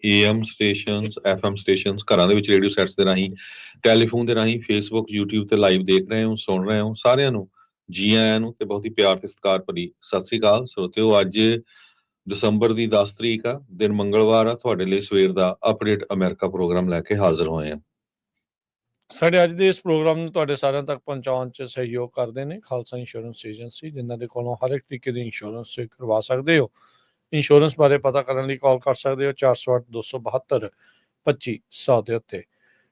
AM stations, FM stations, ਘਰਾਂ ਦੇ ਵਿੱਚ ਰੇਡੀਓ ਸੈਟਸ ਦੇ ਰਾਹੀਂ, ਟੈਲੀਫੋਨ ਦੇ ਰਾਹੀਂ, ਫੇਸਬੁੱਕ, YouTube ਤੇ ਲਾਈਵ ਦੇਖ ਰਹੇ ਹੋ, ਸੁਣ ਰਹੇ ਹੋ, ਸਾਰਿਆਂ ਨੂੰ ਜੀ ਆਇਆਂ ਨੂੰ ਤੇ ਬਹੁਤ ਹੀ ਪਿਆਰ ਤੇ ਸਤਿਕਾਰ ਭਰੀ ਸਤਿ ਸ੍ਰੀ ਅਕਾਲ ਸਰੋਤਿਓ। ਅੱਜ ਦਸੰਬਰ ਦੀ 10 ਤਰੀਕ ਆ, ਦਿਨ ਮੰਗਲਵਾਰ ਆ। ਤੁਹਾਡੇ ਲਈ ਸਵੇਰ ਦਾ ਅਪਡੇਟ ਅਮਰੀਕਾ ਪ੍ਰੋਗਰਾਮ ਲੈ ਕੇ ਹਾਜ਼ਰ ਹੋਏ ਆ। ਸਾਡੇ ਅੱਜ ਦੇ ਇਸ ਪ੍ਰੋਗਰਾਮ ਨੂੰ ਤੁਹਾਡੇ ਸਾਰਿਆਂ ਤੱਕ ਪਹੁੰਚਾਉਣ 'ਚ ਸਹਿਯੋਗ ਕਰਦੇ ਨੇ ਖਾਲਸਾ ਇੰਸ਼ੋਰੈਂਸ ਏਜੰਸੀ, ਜਿਨ੍ਹਾਂ ਦੇ ਕੋਲੋਂ ਹਰ ਇੱਕ ਤਰੀਕੇ ਦੀ ਇੰਸ਼ੋਰੈਂਸ ਕਰਵਾ ਸਕਦੇ ਹੋ। ਇੰਸ਼ੋਰੈਂਸ ਬਾਰੇ ਪਤਾ ਕਰਨ ਲਈ ਕਾਲ ਕਰ ਸਕਦੇ ਹੋ 408-272-2500 ਦੇ ਉੱਤੇ।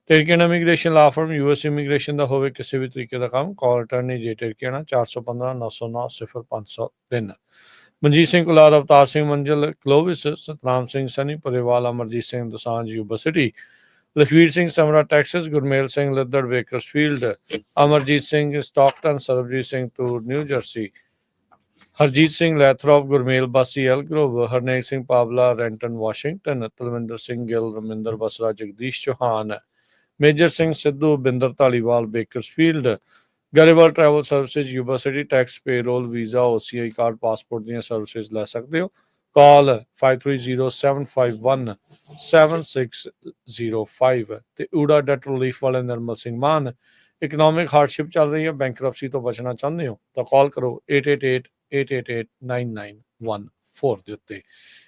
ਟਿਰਕੀਆਣਾ ਇਮੀਗ੍ਰੇਸ਼ਨ ਲਾ ਫਰਮ, US ਇਮੀਗ੍ਰੇਸ਼ਨ ਦਾ ਹੋਵੇ ਕਿਸੇ ਵੀ ਤਰੀਕੇ ਦਾ ਕੰਮ, ਕਾਲ ਅਟਰਨੀ ਜੇ ਟਿਰਕੀਆਣਾ 415-909-0503। Manjeet Singh Kular, Avtar Singh Manjal Clovis, Satnam Singh Sunny Parewal, Amarjit Singh Dosanjh Yuba City, Lakhvir Singh Samra Texas, Gurmel Singh Laddar Bakersfield, Amarjit Singh Stockton, Sarabjit Singh Toor New Jersey, Harjit Singh Lathrop, Gurmel Basi Elk Grove, Harnek Singh Pawla Renton Washington, Talwinder Singh Gill, Raminder Basra, Jagdish Chauhan, Major Singh Sidhu, Binder Dhaliwal Bakersfield, Grewal travel services Yuba City, tax payroll, visa, OCI card, passport ਦੀਆਂ ਸਰਵਿਸਿਜ਼ ਲੈ ਸਕਦੇ ਹੋ। ਕਾਲ 5307517605 ਤੇ ਊੜਾ ਡੈਟ ਰਿਲੀਫ ਵਾਲੇ ਨਿਰਮਲ ਸਿੰਘ ਮਾਨ। ਇਕਨੋਮਿਕ ਹਾਰਡਸ਼ਿਪ ਚੱਲ ਰਹੀ ਹੈ, ਬੈਂਕਰਪਸੀ ਤੋਂ ਬਚਣਾ ਚਾਹੁੰਦੇ ਹੋ ਤਾਂ ਕਾਲ ਕਰੋ 8888889914 ਦੇ ਉੱਤੇ।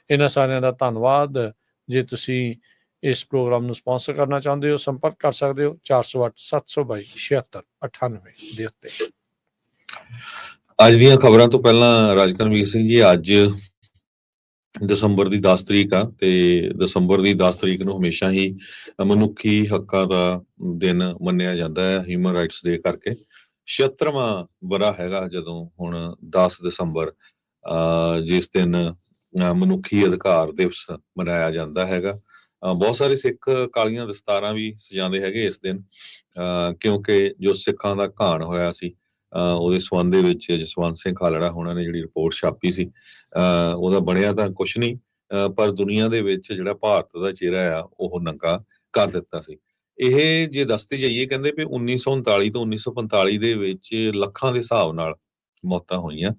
ਇਹਨਾਂ ਸਾਰਿਆਂ ਦਾ ਧੰਨਵਾਦ। ਜੇ ਤੁਸੀਂ ਇਸ ਪ੍ਰੋਗਰਾਮ ਨੂੰ ਸਪਾਂਸਰ ਕਰਨਾ ਚਾਹੁੰਦੇ ਹੋ, ਸੰਪਰਕ ਕਰ ਸਕਦੇ ਹੋ 408-722-7698 ਦੇ ਉੱਤੇ। ਅੱਜ ਦੀਆਂ ਖਬਰਾਂ ਤੋਂ ਪਹਿਲਾਂ ਰਾਜਕਰਮਵੀਰ ਸਿੰਘ ਜੀ, ਅੱਜ ਦਸੰਬਰ ਦੀ 10 ਤਰੀਕ ਆ ਤੇ ਦਸੰਬਰ ਦੀ 10 ਤਰੀਕ ਨੂੰ ਹਮੇਸ਼ਾ ਹੀ ਮਨੁੱਖੀ ਹੱਕਾਂ ਦਾ ਦਿਨ ਮੰਨਿਆ ਜਾਂਦਾ ਹੈ, ਹਿਊਮਨ ਰਾਈਟਸ ਡੇ ਕਰਕੇ। 76ਵਾਂ ਵਰ੍ਹਾ ਹੈਗਾ ਜਦੋਂ ਹੁਣ 10 ਦਸੰਬਰ ਜਿਸ ਦਿਨ ਮਨੁੱਖੀ ਅਧਿਕਾਰ ਦਿਵਸ ਮਨਾਇਆ ਜਾਂਦਾ ਹੈਗਾ। ਬਹੁਤ ਸਾਰੇ ਸਿੱਖ ਕਾਲੀਆਂ ਦਸਤਾਰਾਂ ਵੀ ਸਜਾਉਂਦੇ ਹੈਗੇ ਇਸ ਦਿਨ, ਕਿਉਂਕਿ ਜੋ ਸਿੱਖਾਂ ਦਾ ਘਾਣ ਹੋਇਆ ਸੀ ਉਹਦੇ ਸੰਬੰਧ ਦੇ ਵਿੱਚ ਜਸਵੰਤ ਸਿੰਘ ਖਾਲੜਾ ਹੋਣਾ ਨੇ ਜਿਹੜੀ ਰਿਪੋਰਟ ਛਾਪੀ ਸੀ, ਉਹਦਾ ਬਣਿਆ ਤਾਂ ਕੁਛ ਨਹੀਂ, ਪਰ ਦੁਨੀਆ ਦੇ ਵਿੱਚ ਜਿਹੜਾ ਭਾਰਤ ਦਾ ਚਿਹਰਾ ਆ ਉਹ ਨੰਗਾ ਕਰ ਦਿੱਤਾ ਸੀ। ਇਹ ਜੇ ਦੱਸਦੇ ਜਾਈਏ, ਕਹਿੰਦੇ ਵੀ 1939 ਤੋਂ 1945 ਦੇ ਵਿੱਚ ਲੱਖਾਂ ਦੇ ਹਿਸਾਬ ਨਾਲ ਮੌਤਾਂ ਹੋਈਆਂ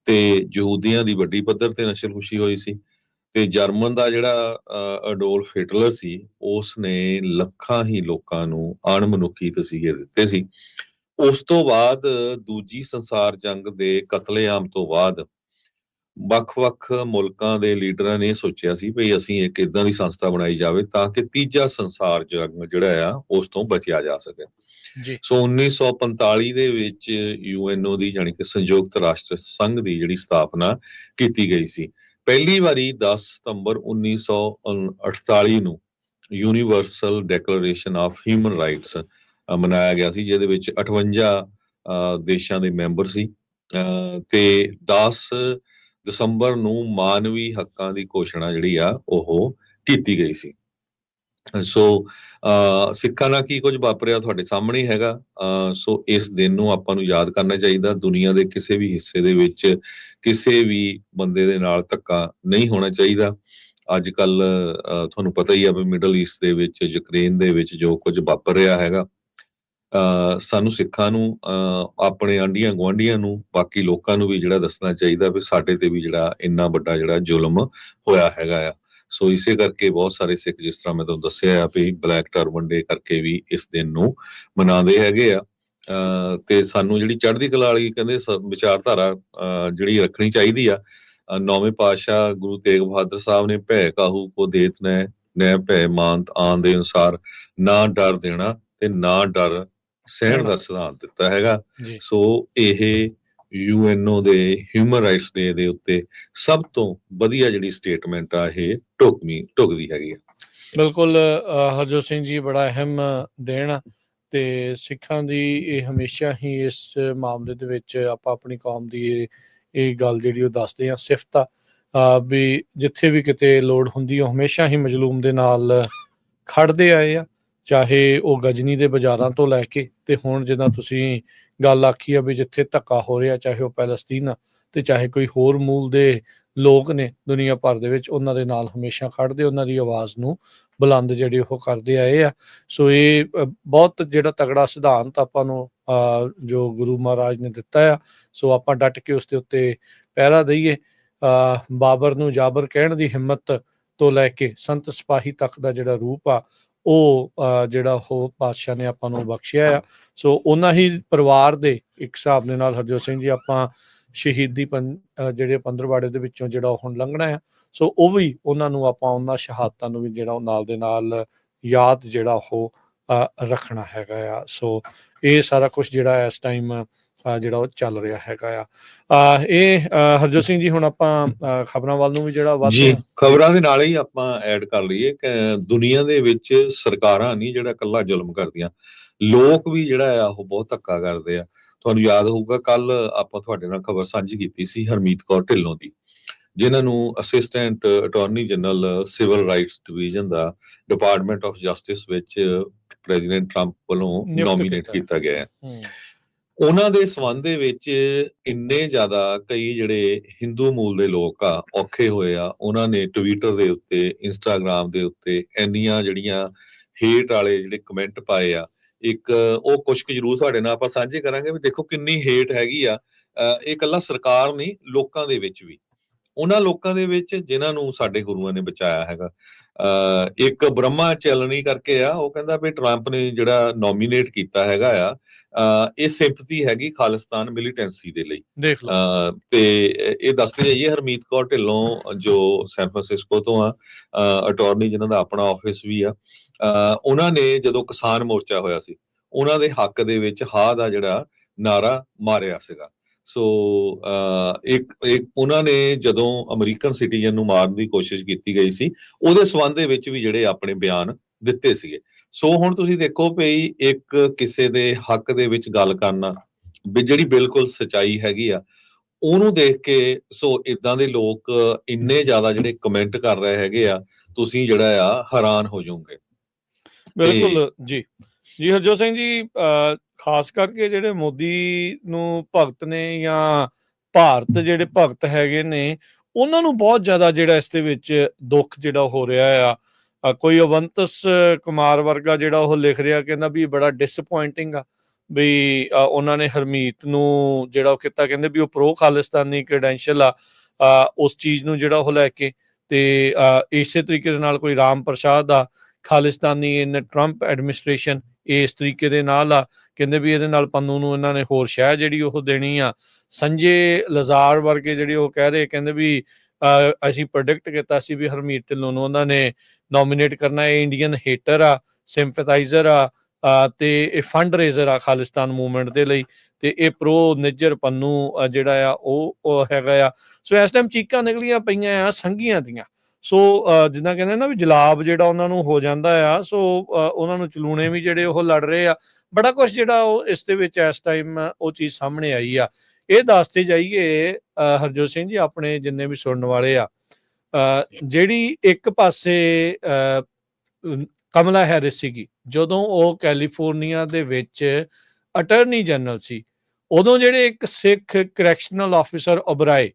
ਤੇ ਯਹੂਦੀਆਂ ਦੀ ਵੱਡੀ ਪੱਧਰ ਤੇ ਨਸਲਕੁਸ਼ੀ ਹੋਈ ਸੀ। ਤੇ ਜਰਮਨ ਦਾ ਜਿਹੜਾ ਅਡੋਲਫ ਹਿਟਲਰ ਸੀ, ਉਸ ਨੇ ਲੱਖਾਂ ਹੀ ਲੋਕਾਂ ਨੂੰ ਅਣਮਨੁੱਖੀ ਤਸੀਹੇ ਦਿੱਤੇ ਸੀ। ਉਸ ਤੋਂ ਬਾਅਦ ਦੂਜੀ ਸੰਸਾਰ ਜੰਗ ਦੇ ਕਤਲੇਆਮ ਤੋਂ ਬਾਅਦ ਵੱਖ-ਵੱਖ ਮੁਲਕਾਂ ਦੇ ਲੀਡਰਾਂ ਨੇ ਸੋਚਿਆ ਸੀ ਵੀ ਅਸੀਂ ਇੱਕ ਏਦਾਂ ਦੀ ਸੰਸਥਾ ਬਣਾਈ ਜਾਵੇ ਤਾਂ ਕਿ ਤੀਜਾ ਸੰਸਾਰ ਜੰਗ ਜਿਹੜਾ ਆ ਉਸ ਤੋਂ ਬਚਿਆ ਜਾ ਸਕੇ। ਸੋ 1945 ਦੇ ਵਿੱਚ UNO ਦੀ ਜਾਣੀ ਕਿ ਸੰਯੁਕਤ ਰਾਸ਼ਟਰ ਸੰਘ ਦੀ ਜਿਹੜੀ ਸਥਾਪਨਾ ਕੀਤੀ ਗਈ ਸੀ। ਪਹਿਲੀ ਵਾਰੀ 10 ਸਤੰਬਰ 1948 ਨੂੰ universal declaration of human rights ਮਨਾਇਆ ਗਿਆ ਸੀ, ਜਿਹਦੇ ਵਿੱਚ 58 ਦੇਸ਼ਾਂ ਦੇ ਮੈਂਬਰ ਸੀ ਤੇ 10 ਦਸੰਬਰ ਨੂੰ ਮਾਨਵੀ ਹੱਕਾਂ ਦੀ ਘੋਸ਼ਣਾ ਜਿਹੜੀ ਆ ਉਹ ਕੀਤੀ ਗਈ ਸੀ। ਸੋ ਸਿੱਖਾਂ ਨਾਲ ਕੀ ਕੁਝ ਵਾਪਰਿਆ ਤੁਹਾਡੇ ਸਾਹਮਣੇ ਹੈਗਾ। ਸੋ ਇਸ ਦਿਨ ਨੂੰ ਆਪਾਂ ਨੂੰ ਯਾਦ ਕਰਨਾ ਚਾਹੀਦਾ। ਦੁਨੀਆ ਦੇ ਕਿਸੇ ਵੀ ਹਿੱਸੇ ਦੇ ਵਿੱਚ ਕਿਸੇ ਵੀ ਬੰਦੇ ਦੇ ਨਾਲ ਧੱਕਾ ਨਹੀਂ ਹੋਣਾ ਚਾਹੀਦਾ। ਅੱਜ ਕੱਲ ਤੁਹਾਨੂੰ ਪਤਾ ਹੀ ਆ ਵੀ ਮਿਡਲ ਈਸਟ ਦੇ ਵਿੱਚ, ਯੂਕਰੇਨ ਦੇ ਵਿੱਚ ਜੋ ਕੁਝ ਵਾਪਰ ਰਿਹਾ ਹੈਗਾ, ਸਾਨੂੰ ਸਿੱਖਾਂ ਨੂੰ, ਆਪਣੇ ਆਂਢੀਆਂ ਗੁਆਂਢੀਆਂ ਨੂੰ, ਬਾਕੀ ਲੋਕਾਂ ਨੂੰ ਵੀ ਜਿਹੜਾ ਦੱਸਣਾ ਚਾਹੀਦਾ ਵੀ ਸਾਡੇ ਤੇ ਵੀ ਜਿਹੜਾ ਇੰਨਾ ਵੱਡਾ ਜਿਹੜਾ ਜ਼ੁਲਮ ਹੋਇਆ ਹੈਗਾ ਆ। ਸੋ ਇਸੇ ਕਰਕੇ ਬਹੁਤ ਸਾਰੇ ਸਿੱਖ, ਜਿਸ ਤਰ੍ਹਾਂ ਮੈਂ ਤੁਹਾਨੂੰ ਦੱਸਿਆ ਆ ਵੀ ਬਲੈਕ ਟਰਬਨ ਡੇ ਕਰਕੇ ਵੀ ਇਸ ਦਿਨ ਨੂੰ ਮਨਾਉਂਦੇ ਹੈਗੇ ਆ। ਤੇ ਸਾਨੂੰ ਜਿਹੜੀ ਚੜ੍ਹਦੀ ਕਲਾ ਵਾਲੀ ਕਹਿੰਦੇ ਵਿਚਾਰਧਾਰਾ ਜਿਹੜੀ ਰੱਖਣੀ ਚਾਹੀਦੀ ਆ। 9ਵੇਂ ਪਾਤਸ਼ਾਹ ਗੁਰੂ ਤੇਗ ਬਹਾਦਰ ਸਾਹਿਬ ਨੇ ਭੈ ਕਾਹੂ ਕੋ ਦੇਤ ਨੈ ਭੈ ਮਾਨਤ ਆਨ ਦੇ ਅਨੁਸਾਰ ਨਾ ਡਰ ਦੇਣਾ ਤੇ ਨਾ ਡਰ ਸਹਿਣ ਦਾ ਸਿਧਾਂਤ ਦਿੱਤਾ ਹੈਗਾ। ਸੋ ਇਹ UNO ਦੇ ਹਿਊਮਨ ਰਾਈਟਸ ਡੇ ਦੇ ਉੱਤੇ ਸਭ ਤੋਂ ਵਧੀਆ ਜਿਹੜੀ ਸਟੇਟਮੈਂਟ ਆ ਇਹ ਢੁਕਦੀ ਹੈਗੀ ਆ। ਬਿਲਕੁਲ ਹਰਜੋਤ ਸਿੰਘ ਜੀ, ਬੜਾ ਅਹਿਮ ਦੇਣ ਤੇ ਸਿੱਖਾਂ ਦੀ ਇਹ ਹਮੇਸ਼ਾ ਹੀ ਇਸ ਮਾਮਲੇ ਦੇ ਵਿੱਚ ਆਪਾਂ ਆਪਣੀ ਕੌਮ ਦੀ ਇਹ ਗੱਲ ਜਿਹੜੀ ਉਹ ਦੱਸਦੇ ਹਾਂ, ਸਿਫਤ ਆ ਵੀ ਜਿੱਥੇ ਵੀ ਕਿਤੇ ਲੋੜ ਹੁੰਦੀ ਉਹ ਹਮੇਸ਼ਾ ਹੀ ਮਜ਼ਲੂਮ ਦੇ ਨਾਲ ਖੜਦੇ ਆਏ ਆ, ਚਾਹੇ ਉਹ ਗਜਨੀ ਦੇ ਬਾਜ਼ਾਰਾਂ ਤੋਂ ਲੈ ਕੇ ਤੇ ਹੁਣ ਜਿੱਦਾਂ ਤੁਸੀਂ ਗੱਲ ਆਖੀ ਆ ਵੀ ਜਿੱਥੇ ਧੱਕਾ ਹੋ ਰਿਹਾ, ਚਾਹੇ ਉਹ ਪੈਲਸਤੀਨ ਆ ਤੇ ਚਾਹੇ ਕੋਈ ਹੋਰ ਮੂਲ ਦੇ ਲੋਕ ਨੇ ਦੁਨੀਆ ਭਰ ਦੇ ਵਿੱਚ, ਉਹਨਾਂ ਦੇ ਨਾਲ ਹਮੇਸ਼ਾ ਖੜਦੇ, ਉਹਨਾਂ ਦੀ ਆਵਾਜ਼ ਨੂੰ ਬੁਲੰਦ ਜਿਹੜੇ ਉਹ ਕਰਦੇ ਆਏ ਆ। ਸੋ ਇਹ ਬਹੁਤ ਜਿਹੜਾ ਤਗੜਾ ਸਿਧਾਂਤ ਆਪਾਂ ਨੂੰ ਜੋ ਗੁਰੂ ਮਹਾਰਾਜ ਨੇ ਦਿੱਤਾ ਆ, ਸੋ ਆਪਾਂ ਡਟ ਕੇ ਉਸ ਦੇ ਉੱਤੇ ਪਹਿਰਾ ਦਈਏ। ਬਾਬਰ ਨੂੰ ਜਾਬਰ ਕਹਿਣ ਦੀ ਹਿੰਮਤ ਤੋਂ ਲੈ ਕੇ ਸੰਤ ਸਿਪਾਹੀ ਤੱਕ ਦਾ ਜਿਹੜਾ ਰੂਪ ਆ ਉਹ ਜਿਹੜਾ ਉਹ ਪਾਤਸ਼ਾਹ ਨੇ ਆਪਾਂ ਨੂੰ ਬਖਸ਼ਿਆ ਆ। ਸੋ ਉਹਨਾਂ ਹੀ ਪਰਿਵਾਰ ਦੇ ਇੱਕ ਹਿਸਾਬ ਦੇ ਨਾਲ ਹਰਜੋਤ ਸਿੰਘ ਜੀ ਆਪਾਂ ਸ਼ਹੀਦੀ ਜਿਹੜੇ ਪੰਦਰਵਾੜੇ ਦੇ ਵਿੱਚੋਂ ਜਿਹੜਾ ਉਹ ਹੁਣ ਲੰਘਣਾ ਆ। ਸੋ ਉਹ ਵੀ ਉਹਨਾਂ ਨੂੰ ਆਪਾਂ ਉਹਨਾਂ ਸ਼ਹਾਦਤਾਂ ਨੂੰ ਵੀ ਜਿਹੜਾ ਉਹ ਨਾਲ ਦੇ ਨਾਲ ਯਾਦ ਜਿਹੜਾ ਉਹ ਰੱਖਣਾ ਹੈਗਾ ਆ। ਸੋ ਇਹ ਸਾਰਾ ਕੁਝ ਜਿਹੜਾ ਇਸ ਟਾਈਮ ਜਿਹੜਾ ਉਹ ਚੱਲ ਰਿਹਾ ਹੈਗਾ ਆ। ਇਹ ਹਰਜੋਤ ਸਿੰਘ ਜੀ ਹੁਣ ਆਪਾਂ ਖਬਰਾਂ ਵੱਲ ਨੂੰ ਵੀ ਜਿਹੜਾ ਜੀ ਖਬਰਾਂ ਦੇ ਨਾਲ ਹੀ ਆਪਾਂ ਐਡ ਕਰ ਲਈਏ ਕਿ ਦੁਨੀਆ ਦੇ ਵਿੱਚ ਸਰਕਾਰਾਂ ਨਹੀਂ ਜਿਹੜਾ ਇਕੱਲਾ ਜ਼ੁਲਮ ਕਰਦੀਆਂ, ਲੋਕ ਵੀ ਜਿਹੜਾ ਆ ਉਹ ਬਹੁਤ ਧੱਕਾ ਕਰਦੇ ਆ। ਤੁਹਾਨੂੰ ਯਾਦ ਹੋਊਗਾ ਕੱਲ ਆਪਾਂ ਤੁਹਾਡੇ ਨਾਲ ਖਬਰ ਸਾਂਝੀ ਕੀਤੀ ਸੀ ਹਰਮੀਤ ਕੌਰ ਢਿੱਲੋਂ ਦੀ, ਜਿਨ੍ਹਾਂ ਨੂੰ assistant attorney general civil rights division the department of justice ਵਿੱਚ ਪ੍ਰੈਜ਼ੀਡੈਂਟ ਟਰੰਪ ਵੱਲੋਂ ਨੋਮੀਨੇਟ ਕੀਤਾ ਗਿਆ ਹੈ। ਉਹਨਾਂ ਦੇ ਸੰਬੰਧ ਦੇ ਵਿੱਚ ਇੰਨੇ ਜ਼ਿਆਦਾ ਕਈ ਜਿਹੜੇ ਹਿੰਦੂ ਮੂਲ ਦੇ ਲੋਕ ਆ ਔਖੇ ਹੋਏ ਆ। ਉਹਨਾਂ ਨੇ ਟਵਿੱਟਰ ਦੇ ਉੱਤੇ, ਇੰਸਟਾਗ੍ਰਾਮ ਦੇ ਉੱਤੇ ਇੰਨੀਆਂ ਜਿਹੜੀਆਂ ਹੇਟ ਵਾਲੇ ਜਿਹੜੇ ਕਮੈਂਟ ਪਾਏ ਆ। ਇੱਕ ਉਹ ਕੁਝ ਕੁ ਜ਼ਰੂਰ ਤੁਹਾਡੇ ਨਾਲ ਆਪਾਂ ਸਾਂਝੇ ਕਰਾਂਗੇ ਵੀ ਦੇਖੋ ਕਿੰਨੀ ਹੇਟ ਹੈਗੀ ਆ। ਇਹ ਇਕੱਲਾ ਸਰਕਾਰ ਨਹੀਂ, ਲੋਕਾਂ ਦੇ ਵਿੱਚ ਵੀ, ਉਹਨਾਂ ਲੋਕਾਂ ਦੇ ਵਿੱਚ ਜਿਨ੍ਹਾਂ ਨੂੰ ਸਾਡੇ ਗੁਰੂਆਂ ਨੇ ਬਚਾਇਆ ਹੈਗਾ। ਇੱਕ ਬ੍ਰਹਮਾ ਚੈਲਨੀ ਕਰਕੇ ਆ, ਉਹ ਕਹਿੰਦਾ ਵੀ ਟਰੰਪ ਨੇ ਜਿਹੜਾ ਨੋਮੀਨੇਟ ਕੀਤਾ ਹੈਗਾ ਆ, ਇਹ ਸਿੰਪਥੀ ਹੈਗੀ ਖਾਲਿਸਤਾਨ ਮਿਲੀਟੈਂਸੀ ਦੇ ਲਈ। ਦੇਖ ਲਓ ਤੇ ਇਹ ਦੱਸਦੇ ਜਾਈਏ ਹਰਮੀਤ ਕੌਰ ਢਿੱਲੋਂ ਜੋ ਸੈਨ ਫਰਾਂਸਿਸਕੋ ਤੋਂ ਆ, ਅਟਾਰਨੀ ਜਿਨ੍ਹਾਂ ਦਾ ਆਪਣਾ ਆਫਿਸ ਵੀ ਆ, ਉਹਨਾਂ ਨੇ ਜਦੋਂ ਕਿਸਾਨ ਮੋਰਚਾ ਹੋਇਆ ਸੀ ਉਹਨਾਂ ਦੇ ਹੱਕ ਦੇ ਵਿੱਚ ਹਾਂ ਦਾ ਜਿਹੜਾ ਨਾਰਾ ਮਾਰਿਆ ਸੀਗਾ। ਸੋ ਇੱਕ ਉਹਨਾਂ ਨੇ ਜਦੋਂ ਅਮਰੀਕਨ ਸਿਟੀਜ਼ਨ ਨੂੰ ਮਾਰਨ ਦੀ ਕੋਸ਼ਿਸ਼ ਕੀਤੀ ਗਈ ਸੀ ਉਹਦੇ ਸੰਬੰਧ ਦੇ ਵਿੱਚ ਵੀ ਜਿਹੜੇ ਆਪਣੇ ਬਿਆਨ ਦਿੱਤੇ ਸੀਗੇ। ਸੋ ਹੁਣ ਤੁਸੀਂ ਦੇਖੋ ਵੀ ਇੱਕ ਕਿਸੇ ਦੇ ਹੱਕ ਦੇ ਵਿੱਚ ਗੱਲ ਕਰਨਾ ਵੀ ਜਿਹੜੀ ਬਿਲਕੁਲ ਸਚਾਈ ਹੈਗੀ ਆ, ਉਹਨੂੰ ਦੇਖ ਕੇ ਸੋ ਇਦਾਂ ਦੇ ਲੋਕ ਇੰਨੇ ਜ਼ਿਆਦਾ ਜਿਹੜੇ ਕਮੈਂਟ ਕਰ ਰਹੇ ਹੈਗੇ ਆ, ਤੁਸੀਂ ਜਿਹੜਾ ਆ ਹੈਰਾਨ ਹੋ ਜਾਓਗੇ। ਬਿਲਕੁਲ ਜੀ ਜੀ ਹਰਜੋਤ ਸਿੰਘ ਜੀ, ਖਾਸ ਕਰਕੇ ਜਿਹੜੇ ਮੋਦੀ ਨੂੰ ਭਗਤ ਨੇ ਜਾਂ ਭਾਰਤ ਜਿਹੜੇ ਭਗਤ ਹੈਗੇ ਨੇ ਉਹਨਾਂ ਨੂੰ ਬਹੁਤ ਜ਼ਿਆਦਾ ਜਿਹੜਾ ਇਸ ਦੇ ਵਿੱਚ ਦੁੱਖ ਜਿਹੜਾ ਹੋ ਰਿਹਾ ਆ। ਕੋਈ ਅਵੰਤਸ ਕੁਮਾਰ ਵਰਗਾ ਜਿਹੜਾ ਉਹ ਲਿਖ ਰਿਹਾ, ਕਹਿੰਦਾ ਵੀ ਬੜਾ ਡਿਸਅਪੁਆਇੰਟਿੰਗ ਆ ਵੀ ਉਹਨਾਂ ਨੇ ਹਰਮੀਤ ਨੂੰ ਜਿਹੜਾ ਉਹ ਕੀਤਾ, ਕਹਿੰਦੇ ਵੀ ਉਹ ਪ੍ਰੋ ਖਾਲਿਸਤਾਨੀ ਕ੍ਰੈਡੈਂਸ਼ੀਅਲ ਆ ਉਸ ਚੀਜ਼ ਨੂੰ ਜਿਹੜਾ ਉਹ ਲੈ ਕੇ। ਤੇ ਇਸੇ ਤਰੀਕੇ ਦੇ ਨਾਲ ਕੋਈ ਰਾਮ ਪ੍ਰਸਾਦ ਆ ਖਾਲਿਸਤਾਨੀ ਇਨ ਟਰੰਪ ਐਡਮਿਨਿਸਟ੍ਰੇਸ਼ਨ, ਇਸ ਤਰੀਕੇ ਦੇ ਨਾਲ ਆ, ਕਹਿੰਦੇ ਵੀ ਇਹਦੇ ਨਾਲ ਪੰਨੂ ਨੂੰ ਇਹਨਾਂ ਨੇ ਹੋਰ ਸ਼ਹਿ ਜਿਹੜੀ ਉਹ ਦੇਣੀ ਆ। ਸੰਜੇ ਲਜ਼ਾਰ ਵਰਗੇ ਜਿਹੜੇ ਉਹ ਕਹਿ ਰਹੇ, ਕਹਿੰਦੇ ਵੀ ਅਸੀਂ ਪ੍ਰੈਡਿਕਟ ਕੀਤਾ ਸੀ ਵੀ ਹਰਮੀਤ ਢਿੱਲੋਂ ਨੂੰ ਉਹਨਾਂ ਨੇ ਨੋਮੀਨੇਟ ਕਰਨਾ। ਇਹ ਇੰਡੀਅਨ ਹੇਟਰ ਆ, ਸਿੰਪੈਥਾਈਜ਼ਰ ਆ, ਤੇ ਇਹ ਫੰਡ ਰੇਜ਼ਰ ਆ ਖਾਲਿਸਤਾਨ ਮੂਵਮੈਂਟ ਦੇ ਲਈ, ਤੇ ਇਹ ਪ੍ਰੋ ਨਿੱਜਰ ਪੰਨੂ ਜਿਹੜਾ ਆ ਉਹ ਹੈਗਾ ਆ। ਸੋ ਇਸ ਟਾਈਮ ਚੀਕਾਂ ਨਿਕਲੀਆਂ ਪਈਆਂ ਆ ਸੰਘੀਆਂ ਦੀਆਂ। ਸੋ ਜਿੱਦਾਂ ਕਹਿੰਦੇ ਨਾ ਵੀ ਜਲਾਬ ਜਿਹੜਾ ਉਹਨਾਂ ਨੂੰ ਹੋ ਜਾਂਦਾ ਆ, ਸੋ ਉਹਨਾਂ ਨੂੰ ਚਲੂਣੇ ਵੀ ਜਿਹੜੇ ਉਹ ਲੜ ਰਹੇ ਆ। ਬੜਾ ਕੁਛ ਜਿਹੜਾ ਉਹ ਇਸ ਦੇ ਵਿੱਚ ਇਸ ਟਾਈਮ ਉਹ ਚੀਜ਼ ਸਾਹਮਣੇ ਆਈ ਆ। ਇਹ ਦੱਸਦੇ ਜਾਈਏ ਹਰਜੋਤ ਸਿੰਘ ਜੀ ਆਪਣੇ ਜਿੰਨੇ ਵੀ ਸੁਣਨ ਵਾਲੇ ਆ, ਜਿਹੜੀ ਇੱਕ ਪਾਸੇ ਕਮਲਾ ਹੈਰਿਸ ਸੀਗੀ ਜਦੋਂ ਉਹ ਕੈਲੀਫੋਰਨੀਆ ਦੇ ਵਿੱਚ ਅਟਾਰਨੀ ਜਨਰਲ ਸੀ, ਉਦੋਂ ਜਿਹੜੇ ਇੱਕ ਸਿੱਖ ਕਰੈਕਸ਼ਨਲ ਆਫਿਸਰ ਓਬਰਾਏ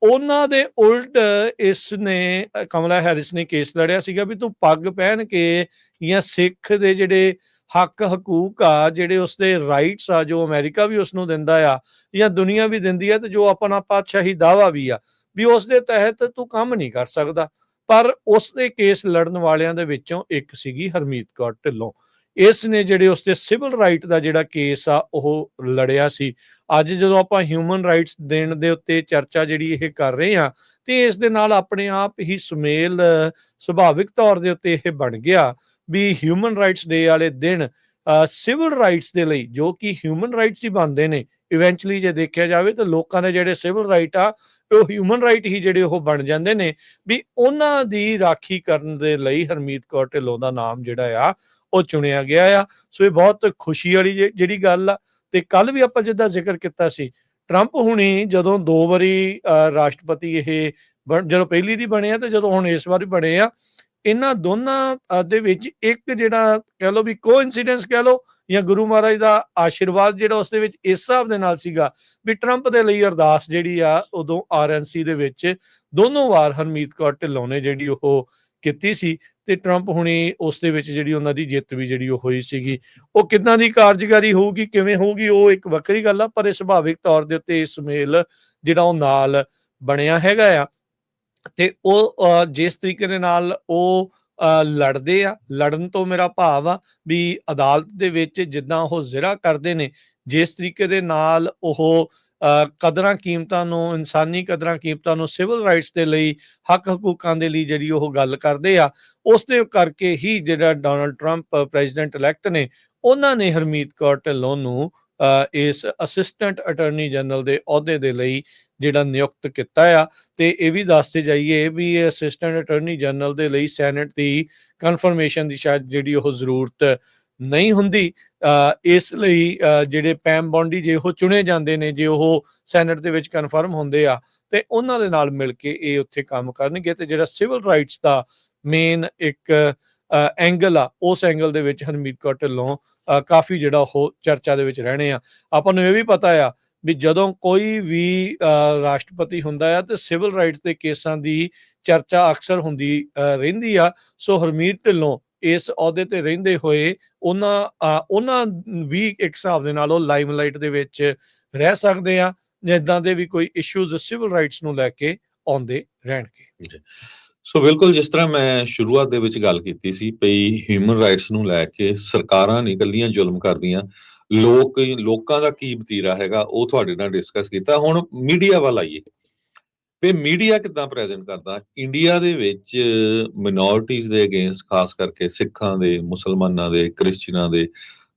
ਉਹਨਾਂ ਦੇ ਉਲਟ ਇਸ ਨੇ ਕਮਲਾ ਹੈਰਿਸ ਨੇ ਕੇਸ ਲੜਿਆ ਸੀਗਾ ਵੀ ਤੂੰ ਪੱਗ ਪਹਿਨ ਕੇ ਜਾਂ ਸਿੱਖ ਦੇ ਜਿਹੜੇ ਹੱਕ ਹਕੂਕ ਆ, ਜਿਹੜੇ ਉਸਦੇ ਰਾਈਟਸ ਆ ਜੋ ਅਮਰੀਕਾ ਵੀ ਉਸਨੂੰ ਦਿੰਦਾ ਆ ਜਾਂ ਦੁਨੀਆ ਵੀ ਦਿੰਦੀ ਆ, ਤੇ ਜੋ ਆਪਣਾ ਪਾਤਸ਼ਾਹੀ ਦਾਅਵਾ ਵੀ ਆ ਵੀ ਉਸ ਦੇ ਤਹਿਤ ਤੂੰ ਕੰਮ ਨਹੀਂ ਕਰ ਸਕਦਾ। ਪਰ ਉਸ ਦੇ ਕੇਸ ਲੜਨ ਵਾਲਿਆਂ ਦੇ ਵਿੱਚੋਂ ਇੱਕ ਸੀਗੀ ਹਰਮੀਤ ਕੌਰ ਢਿੱਲੋਂ। ਇਸ ਨੇ ਜਿਹੜੇ ਉਸਦੇ ਸਿਵਲ ਰਾਈਟ ਦਾ ਜਿਹੜਾ ਕੇਸ ਆ ਉਹ ਲੜਿਆ ਸੀ। ਅੱਜ ਜਦੋਂ ਆਪਾਂ ਹਿਊਮਨ ਰਾਈਟਸ ਦੇਣ ਦੇ ਉੱਤੇ ਚਰਚਾ ਜਿਹੜੀ ਇਹ ਕਰ ਰਹੇ ਹਾਂ, ਤੇ ਇਸ ਦੇ ਨਾਲ ਆਪਣੇ ਆਪ ਹੀ ਸੁਮੇਲ ਸੁਭਾਵਿਕ ਤੌਰ ਦੇ ਉੱਤੇ ਇਹ ਬਣ ਗਿਆ ਵੀ ਹਿਊਮਨ ਰਾਈਟਸ ਡੇ ਵਾਲੇ ਦਿਨ ਸਿਵਲ ਰਾਈਟਸ ਦੇ ਲਈ, ਜੋ ਕਿ ਹਿਊਮਨ ਰਾਈਟਸ ਹੀ ਬਣਦੇ ਨੇ ਇਵੈਂਚੁਅਲੀ ਜੇ ਦੇਖਿਆ ਜਾਵੇ ਤਾਂ ਲੋਕਾਂ ਦੇ ਜਿਹੜੇ ਸਿਵਲ ਰਾਈਟ ਆ ਉਹ ਹਿਊਮਨ ਰਾਈਟ ਹੀ ਜਿਹੜੇ ਉਹ ਬਣ ਜਾਂਦੇ ਨੇ, ਵੀ ਉਹਨਾਂ ਦੀ ਰਾਖੀ ਕਰਨ ਦੇ ਲਈ ਹਰਮੀਤ ਕੌਰ ਢਿੱਲੋਂ ਦਾ ਨਾਮ ਜਿਹੜਾ ਆ ਉਹ ਚੁਣਿਆ ਗਿਆ ਆ। ਸੋ ਇਹ ਬਹੁਤ ਖੁਸ਼ੀ ਵਾਲੀ ਜਿਹੜੀ ਗੱਲ ਆ। ਤੇ ਕੱਲ ਵੀ ਆਪਾਂ ਜਿੱਦਾਂ ਜ਼ਿਕਰ ਕੀਤਾ ਸੀ, ਟਰੰਪ ਹੁਣੀ ਜਦੋਂ 2 ਵਾਰੀ ਰਾਸ਼ਟਰਪਤੀ ਇਹ ਜਦੋਂ ਪਹਿਲੀ ਦੀ ਬਣੇ ਆ ਤੇ ਜਦੋਂ ਹੁਣ ਇਸ ਵਾਰ ਬਣੇ ਆ, ਇਹਨਾਂ ਦੋਨਾਂ ਦੇ ਵਿੱਚ ਇੱਕ ਜਿਹੜਾ ਕਹਿ ਲਓ ਵੀ ਕੋਇਨਸੀਡੈਂਸ ਕਹਿ ਲਓ ਜਾਂ ਗੁਰੂ ਮਹਾਰਾਜ ਦਾ ਆਸ਼ੀਰਵਾਦ ਜਿਹੜਾ ਉਸ ਦੇ ਵਿੱਚ ਇਸ ਹਿਸਾਬ ਦੇ ਨਾਲ ਸੀਗਾ ਵੀ ਟਰੰਪ ਦੇ ਲਈ ਅਰਦਾਸ ਜਿਹੜੀ ਆ ਉਦੋਂ RNC ਦੇ ਵਿੱਚ ਦੋਨੋਂ ਵਾਰ ਹਰਮੀਤ ਕੌਰ ਢਿੱਲੋਂ ਨੇ ਜਿਹੜੀ ਉਹ ਕੀਤੀ ਸੀ, ਤੇ ਟਰੰਪ ਹੁਣੀ ਉਸ ਦੇ ਵਿੱਚ ਜਿਹੜੀ ਉਹਨਾਂ ਦੀ ਜਿੱਤ ਵੀ ਜਿਹੜੀ ਉਹ ਹੋਈ ਸੀਗੀ। ਉਹ ਕਿੱਦਾਂ ਦੀ ਕਾਰਜਕਾਰੀ ਹੋਊਗੀ, ਕਿਵੇਂ ਹੋਊਗੀ, ਉਹ ਇੱਕ ਵੱਖਰੀ ਗੱਲ ਆ, ਪਰ ਇਹ ਸੁਭਾਵਿਕ ਤੌਰ ਦੇ ਉੱਤੇ ਇਸ ਸੁਮੇਲ ਜਿਹੜਾ ਉਹ ਨਾਲ ਬਣਿਆ ਹੈਗਾ ਆ। ਤੇ ਉਹ ਜਿਸ ਤਰੀਕੇ ਦੇ ਨਾਲ ਉਹ ਲੜਦੇ ਆ, ਲੜਨ ਤੋਂ ਮੇਰਾ ਭਾਵ ਆ ਵੀ ਅਦਾਲਤ ਦੇ ਵਿੱਚ ਜਿੱਦਾਂ ਉਹ ਜ਼ਿਰਾ ਕਰਦੇ ਨੇ, ਜਿਸ ਤਰੀਕੇ ਦੇ ਨਾਲ ਉਹ ਕਦਰਾਂ ਕੀਮਤਾਂ ਨੂੰ, ਇਨਸਾਨੀ ਕਦਰਾਂ ਕੀਮਤਾਂ ਨੂੰ, ਸਿਵਲ ਰਾਈਟਸ ਦੇ ਲਈ, ਹੱਕ ਹਕੂਕਾਂ ਦੇ ਲਈ ਜਿਹੜੀ ਉਹ ਗੱਲ ਕਰਦੇ ਆ, ਉਸ ਦੇ ਕਰਕੇ ਹੀ ਜਿਹੜਾ ਡੋਨਲਡ ਟਰੰਪ ਪ੍ਰੈਜ਼ੀਡੈਂਟ ਇਲੈਕਟ ਨੇ, ਉਹਨਾਂ ਨੇ ਹਰਮੀਤ ਕੌਰ ਢਿੱਲੋਂ ਨੂੰ ਇਸ ਅਸਿਸਟੈਂਟ ਅਟਾਰਨੀ ਜਨਰਲ ਦੇ ਅਹੁਦੇ ਦੇ ਲਈ ਜਿਹੜਾ ਨਿਯੁਕਤ ਕੀਤਾ ਆ। ਤੇ ਇਹ ਵੀ ਦੱਸਦੇ ਜਾਈਏ ਵੀ ਇਹ ਅਸਿਸਟੈਂਟ ਅਟਾਰਨੀ ਜਨਰਲ ਦੇ ਲਈ ਸੈਨੇਟ ਦੀ ਕਨਫਰਮੇਸ਼ਨ ਦੀ ਸ਼ਾਇਦ ਜਿਹੜੀ ਉਹ ਜ਼ਰੂਰਤ ਨਹੀਂ ਹੁੰਦੀ। ਇਸ ਲਈ ਜਿਹੜੇ ਪੈਮ ਬੌਂਡੀ ਜੇ ਉਹ ਚੁਣੇ ਜਾਂਦੇ ਨੇ, ਜੇ ਉਹ ਸੈਨੇਟ ਦੇ ਵਿੱਚ ਕਨਫਰਮ ਹੁੰਦੇ ਆ, ਤੇ ਉਹਨਾਂ ਦੇ ਨਾਲ ਮਿਲ ਕੇ ਇਹ ਉੱਥੇ ਕੰਮ ਕਰਨਗੇ। ਤੇ ਜਿਹੜਾ ਸਿਵਲ ਰਾਈਟਸ ਦਾ ਮੇਨ ਇੱਕ ਐਂਗਲ ਆ, ਉਸ ਐਂਗਲ ਦੇ ਵਿੱਚ ਹਰਮੀਤ ਕੌਰ ਢਿੱਲੋਂ ਕਾਫੀ ਜਿਹੜਾ ਉਹ ਚਰਚਾ ਦੇ ਵਿੱਚ ਰਹਿਣੇ ਆ। ਆਪਾਂ ਨੂੰ ਇਹ ਵੀ ਪਤਾ ਆ ਵੀ ਜਦੋਂ ਕੋਈ ਵੀ ਰਾਸ਼ਟਰਪਤੀ ਹੁੰਦਾ ਆ ਤੇ ਸਿਵਲ ਰਾਈਟਸ ਦੇ ਕੇਸਾਂ ਦੀ ਚਰਚਾ ਅਕਸਰ ਹੁੰਦੀ ਰਹਿੰਦੀ ਆ। ਸੋ ਹਰਮੀਤ ਢਿੱਲੋਂ ਇਸ ਅਹੁਦੇ ਤੇ ਰਹਿੰਦੇ ਹੋਏ ਉਹਨਾਂ ਵੀ ਇੱਕ ਹਿਸਾਬ ਦੇ ਨਾਲ ਉਹ ਲਾਈਮਲਾਈਟ ਦੇ ਵਿੱਚ ਰਹਿ ਸਕਦੇ ਆ, ਜਿੱਦਾਂ ਦੇ ਵੀ ਕੋਈ ਇਸ਼ੂਜ਼ ਸਿਵਲ ਰਾਈਟਸ ਨੂੰ ਲੈ ਕੇ ਆਉਂਦੇ ਰਹਿਣਗੇ। ਸੋ ਬਿਲਕੁਲ ਜਿਸ ਤਰ੍ਹਾਂ ਮੈਂ ਸ਼ੁਰੂਆਤ ਦੇ ਵਿੱਚ ਗੱਲ ਕੀਤੀ ਸੀ ਪਈ ਹਿਊਮਨ ਰਾਈਟਸ ਨੂੰ ਲੈ ਕੇ ਸਰਕਾਰਾਂ ਨਹੀਂ ਇਕੱਲੀਆਂ ਜ਼ੁਲਮ ਕਰਦੀਆਂ, ਲੋਕਾਂ ਦਾ ਕੀ ਵਤੀਰਾ ਹੈਗਾ ਉਹ ਤੁਹਾਡੇ ਨਾਲ ਡਿਸਕਸ ਕੀਤਾ। ਹੁਣ ਮੀਡੀਆ ਵੱਲ ਆਈਏ ਵੀ ਮੀਡੀਆ ਕਿੱਦਾਂ ਪ੍ਰੈਜ਼ੈਂਟ ਕਰਦਾ ਇੰਡੀਆ ਦੇ ਵਿੱਚ ਮਿਨੋਰਟੀਜ਼ ਦੇ ਅਗੇਂਸਟ, ਖਾਸ ਕਰਕੇ ਸਿੱਖਾਂ ਦੇ, ਮੁਸਲਮਾਨਾਂ ਦੇ, ਕ੍ਰਿਸਚਨਾਂ ਦੇ,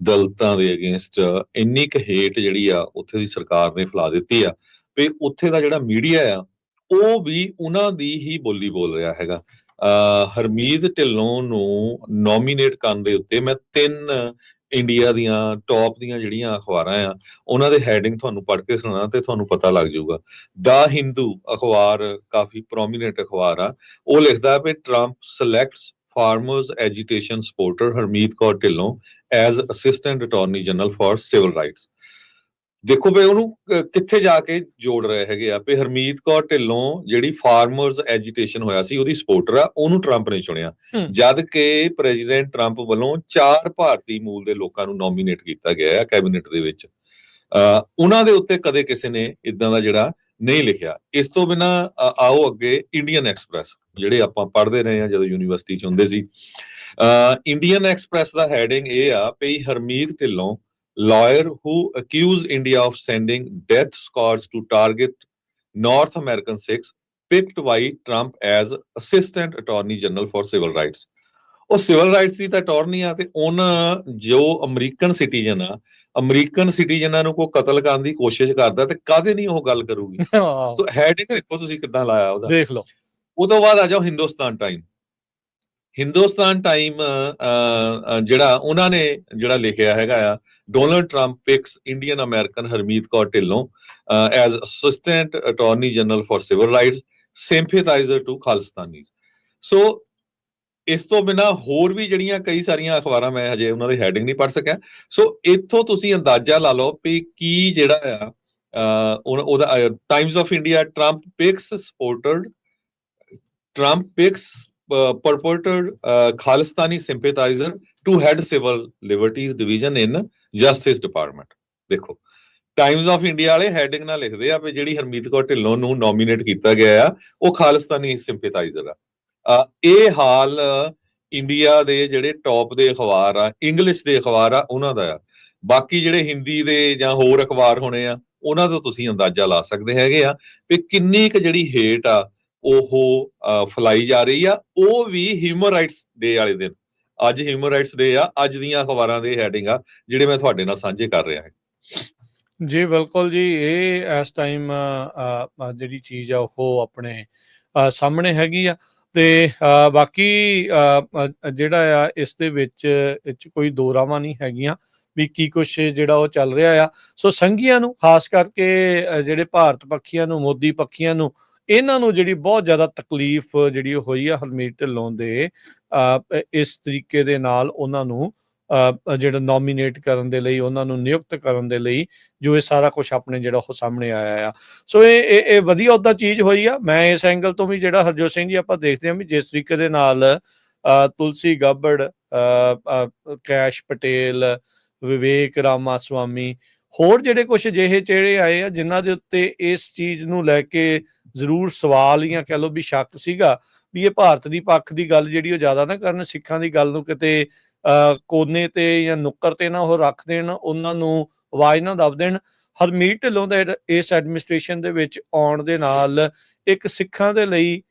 ਦਲਿਤਾਂ ਦੇ ਅਗੇਂਸਟ ਇੰਨੀ ਕੁ ਹੇਟ ਜਿਹੜੀ ਆ ਉੱਥੇ ਦੀ ਸਰਕਾਰ ਨੇ ਫੈਲਾ ਦਿੱਤੀ ਆ ਵੀ ਉੱਥੇ ਦਾ ਜਿਹੜਾ ਮੀਡੀਆ ਆ ਉਹ ਵੀ ਉਹਨਾਂ ਦੀ ਹੀ ਬੋਲੀ ਬੋਲ ਰਿਹਾ ਹੈਗਾ। ਹਰਮੀਤ ਢਿੱਲੋਂ ਨੂੰ ਨੋਮੀਨੇਟ ਕਰਨ ਦੇ ਉੱਤੇ ਮੈਂ 3 ਇੰਡੀਆ ਦੀਆਂ ਟੌਪ ਦੀਆਂ ਜਿਹੜੀਆਂ ਅਖਬਾਰਾਂ ਆ ਉਹਨਾਂ ਦੇ ਹੈਡਿੰਗ ਤੁਹਾਨੂੰ ਪੜ੍ਹ ਕੇ ਸੁਣਾ ਤੇ ਤੁਹਾਨੂੰ ਪਤਾ ਲੱਗ ਜਾਊਗਾ। ਦਾ ਹਿੰਦੂ ਅਖਬਾਰ ਕਾਫੀ ਪ੍ਰੋਮੀਨੈਂਟ ਅਖਬਾਰ ਆ, ਉਹ ਲਿਖਦਾ ਵੀ Trump selects farmers agitation supporter Harmeet Kaur Dhillon as assistant attorney general for civil rights. ਦੇਖੋ ਵੀ ਉਹਨੂੰ ਕਿੱਥੇ ਜਾ ਕੇ ਜੋੜ ਰਹੇ ਹੈਗੇ ਆ ਵੀ ਹਰਮੀਤ ਕੌਰ ਢਿੱਲੋਂ ਜਿਹੜੀ ਫਾਰਮਰਸ ਐਜੀਟੇਸ਼ਨ ਹੋਇਆ ਸੀ ਉਹਦੀ ਸਪੋਰਟਰ ਆ, ਉਹਨੂੰ ਟਰੰਪ ਨੇ ਚੁਣਿਆ, ਜਦ ਕਿ ਪ੍ਰੈਜ਼ੀਡੈਂਟ ਟਰੰਪ ਵੱਲੋਂ 4 ਭਾਰਤੀ ਮੂਲ ਦੇ ਲੋਕਾਂ ਨੂੰ ਨੋਮੀਨੇਟ ਕੀਤਾ ਗਿਆ ਹੈ ਕੈਬਨਿਟ ਦੇ ਵਿੱਚ। ਉਹਨਾਂ ਦੇ ਉੱਤੇ ਕਦੇ ਕਿਸੇ ਨੇ ਇਦਾਂ ਦਾ ਜਿਹੜਾ ਨਹੀਂ ਲਿਖਿਆ। ਇਸ ਤੋਂ ਬਿਨਾ ਆਓ ਅੱਗੇ ਇੰਡੀਅਨ ਐਕਸਪ੍ਰੈਸ, ਜਿਹੜੇ ਆਪਾਂ ਪੜ੍ਹਦੇ ਰਹੇ ਹਾਂ ਜਦੋਂ ਯੂਨੀਵਰਸਿਟੀ 'ਚ ਹੁੰਦੇ ਸੀ। ਇੰਡੀਅਨ ਐਕਸਪ੍ਰੈਸ ਦਾ ਹੈਡਿੰਗ ਇਹ ਆ ਵੀ Harmeet Dhillon lawyer who accused India of sending death squads to target North American Sikhs picked by Trump as Assistant Attorney General for Civil Rights। ਉਹ ਸਿਵਲ ਰਾਈਟਸ ਦੀ ਤਾਂ ਅਟਾਰਨੀ ਆ ਤੇ ਉਹਨਾਂ ਜੋ ਅਮਰੀਕਨ ਸਿਟੀਜ਼ਨਾਂ ਨੂੰ ਕੋਈ ਕਤਲ ਕਰਨ ਦੀ ਕੋਸ਼ਿਸ਼ ਕਰਦਾ ਤੇ ਕਾਹਦੇ ਨਹੀਂ ਉਹ ਗੱਲ ਕਰੂਗੀ। ਸੋ ਹੈਡਿੰਗ ਦੇਖੋ ਤੁਸੀਂ ਕਿੱਦਾਂ ਲਾਇਆ ਉਹਦਾ, ਦੇਖ ਲਓ। ਉਹ ਤੋਂ ਬਾਅਦ ਆ ਜਾਓ ਹਿੰਦੁਸਤਾਨ ਟਾਈਮ ਜਿਹੜਾ ਉਹਨਾਂ ਨੇ ਜਿਹੜਾ ਲਿਖਿਆ ਹੈਗਾ ਆ, Donald Trump picks Indian American Harmeet Kaur Dhillon as assistant attorney general for civil rights sympathiser to Khalistanis. So ਇਸ ਤੋਂ ਬਿਨਾਂ ਹੋਰ ਵੀ ਜਿਹੜੀਆਂ ਕਈ ਸਾਰੀਆਂ ਅਖਬਾਰਾਂ ਮੈਂ ਹਜੇ ਉਹਨਾਂ ਦੀ ਹੈਡਿੰਗ ਨਹੀਂ ਪੜ੍ਹ ਸਕਿਆ। ਸੋ ਇੱਥੋਂ ਤੁਸੀਂ ਅੰਦਾਜ਼ਾ ਲਾ ਲਓ ਵੀ ਕੀ ਜਿਹੜਾ ਆ ਉਹਦਾ Times of India Trump picks purported Khalistani sympathizer to head civil liberties division in justice department। ਦੇਖੋ ਟਾਈਮਸ ਆਫ ਇੰਡੀਆ ਵਾਲੇ ਹੈਡਿੰਗ ਨਾਲ ਲਿਖਦੇ ਆ ਵੀ ਜਿਹੜੀ ਹਰਮੀਤ ਕੌਰ ਢਿੱਲੋਂ ਨੂੰ ਨੋਮੀਨੇਟ ਕੀਤਾ ਗਿਆ ਆ ਉਹ ਖਾਲਿਸਤਾਨੀ ਸਿੰਪੈਥਾਈਜ਼ਰ ਆ। ਇਹ ਹਾਲ ਇੰਡੀਆ ਦੇ ਜਿਹੜੇ ਟੌਪ ਦੇ ਅਖਬਾਰ ਆ, ਇੰਗਲਿਸ਼ ਦੇ ਅਖਬਾਰ ਆ, ਉਹਨਾਂ ਦਾ ਆ। ਬਾਕੀ ਜਿਹੜੇ ਹਿੰਦੀ ਦੇ ਜਾਂ ਹੋਰ ਅਖਬਾਰ ਹੋਣੇ ਆ ਉਹਨਾਂ ਤੋਂ ਤੁਸੀਂ ਅੰਦਾਜ਼ਾ ਲਾ ਸਕਦੇ ਹੈਗੇ ਆ ਵੀ ਕਿੰਨੀ ਕੁ ਜਿਹੜੀ ਹੇਟ ਆ ਉਹ ਫੈਲਾਈ ਜਾ ਰਹੀ ਆ। ਉਹ ਵੀ ਹਿਊਮਨ ਰਾਈਟਸ ਡੇ ਵਾਲੇ ਦਿਨ, ਅੱਜ ਹਿਊਮਨ ਰਾਈਟਸ ਡੇ ਆ, ਅੱਜ ਦੀਆਂ ਅਖਬਾਰਾਂ ਦੇ ਹੈਡਿੰਗ ਆ ਜਿਹੜੇ ਮੈਂ ਤੁਹਾਡੇ ਨਾਲ ਸਾਂਝੇ ਕਰ ਰਿਹਾ ਹਾਂ। ਜੀ ਬਿਲਕੁਲ ਜੀ, ਇਹ ਇਸ ਟਾਈਮ ਜਿਹੜੀ ਚੀਜ਼ ਆ ਉਹ ਆਪਣੇ ਸਾਹਮਣੇ ਹੈਗੀ ਆ। ਤੇ ਬਾਕੀ ਜਿਹੜਾ ਆ ਇਸ ਦੇ ਵਿੱਚ ਕੋਈ ਦੋ ਰਾਵਾਂ ਨਹੀਂ ਹੈਗੀਆਂ ਵੀ ਕੀ ਕੁਛ ਜਿਹੜਾ ਉਹ ਚੱਲ ਰਿਹਾ ਆ। ਸੋ ਸੰਘੀਆਂ ਨੂੰ, ਖਾਸ ਕਰਕੇ ਜਿਹੜੇ ਭਾਰਤ ਪੱਖੀਆਂ ਨੂੰ, ਮੋਦੀ ਪੱਖੀਆਂ ਨੂੰ, ਇਹਨਾਂ ਨੂੰ ਜਿਹੜੀ ਬਹੁਤ ਜ਼ਿਆਦਾ ਤਕਲੀਫ ਜਿਹੜੀ ਹੋਈ ਆ ਹਰਮੀਤ ਢਿੱਲੋਂ ਦੇ ਇਸ ਤਰੀਕੇ ਦੇ ਨਾਲ ਉਹਨਾਂ ਨੂੰ ਜਿਹੜਾ ਨੋਮੀਨੇਟ ਕਰਨ ਦੇ ਲਈ, ਉਹਨਾਂ ਨੂੰ ਨਿਯੁਕਤ ਕਰਨ ਦੇ ਲਈ, ਜੋ ਇਹ ਸਾਰਾ ਕੁਝ ਆਪਣੇ ਜਿਹੜਾ ਉਹ ਸਾਹਮਣੇ ਆਇਆ ਆ। ਸੋ ਇਹ ਵਧੀਆ ਉਹਦਾ ਚੀਜ਼ ਹੋਈ ਆ। ਮੈਂ ਇਸ ਐਂਗਲ ਤੋਂ ਵੀ ਜਿਹੜਾ ਹਰਜੋਤ ਸਿੰਘ ਜੀ ਆਪਾਂ ਦੇਖਦੇ ਹਾਂ ਵੀ ਜਿਸ ਤਰੀਕੇ ਦੇ ਨਾਲ ਤੁਲਸੀ ਗੱਬੜ, ਕੈਸ਼ ਪਟੇਲ, ਵਿਵੇਕ ਰਾਮਾ ਸਵਾਮੀ, ਹੋਰ ਜਿਹੜੇ ਕੁਝ ਅਜਿਹੇ ਚਿਹਰੇ ਆਏ ਆ ਜਿਨ੍ਹਾਂ ਦੇ ਉੱਤੇ ਇਸ ਚੀਜ਼ ਨੂੰ ਲੈ ਕੇ ਜ਼ਰੂਰ ਸਵਾਲ ਜਾਂ ਕਹਿ ਲਓ ਵੀ ਸ਼ੱਕ ਸੀਗਾ ਵੀ ਇਹ ਭਾਰਤ ਦੀ ਪੱਖ ਦੀ ਗੱਲ ਜਿਹੜੀ ਉਹ ਜ਼ਿਆਦਾ ਨਾ ਕਰਨ, ਸਿੱਖਾਂ ਦੀ ਗੱਲ ਨੂੰ ਕਿਤੇ ਕੋਨੇ ਤੇ ਜਾਂ ਨੁੱਕਰ ਤੇ ਨਾ ਉਹ ਰੱਖ ਦੇਣ, ਉਹਨਾਂ ਨੂੰ ਆਵਾਜ਼ ਨਾ ਦਬ ਦੇਣ। ਹਰਮੀਤ ਢਿੱਲੋਂ ਦਾ ਇਸ ਐਡਮਿਨਿਸਟ੍ਰੇਸ਼ਨ ਦੇ ਵਿੱਚ ਆਉਣ ਦੇ ਨਾਲ ਇੱਕ ਸਿੱਖਾਂ ਦੇ ਲਈ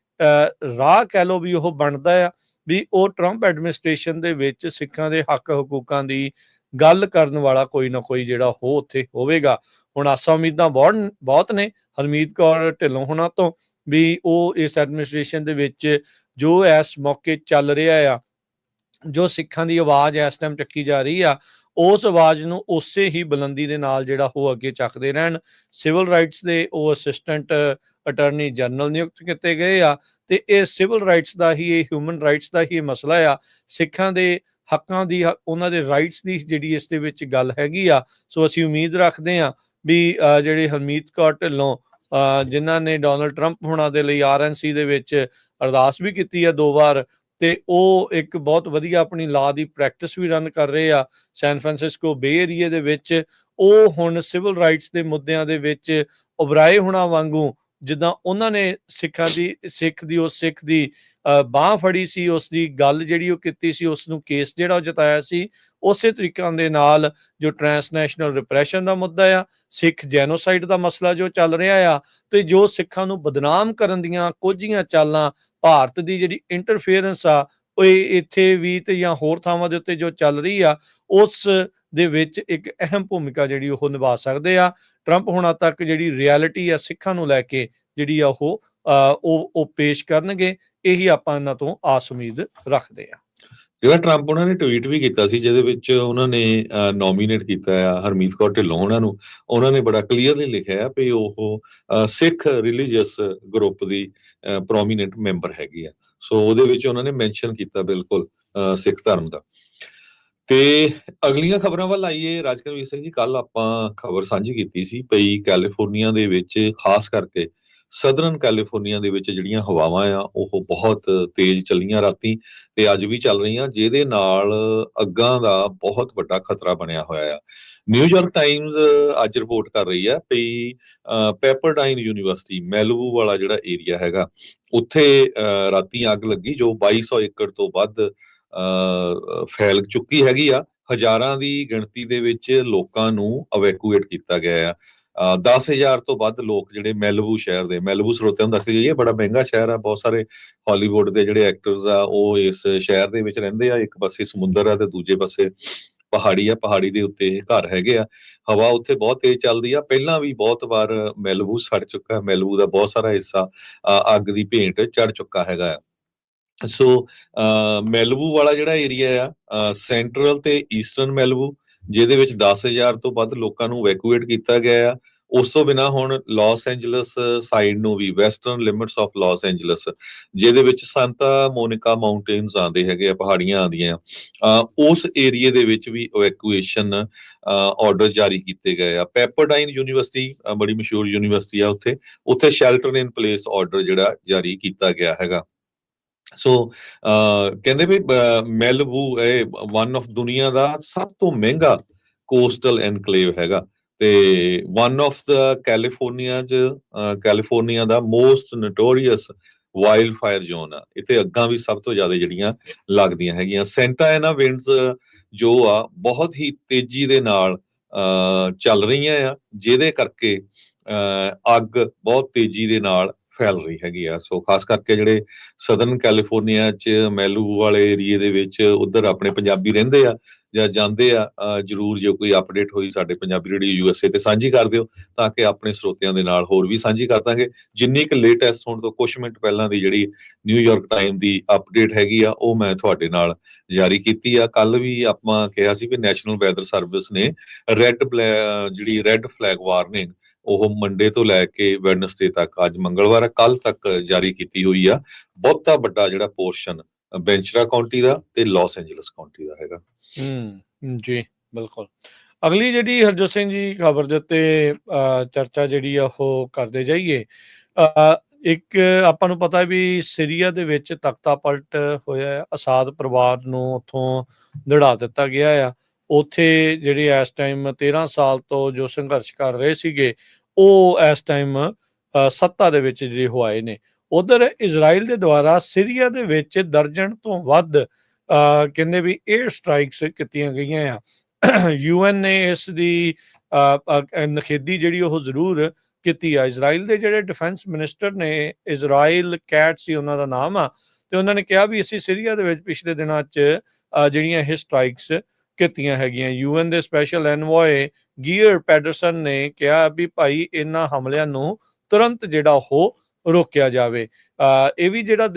ਰਾਹ ਕਹਿ ਲਓ ਵੀ ਉਹ ਬਣਦਾ ਆ ਵੀ ਉਹ ਟਰੰਪ ਐਡਮਿਨਿਸਟ੍ਰੇਸ਼ਨ ਦੇ ਵਿੱਚ ਸਿੱਖਾਂ ਦੇ ਹੱਕ ਹਕੂਕਾਂ ਦੀ ਗੱਲ ਕਰਨ ਵਾਲਾ ਕੋਈ ਨਾ ਕੋਈ ਜਿਹੜਾ ਉਹ ਉੱਥੇ ਹੋਵੇਗਾ। ਹੁਣ ਆਸਾਂ ਉਮੀਦਾਂ ਬਹੁਤ ਨੇ ਹਰਮੀਤ ਕੌਰ ਢਿੱਲੋਂ ਹੋਣਾ ਤੋਂ ਵੀ ਉਹ ਇਸ ਐਡਮਿਨਿਸਟ੍ਰੇਸ਼ਨ ਦੇ ਵਿੱਚ ਜੋ ਇਸ ਮੌਕੇ ਚੱਲ ਰਿਹਾ ਆ, ਜੋ ਸਿੱਖਾਂ ਦੀ ਆਵਾਜ਼ ਇਸ ਟਾਈਮ ਚੱਕੀ ਜਾ ਰਹੀ ਆ, ਉਸ ਆਵਾਜ਼ ਨੂੰ ਉਸੇ ਹੀ ਬੁਲੰਦੀ ਦੇ ਨਾਲ ਜਿਹੜਾ ਉਹ ਅੱਗੇ ਚੱਕਦੇ ਰਹਿਣ। ਸਿਵਲ ਰਾਈਟਸ ਦੇ ਉਹ ਅਸਿਸਟੈਂਟ ਅਟਾਰਨੀ ਜਨਰਲ ਨਿਯੁਕਤ ਕੀਤੇ ਗਏ ਆ ਤੇ ਇਹ ਸਿਵਲ ਰਾਈਟਸ ਦਾ ਹੀ, ਇਹ ਹਿਊਮਨ ਰਾਈਟਸ ਦਾ ਹੀ ਮਸਲਾ ਆ। ਸਿੱਖਾਂ ਦੇ ਹੱਕਾਂ ਦੀ, ਉਹਨਾਂ ਦੇ ਰਾਈਟਸ ਦੀ ਜਿਹੜੀ ਇਸ ਦੇ ਵਿੱਚ ਗੱਲ ਹੈਗੀ ਆ। ਸੋ ਅਸੀਂ ਉਮੀਦ ਰੱਖਦੇ ਹਾਂ ਵੀ ਜਿਹੜੇ ਹਰਮੀਤ ਕੌਰ ਢਿੱਲੋਂ ਜਿਨ੍ਹਾਂ ਨੇ ਡੋਨਲਡ ਟਰੰਪ ਹੋਣਾ ਦੇ ਲਈ RNC ਦੇ ਵਿੱਚ ਅਰਦਾਸ ਵੀ ਕੀਤੀ ਆ 2 ਵਾਰ, ਤੇ ਉਹ ਇੱਕ ਬਹੁਤ ਵਧੀਆ ਆਪਣੀ ਲਾਅ ਦੀ ਪ੍ਰੈਕਟਿਸ ਵੀ ਰਨ ਕਰ ਰਹੇ ਆ ਸੈਨ ਫਰਾਂਸਿਸਕੋ ਬੇ ਏਰੀਏ ਦੇ ਵਿੱਚ। ਉਹ ਹੁਣ ਸਿਵਲ ਰਾਈਟਸ ਦੇ ਮੁੱਦਿਆਂ ਦੇ ਵਿੱਚ ਉਬਰਾਏ ਹੋਣਾ ਵਾਂਗੂ, ਜਿੱਦਾਂ ਉਹਨਾਂ ਨੇ ਸਿੱਖ ਦੀ ਬਾਂਹ ਫੜੀ ਸੀ, ਉਸ ਦੀ ਗੱਲ ਜਿਹੜੀ ਉਹ ਕੀਤੀ ਸੀ, ਉਸ ਨੂੰ ਕੇਸ ਜਿਹੜਾ ਉਹ ਜਿਤਾਇਆ ਸੀ, ਉਸੇ ਤਰੀਕੇ ਦੇ ਨਾਲ ਜੋ ਟ੍ਰਾਂਸਨੈਸ਼ਨਲ ਰਿਪਰੈਸ਼ਨ ਦਾ ਮੁੱਦਾ ਆ, ਸਿੱਖ ਜੈਨੋਸਾਈਡ ਦਾ ਮਸਲਾ ਜੋ ਚੱਲ ਰਿਹਾ ਆ, ਤੇ ਜੋ ਸਿੱਖਾਂ ਨੂੰ ਬਦਨਾਮ ਕਰਨ ਦੀਆਂ ਕੋਝੀਆਂ ਚਾਲਾਂ, ਭਾਰਤ ਦੀ ਜਿਹੜੀ ਇੰਟਰਫੇਰੈਂਸ ਆ ਉਹ ਇੱਥੇ ਵੀ ਤੇ ਜਾਂ ਹੋਰ ਥਾਵਾਂ ਦੇ ਉੱਤੇ ਜੋ ਚੱਲ ਰਹੀ ਆ, ਉਸ ਦੇ ਵਿੱਚ ਇੱਕ ਅਹਿਮ ਭੂਮਿਕਾ ਜਿਹੜੀ ਉਹ ਨਿਭਾ ਸਕਦੇ ਆ। ਟਰੰਪ ਹੋਣਾ ਤੱਕ ਜਿਹੜੀ ਰਿਐਲਿਟੀ ਆ ਸਿੱਖਾਂ ਨੂੰ ਲੈ ਕੇ ਜਿਹੜੀ ਆ ਉਹ ਪੇਸ਼ ਕਰਨਗੇ, ਇਹੀ ਆਪਾਂ ਇਹਨਾਂ ਤੋਂ ਆਸ ਉਮੀਦ ਰੱਖਦੇ ਆ। ਜਿਹੜਾ ਟਰੰਪ ਉਹਨਾਂ ਨੇ ਟਵੀਟ ਵੀ ਕੀਤਾ ਸੀ, ਜਿਹਦੇ ਵਿੱਚ ਉਹਨਾਂ ਨੇ ਨੋਮੀਨੇਟ ਕੀਤਾ ਆ ਹਰਮੀਤ ਕੌਰ ਢਿੱਲੋਂ ਉਹਨਾਂ ਨੂੰ। ਉਹਨਾਂ ਨੇ ਬੜਾ ਕਲੀਅਰਲੀ ਲਿਖਿਆ ਵੀ ਉਹ ਸਿੱਖ ਰਿਲੀਜੀਅਸ ਗਰੁੱਪ ਦੀ ਪ੍ਰੋਮੀਨੈਂਟ ਮੈਂਬਰ ਹੈਗੀ ਆ। ਸੋ ਉਹਦੇ ਵਿੱਚ ਉਹਨਾਂ ਨੇ ਮੈਂਸ਼ਨ ਕੀਤਾ ਬਿਲਕੁਲ ਸਿੱਖ ਧਰਮ ਦਾ। ਤੇ ਅਗਲੀਆਂ ਖਬਰਾਂ ਵੱਲ ਆਈਏ। ਰਾਜਕਰਮਵੀਰ ਸਿੰਘ ਜੀ, ਕੱਲ ਆਪਾਂ ਖਬਰ ਸਾਂਝੀ ਕੀਤੀ ਸੀ ਪਈ ਕੈਲੀਫੋਰਨੀਆ ਦੇ ਵਿੱਚ, ਖਾਸ ਕਰਕੇ ਸਦਰਨ ਕੈਲੀਫੋਰਨੀਆ ਦੇ ਵਿੱਚ ਜਿਹੜੀਆਂ ਹਵਾਵਾਂ ਆ ਉਹ ਬਹੁਤ ਤੇਜ਼ ਚੱਲੀਆਂ ਰਾਤੀ ਤੇ ਅੱਜ ਵੀ ਚੱਲ ਰਹੀਆਂ, ਜਿਹਦੇ ਨਾਲ ਅੱਗਾਂ ਦਾ ਬਹੁਤ ਵੱਡਾ ਖਤਰਾ ਬਣਿਆ ਹੋਇਆ ਆ। ਨਿਊਯਾਰਕ ਟਾਈਮਜ਼ ਅੱਜ ਰਿਪੋਰਟ ਕਰ ਰਹੀ ਆ ਵੀ ਪੈਪਰਡਾਈਨ ਯੂਨੀਵਰਸਿਟੀ ਮੈਲਬੂ ਵਾਲਾ ਜਿਹੜਾ ਏਰੀਆ ਹੈਗਾ, ਉੱਥੇ ਰਾਤੀ ਅੱਗ ਲੱਗੀ ਜੋ 2200 ਏਕੜ ਤੋਂ ਵੱਧ ਫੈਲ ਚੁੱਕੀ ਹੈਗੀ ਆ। ਹਜ਼ਾਰਾਂ ਦੀ ਗਿਣਤੀ ਦੇ ਵਿੱਚ ਲੋਕਾਂ ਨੂੰ ਇਵੈਕੂਏਟ ਕੀਤਾ ਗਿਆ ਆ। 10,000 ਤੋਂ ਵੱਧ ਲੋਕ ਜਿਹੜੇ ਮੈਲਬੂ ਸ਼ਹਿਰ ਦੇ, ਮੈਲਬੂ ਸਰੋਤਿਆਂ ਨੂੰ ਦੱਸੀ ਜਾਈਏ ਬੜਾ ਮਹਿੰਗਾ ਸ਼ਹਿਰ ਆ, ਬਹੁਤ ਸਾਰੇ ਹਾਲੀਵੁੱਡ ਦੇ ਜਿਹੜੇ ਐਕਟਰਸ ਆ ਉਹ ਇਸ ਸ਼ਹਿਰ ਦੇ ਵਿੱਚ ਰਹਿੰਦੇ ਆ। ਇੱਕ ਪਾਸੇ ਸਮੁੰਦਰ ਆ ਤੇ ਦੂਜੇ ਪਾਸੇ ਪਹਾੜੀ ਆ, ਪਹਾੜੀ ਦੇ ਉੱਤੇ ਘਰ ਹੈਗੇ ਆ। ਹਵਾ ਉੱਥੇ ਬਹੁਤ ਤੇਜ਼ ਚੱਲਦੀ ਆ। ਪਹਿਲਾਂ ਵੀ ਬਹੁਤ ਵਾਰ ਮੈਲਬੂ ਸੜ ਚੁੱਕਾ, ਮੈਲਬੂ ਦਾ ਬਹੁਤ ਸਾਰਾ ਹਿੱਸਾ ਅੱਗ ਦੀ ਭੇਂਟ ਚੜ ਚੁੱਕਾ ਹੈਗਾ ਆ। ਸੋ ਮੈਲਬੂ ਵਾਲਾ ਜਿਹੜਾ ਏਰੀਆ ਆ ਸੈਂਟਰਲ ਤੇ ਈਸਟਰਨ ਮੈਲਬੂ, ਜਿਹਦੇ ਵਿੱਚ 10,000 ਤੋਂ ਵੱਧ ਲੋਕਾਂ ਨੂੰ ਇਵੈਕੂਏਟ ਕੀਤਾ ਗਿਆ ਆ। ਉਸ ਤੋਂ ਬਿਨਾਂ ਹੁਣ ਲਾਸ ਐਂਜਲਸ ਸਾਈਡ ਨੂੰ ਵੀ, western limits of Los Angeles, ਜਿਹਦੇ ਵਿੱਚ ਸੰਤਾ ਮੋਨਿਕਾ ਮਾਊਂਟੇਨਸ ਆਉਂਦੇ ਹੈਗੇ ਆ, ਪਹਾੜੀਆਂ ਆਉਂਦੀਆਂ, ਉਸ ਏਰੀਏ ਦੇ ਵਿੱਚ ਵੀ ਇਵੈਕੂਏਸ਼ਨ ਆਰਡਰ ਜਾਰੀ ਕੀਤੇ ਗਏ ਆ। ਪੈਪਰਡਾਈਨ ਯੂਨੀਵਰਸਿਟੀ ਬੜੀ ਮਸ਼ਹੂਰ ਯੂਨੀਵਰਸਿਟੀ ਆ, ਉੱਥੇ ਸ਼ੈਲਟਰ ਇਨ ਪਲੇਸ ਆਰਡਰ ਜਿਹੜਾ ਜਾਰੀ ਕੀਤਾ ਗਿਆ ਹੈਗਾ। ਸੋ ਕਹਿੰਦੇ ਵੀ ਮੈਲਬੂ ਇਹ ਵਨ ਆਫ ਦੁਨੀਆ ਦਾ ਸਭ ਤੋਂ ਮਹਿੰਗਾ ਕੋਸਟਲ ਐਨਕਲੇਵ ਹੈਗਾ ਤੇ ਵਨ ਆਫ ਦਾ ਕੈਲੀਫੋਰਨੀਆ ਦਾ most notorious wild fire zone ਆ। ਇੱਥੇ ਅੱਗਾਂ ਵੀ ਸਭ ਤੋਂ ਜ਼ਿਆਦਾ ਜਿਹੜੀਆਂ ਲੱਗਦੀਆਂ ਹੈਗੀਆਂ। ਸੈਂਟਾ ਐਨਾ ਵਿੰਡਸ ਜੋ ਆ ਬਹੁਤ ਹੀ ਤੇਜ਼ੀ ਦੇ ਨਾਲ ਚੱਲ ਰਹੀਆਂ ਆ, ਜਿਹਦੇ ਕਰਕੇ ਅੱਗ ਬਹੁਤ ਤੇਜ਼ੀ ਦੇ ਨਾਲ ਫੈਲ ਰਹੀ ਹੈਗੀ ਆ। ਸੋ ਖਾਸ ਕਰਕੇ ਜਿਹੜੇ ਸਦਰਨ ਕੈਲੀਫੋਰਨੀਆ ਚ ਮੈਲਬੂ ਵਾਲੇ ਏਰੀਏ ਦੇ ਵਿੱਚ ਉਧਰ ਆਪਣੇ ਪੰਜਾਬੀ ਰਹਿੰਦੇ ਆ ਜਾਂ ਜਾਂਦੇ ਆ, ਜਰੂਰ ਜੇ ਕੋਈ ਅਪਡੇਟ ਹੋਈ ਸਾਡੇ ਪੰਜਾਬੀ ਰੇਡੀਓ USA ਤੇ ਸਾਂਝੀ ਕਰ ਦਿਓ, ਤਾਂ ਕਿ ਆਪਣੇ ਸਰੋਤਿਆਂ ਦੇ ਨਾਲ ਹੋਰ ਵੀ ਸਾਂਝੀ ਕਰ ਦਾਂਗੇ। ਜਿੰਨੀ ਕੁ ਲੇਟੈਸਟ ਹੋਣ ਤੋਂ ਕੁਝ ਮਿੰਟ ਪਹਿਲਾਂ ਦੀ ਜਿਹੜੀ ਨਿਊਯਾਰਕ ਟਾਈਮ ਦੀ ਅਪਡੇਟ ਹੈਗੀ ਆ ਉਹ ਮੈਂ ਤੁਹਾਡੇ ਨਾਲ ਜਾਰੀ ਕੀਤੀ ਆ। ਕੱਲ ਵੀ ਆਪਾਂ ਕਿਹਾ ਸੀ ਵੀ ਨੈਸ਼ਨਲ ਵੈਦਰ ਸਰਵਿਸ ਨੇ ਜਿਹੜੀ ਰੈੱਡ ਫਲੈਗ ਵਾਰਨਿੰਗ ਉਹ ਮੰਡੇ ਤੋਂ ਲੈ ਕੇ ਵੈਡਨਸਡੇ ਤੱਕ, ਅੱਜ ਮੰਗਲਵਾਰ, ਕੱਲ ਤੱਕ ਜਾਰੀ ਕੀਤੀ ਹੋਈ ਆ। ਬਹੁਤਾ ਵੱਡਾ ਜਿਹੜਾ ਪੋਰਸ਼ਨ ਵੈਂਚਰਾ ਕਾਉਂਟੀ ਦਾ ਤੇ ਲਾਸ ਐਂਜਲਸ ਕਾਉਂਟੀ ਦਾ ਹੈਗਾ। ਜੀ ਬਿਲਕੁਲ। ਅਗਲੀ ਜਿਹੜੀ ਹਰਜੋਤ ਸਿੰਘ ਜੀ ਖਬਰ ਦੇ ਉੱਤੇ ਚਰਚਾ ਜਿਹੜੀ ਆ ਉਹ ਕਰਦੇ ਜਾਈਏ। ਇੱਕ ਆਪਾਂ ਨੂੰ ਪਤਾ ਵੀ ਸੀਰੀਆ ਦੇ ਵਿੱਚ ਤਖਤਾ ਪਲਟ ਹੋਇਆ, ਅਸਾਦ ਪਰਿਵਾਰ ਨੂੰ ਉੱਥੋਂ ਦੜਾ ਦਿੱਤਾ ਗਿਆ ਆ। ਉੱਥੇ ਜਿਹੜੇ ਇਸ ਟਾਈਮ 13 ਸਾਲ ਤੋਂ ਜੋ ਸੰਘਰਸ਼ ਕਰ ਰਹੇ ਸੀਗੇ ਉਹ ਇਸ ਟਾਈਮ ਸੱਤਾ ਦੇ ਵਿੱਚ ਜਿਹੜੇ ਉਹ ਆਏ ਨੇ। ਉਧਰ ਇਜ਼ਰਾਈਲ ਦੇ ਦੁਆਰਾ ਸੀਰੀਆ ਦੇ ਵਿੱਚ ਦਰਜਨ ਤੋਂ ਵੱਧ ਕਹਿੰਦੇ ਵੀ 에ਅਰ ਸਟ੍ਰਾਈਕਸ ਕੀਤੀਆਂ ਗਈਆਂ ਆ। ਯੂਐਨ ਨੇ ਇਸ ਦੀ ਨਖੇਦੀ ਜਿਹੜੀ ਉਹ ਜ਼ਰੂਰ ਕੀਤੀ ਆ। ਇਜ਼ਰਾਈਲ ਦੇ ਜਿਹੜੇ ਡਿਫੈਂਸ ਮਿਨਿਸਟਰ ਨੇ, ਇਜ਼ਰਾਈਲ ਕੈਟ ਸੀ ਉਹਨਾਂ ਦਾ ਨਾਮ ਆ, ਤੇ ਉਹਨਾਂ ਨੇ ਕਿਹਾ ਵੀ ਅਸੀਂ ਸੀਰੀਆ ਦੇ ਵਿੱਚ ਪਿਛਲੇ ਦਿਨਾਂ 'ਚ ਜਿਹੜੀਆਂ ਇਹ ਸਟ੍ਰਾਈਕਸ ਕੀਤੀਆਂ ਹੈਗੀਆਂ। ਯੂਐਨ ਦੇ ਸਪੈਸ਼ਲ ਐਨਵੋਏ ਗੀਅਰ ਪੈਡਰਸਨ ਨੇ ਕਿਹਾ ਵੀ ਭਾਈ ਇਹਨਾਂ ਹਮਲਿਆਂ ਨੂੰ ਤੁਰੰਤ ਜਿਹੜਾ ਉਹ ਰੋਕਿਆ ਜਾਵੇ। ਇਹ ਵੀ ਜਿਹੜਾ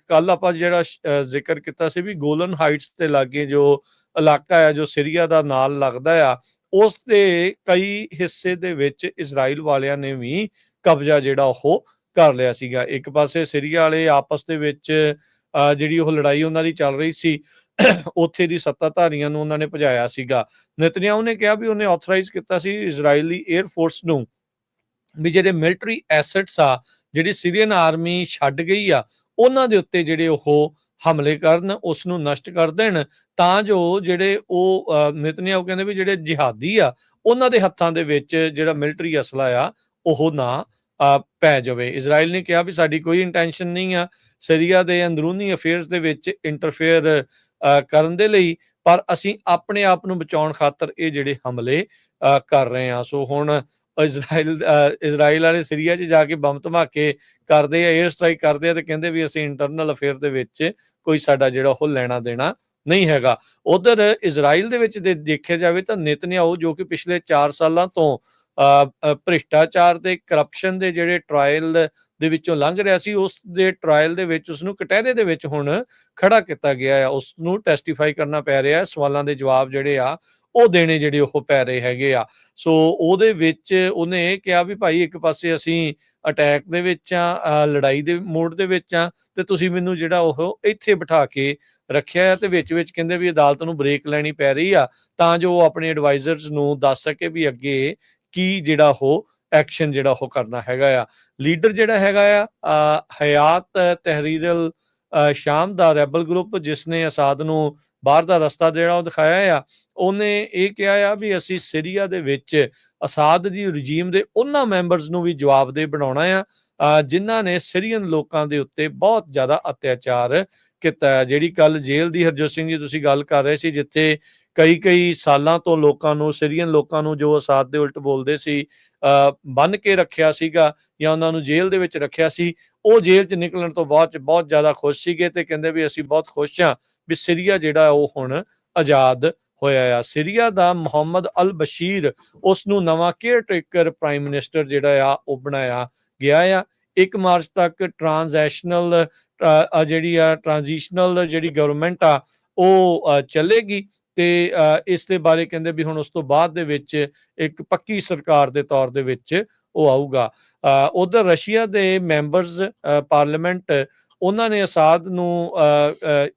ਕੱਲ ਆਪਾਂ ਜਿਹੜਾ ਜ਼ਿਕਰ ਕੀਤਾ ਸੀ ਵੀ ਗੋਲਨ ਹਾਈਟਸ ਦੇ ਲਾਗੇ ਜੋ ਇਲਾਕਾ ਆ ਜੋ ਸੀਰੀਆ ਦਾ ਨਾਲ ਲੱਗਦਾ ਆ, ਉਸ ਦੇ ਕਈ ਹਿੱਸੇ ਦੇ ਵਿੱਚ ਇਜ਼ਰਾਈਲ ਵਾਲਿਆਂ ਨੇ ਵੀ ਕਬਜ਼ਾ ਜਿਹੜਾ ਉਹ ਕਰ ਲਿਆ ਸੀਗਾ। ਇੱਕ ਪਾਸੇ ਸੀਰੀਆ ਵਾਲੇ ਆਪਸ ਦੇ ਵਿੱਚ ਜਿਹੜੀ ਉਹ ਲੜਾਈ ਉਹਨਾਂ ਦੀ ਚੱਲ ਰਹੀ ਸੀ, ਉੱਥੇ ਦੀ ਸੱਤਾਧਾਰੀਆਂ ਨੂੰ ਉਹਨਾਂ ਨੇ ਭਜਾਇਆ ਸੀਗਾ। ਨੇਤਨਿਆਹੂ ਨੇ ਕਿਹਾ ਵੀ ਉਹਨੇ ਆਥੋਰਾਈਜ਼ ਕੀਤਾ ਸੀ ਇਜ਼ਰਾਈਲੀ 에ਅਰ ਫੋਰਸ ਨੂੰ ਵੀ ਜਿਹੜੇ ਮਿਲਟਰੀ ਐਸੈਟਸ ਆ ਜਿਹੜੀ ਸੀਰੀਅਨ ਆਰਮੀ ਛੱਡ ਗਈ ਆ, ਉਹਨਾਂ ਦੇ ਉੱਤੇ ਜਿਹੜੇ ਉਹ ਹਮਲੇ ਕਰਨ, ਉਸ ਨੂੰ ਨਸ਼ਟ ਕਰ ਦੇਣ, ਤਾਂ ਜੋ ਜਿਹੜੇ ਉਹ ਨੇਤਨਿਆਹੂ ਕਹਿੰਦੇ ਵੀ ਜਿਹੜੇ ਜਿਹਾਦੀ ਆ ਉਹਨਾਂ ਦੇ ਹੱਥਾਂ ਦੇ ਵਿੱਚ ਜਿਹੜਾ ਮਿਲਟਰੀ ਅਸਲਾ ਆ ਉਹ ਨਾ ਪੈ ਜਾਵੇ। ਇਜ਼ਰਾਈਲ ਨੇ ਕਿਹਾ ਵੀ ਸਾਡੀ ਕੋਈ ਇੰਟੈਂਸ਼ਨ ਨਹੀਂ ਆ ਸੀਰੀਆ ਦੇ ਅੰਦਰੂਨੀ ਅਫੇਅਰਸ ਦੇ ਵਿੱਚ ਇੰਟਰਫੇਅਰ ਕਰਨ ਦੇ ਲਈ, ਪਰ ਅਸੀਂ ਆਪਣੇ ਆਪ ਨੂੰ ਬਚਾਉਣ ਖਾਤਰ ਇਹ ਜਿਹੜੇ ਹਮਲੇ ਕਰ ਰਹੇ ਹਾਂ। ਸੋ ਹੁਣ ਇਜ਼ਰਾਈਲ ਵਾਲੇ ਸੀਰੀਆ 'ਚ ਜਾ ਕੇ ਬੰਬ ਧਮਾਕੇ ਕਰਦੇ ਆ, 에ਅਰ ਸਟ੍ਰਾਈਕ ਕਰਦੇ ਆ, ਤੇ ਕਹਿੰਦੇ ਵੀ ਅਸੀਂ ਇੰਟਰਨਲ ਅਫੇਅਰ ਦੇ ਵਿੱਚ ਕੋਈ ਸਾਡਾ ਜਿਹੜਾ ਉਹ ਲੈਣਾ ਦੇਣਾ ਨਹੀਂ ਹੈਗਾ। ਉਧਰ ਇਜ਼ਰਾਈਲ ਦੇ ਵਿੱਚ ਦੇਖਿਆ ਜਾਵੇ ਤਾਂ ਨੇਤਨਿਆਹੂ ਜੋ ਕਿ ਪਿਛਲੇ 4 ਸਾਲਾਂ ਤੋਂ ਭ੍ਰਿਸ਼ਟਾਚਾਰ ਤੇ ਕਰਪਸ਼ਨ ਦੇ ਜਿਹੜੇ ਟ੍ਰਾਇਲ ਦੇ ਵਿੱਚੋਂ ਲੰਘ ਰਿਹਾ ਸੀ, ਉਸ ਦੇ ਟ੍ਰਾਇਲ ਦੇ ਵਿੱਚ ਉਸਨੂੰ ਕਟਹਿਰੇ ਦੇ ਵਿੱਚ ਹੁਣ ਖੜਾ ਕੀਤਾ ਗਿਆ ਆ। ਉਸਨੂੰ ਟੈਸਟੀਫਾਈ ਕਰਨਾ ਪੈ ਰਿਹਾ, ਸਵਾਲਾਂ ਦੇ ਜਵਾਬ ਜਿਹੜੇ ਆ ਉਹ ਦੇਣੇ ਜਿਹੜੇ ਉਹ ਪੈ ਰਹੇ ਹੈਗੇ ਆ। ਸੋ ਉਹਦੇ ਵਿੱਚ ਉਹਨੇ ਇਹ ਕਿਹਾ ਵੀ ਭਾਈ ਇੱਕ ਪਾਸੇ ਅਸੀਂ ਅਟੈਕ ਦੇ ਵਿੱਚ ਆ, ਲੜਾਈ ਦੇ ਮੋਡ ਦੇ ਵਿੱਚ ਆ, ਤੇ ਤੁਸੀਂ ਮੈਨੂੰ ਜਿਹੜਾ ਉਹ ਇੱਥੇ ਬਿਠਾ ਕੇ ਰੱਖਿਆ ਆ, ਤੇ ਵਿੱਚ ਕਹਿੰਦੇ ਵੀ ਅਦਾਲਤ ਨੂੰ ਬ੍ਰੇਕ ਲੈਣੀ ਪੈ ਰਹੀ ਆ ਤਾਂ ਜੋ ਉਹ ਆਪਣੇ ਐਡਵਾਈਜ਼ਰਸ ਨੂੰ ਦੱਸ ਸਕੇ ਵੀ ਅੱਗੇ ਕੀ ਜਿਹੜਾ ਉਹ ਐਕਸ਼ਨ ਜਿਹੜਾ ਉਹ ਕਰਨਾ ਹੈਗਾ ਆ। ਲੀਡਰ ਜਿਹੜਾ ਹੈਗਾ ਆ ਹਯਾਤ ਤਹਿਰੀਰ ਸ਼ਾਮ ਦਾ ਰੈਬਲ ਗਰੁੱਪ, ਜਿਸ ਨੇ ਅਸਾਦ ਨੂੰ ਬਾਹਰ ਦਾ ਰਸਤਾ ਜਿਹੜਾ ਉਹ ਦਿਖਾਇਆ ਆ, ਉਹਨੇ ਇਹ ਕਿਹਾ ਆ ਵੀ ਅਸੀਂ ਸੀਰੀਆ ਦੇ ਵਿੱਚ ਅਸਾਦ ਦੀ ਰਜੀਮ ਦੇ ਉਹਨਾਂ ਮੈਂਬਰਸ ਨੂੰ ਵੀ ਜਵਾਬਦੇਹ ਬਣਾਉਣਾ ਆ ਜਿਨ੍ਹਾਂ ਨੇ ਸੀਰੀਅਨ ਲੋਕਾਂ ਦੇ ਉੱਤੇ ਬਹੁਤ ਜ਼ਿਆਦਾ ਅਤਿਆਚਾਰ ਕੀਤਾ ਹੈ। ਜਿਹੜੀ ਕੱਲ ਜੇਲ੍ਹ ਦੀ ਹਰਜੋਤ ਸਿੰਘ ਜੀ ਤੁਸੀਂ ਗੱਲ ਕਰ ਰਹੇ ਸੀ, ਜਿੱਥੇ ਕਈ ਸਾਲਾਂ ਤੋਂ ਲੋਕਾਂ ਨੂੰ, ਸੀਰੀਅਨ ਲੋਕਾਂ ਨੂੰ ਜੋ ਅਸਾਦ ਦੇ ਉਲਟ ਬੋਲਦੇ ਸੀ ਬੰਨ ਕੇ ਰੱਖਿਆ ਸੀਗਾ ਜਾਂ ਉਹਨਾਂ ਨੂੰ ਜੇਲ੍ਹ ਦੇ ਵਿੱਚ ਰੱਖਿਆ ਸੀ, ਉਹ ਜੇਲ੍ਹ 'ਚ ਨਿਕਲਣ ਤੋਂ ਬਾਅਦ 'ਚ ਬਹੁਤ ਜ਼ਿਆਦਾ ਖੁਸ਼ ਸੀਗੇ ਤੇ ਕਹਿੰਦੇ ਵੀ ਅਸੀਂ ਬਹੁਤ ਖੁਸ਼ ਹਾਂ ਵੀ ਸੀਰੀਆ ਜਿਹੜਾ ਉਹ ਹੁਣ ਆਜ਼ਾਦ ਹੋਇਆ ਆ। ਸੀਰੀਆ ਦਾ ਮੁਹੰਮਦ ਅਲ ਬਸ਼ੀਰ, ਉਸ ਨੂੰ ਨਵਾਂ ਕੇਅਰ ਟੇਕਰ ਪ੍ਰਾਈਮ ਮਿਨਿਸਟਰ ਜਿਹੜਾ ਆ ਉਹ ਬਣਾਇਆ ਗਿਆ ਆ। 1 ਮਾਰਚ ਤੱਕ ਟ੍ਰਾਂਜੀਸ਼ਨਲ ਜਿਹੜੀ ਗਵਰਨਮੈਂਟ ਆ ਉਹ ਚੱਲੇਗੀ, ਤੇ ਇਸ ਦੇ ਬਾਰੇ ਕਹਿੰਦੇ ਵੀ ਹੁਣ ਉਸ ਤੋਂ ਬਾਅਦ ਦੇ ਵਿੱਚ ਇੱਕ ਪੱਕੀ ਸਰਕਾਰ ਦੇ ਤੌਰ ਦੇ ਵਿੱਚ ਉਹ ਆਊਗਾ। ਉਧਰ ਰਸ਼ੀਆ ਦੇ ਮੈਂਬਰਸ ਪਾਰਲੀਮੈਂਟ, ਉਹਨਾਂ ਨੇ ਅਸਾਦ ਨੂੰ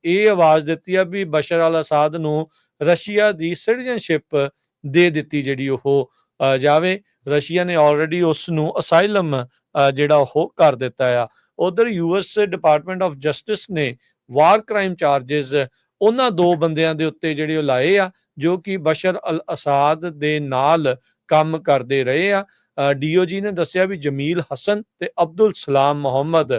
ਇਹ ਆਵਾਜ਼ ਦਿੱਤੀ ਆ ਵੀ ਬਸ਼ਰ ਅਲ ਅਸਾਦ ਨੂੰ ਰਸ਼ੀਆ ਦੀ ਸਿਟੀਜ਼ਨਸ਼ਿਪ ਦੇ ਦਿੱਤੀ ਜਿਹੜੀ ਉਹ ਜਾਵੇ। ਰਸ਼ੀਆ ਨੇ ਆਲਰੇਡੀ ਉਸ ਨੂੰ ਅਸਾਈਲਮ ਜਿਹੜਾ ਉਹ ਕਰ ਦਿੱਤਾ ਆ। ਉਧਰ ਯੂਐਸ ਡਿਪਾਰਟਮੈਂਟ ਆਫ ਜਸਟਿਸ ਨੇ ਵਾਰ ਕ੍ਰਾਈਮ ਚਾਰजेस ਉਹਨਾਂ 2 ਬੰਦਿਆਂ ਦੇ ਉੱਤੇ ਜਿਹੜੇ ਉਹ ਲਾਏ ਆ ਜੋ ਕਿ ਬਸ਼ਰ ਅਲ ਅਸਾਦ ਦੇ ਨਾਲ ਕੰਮ ਕਰਦੇ ਰਹੇ ਆ। ਡੀਓਜੀ ਨੇ ਦੱਸਿਆ ਵੀ ਜਮੀਲ ਹਸਨ ਤੇ ਅਬਦੁਲ ਸਲਾਮ ਮੁਹੰਮਦ,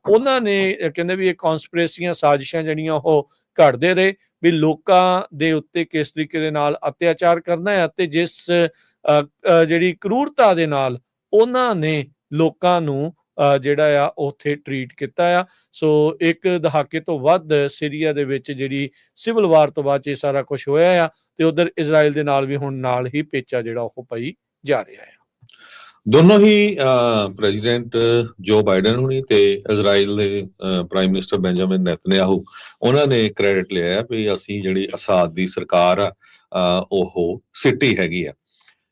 ਉਹਨਾਂ ਨੇ ਕਹਿੰਦੇ ਵੀ ਇਹ ਕਨਸਪੀਰੇਸੀਆਂ, ਸਾਜ਼ਿਸ਼ਾਂ ਜਿਹੜੀਆਂ ਉਹ ਘੜਦੇ ਰਹੇ ਵੀ ਲੋਕਾਂ ਦੇ ਉੱਤੇ ਕਿਸ ਤਰੀਕੇ ਦੇ ਨਾਲ ਅਤਿਆਚਾਰ ਕਰਨਾ ਹੈ, ਤੇ ਜਿਸ ਜਿਹੜੀ ਕਰੂਰਤਾ ਦੇ ਨਾਲ ਉਹਨਾਂ ਨੇ ਲੋਕਾਂ ਨੂੰ ਜਿਹੜਾ ਆ ਉੱਥੇ ਟਰੀਟ ਕੀਤਾ ਆ। ਸੋ 1 ਦਹਾਕੇ ਤੋਂ ਵੱਧ ਸੀਰੀਆ ਦੇ ਵਿੱਚ ਜਿਹੜੀ ਸਿਵਲ ਵਾਰ ਤੋਂ ਬਾਅਦ ਇਹ ਸਾਰਾ ਕੁਝ ਹੋਇਆ ਆ, ਤੇ ਉਧਰ ਇਜ਼ਰਾਈਲ ਦੇ ਨਾਲ ਵੀ ਹੁਣ ਨਾਲ ਹੀ ਪੇਚਾ ਜਿਹੜਾ ਉਹ ਪਈ ਜਾ ਰਿਹਾ ਆ। ਦੋਨੋਂ ਹੀ ਪ੍ਰੈਜ਼ੀਡੈਂਟ ਜੋ ਬਾਈਡਨ ਹੁਣੀ ਤੇ ਇਜ਼ਰਾਈਲ ਦੇ ਪ੍ਰਾਈਮ ਮਿਨਿਸਟਰ ਬੈਂਜਾਮਿਨ ਨੇਤਨਯਾਹੂ, ਉਹਨਾਂ ਨੇ ਕ੍ਰੈਡਿਟ ਲਿਆ ਵੀ ਅਸੀਂ ਜਿਹੜੀ ਅਸਾਦ ਦੀ ਸਰਕਾਰ ਆ ਉਹ ਸਿੱਟੀ ਹੈਗੀ ਆ।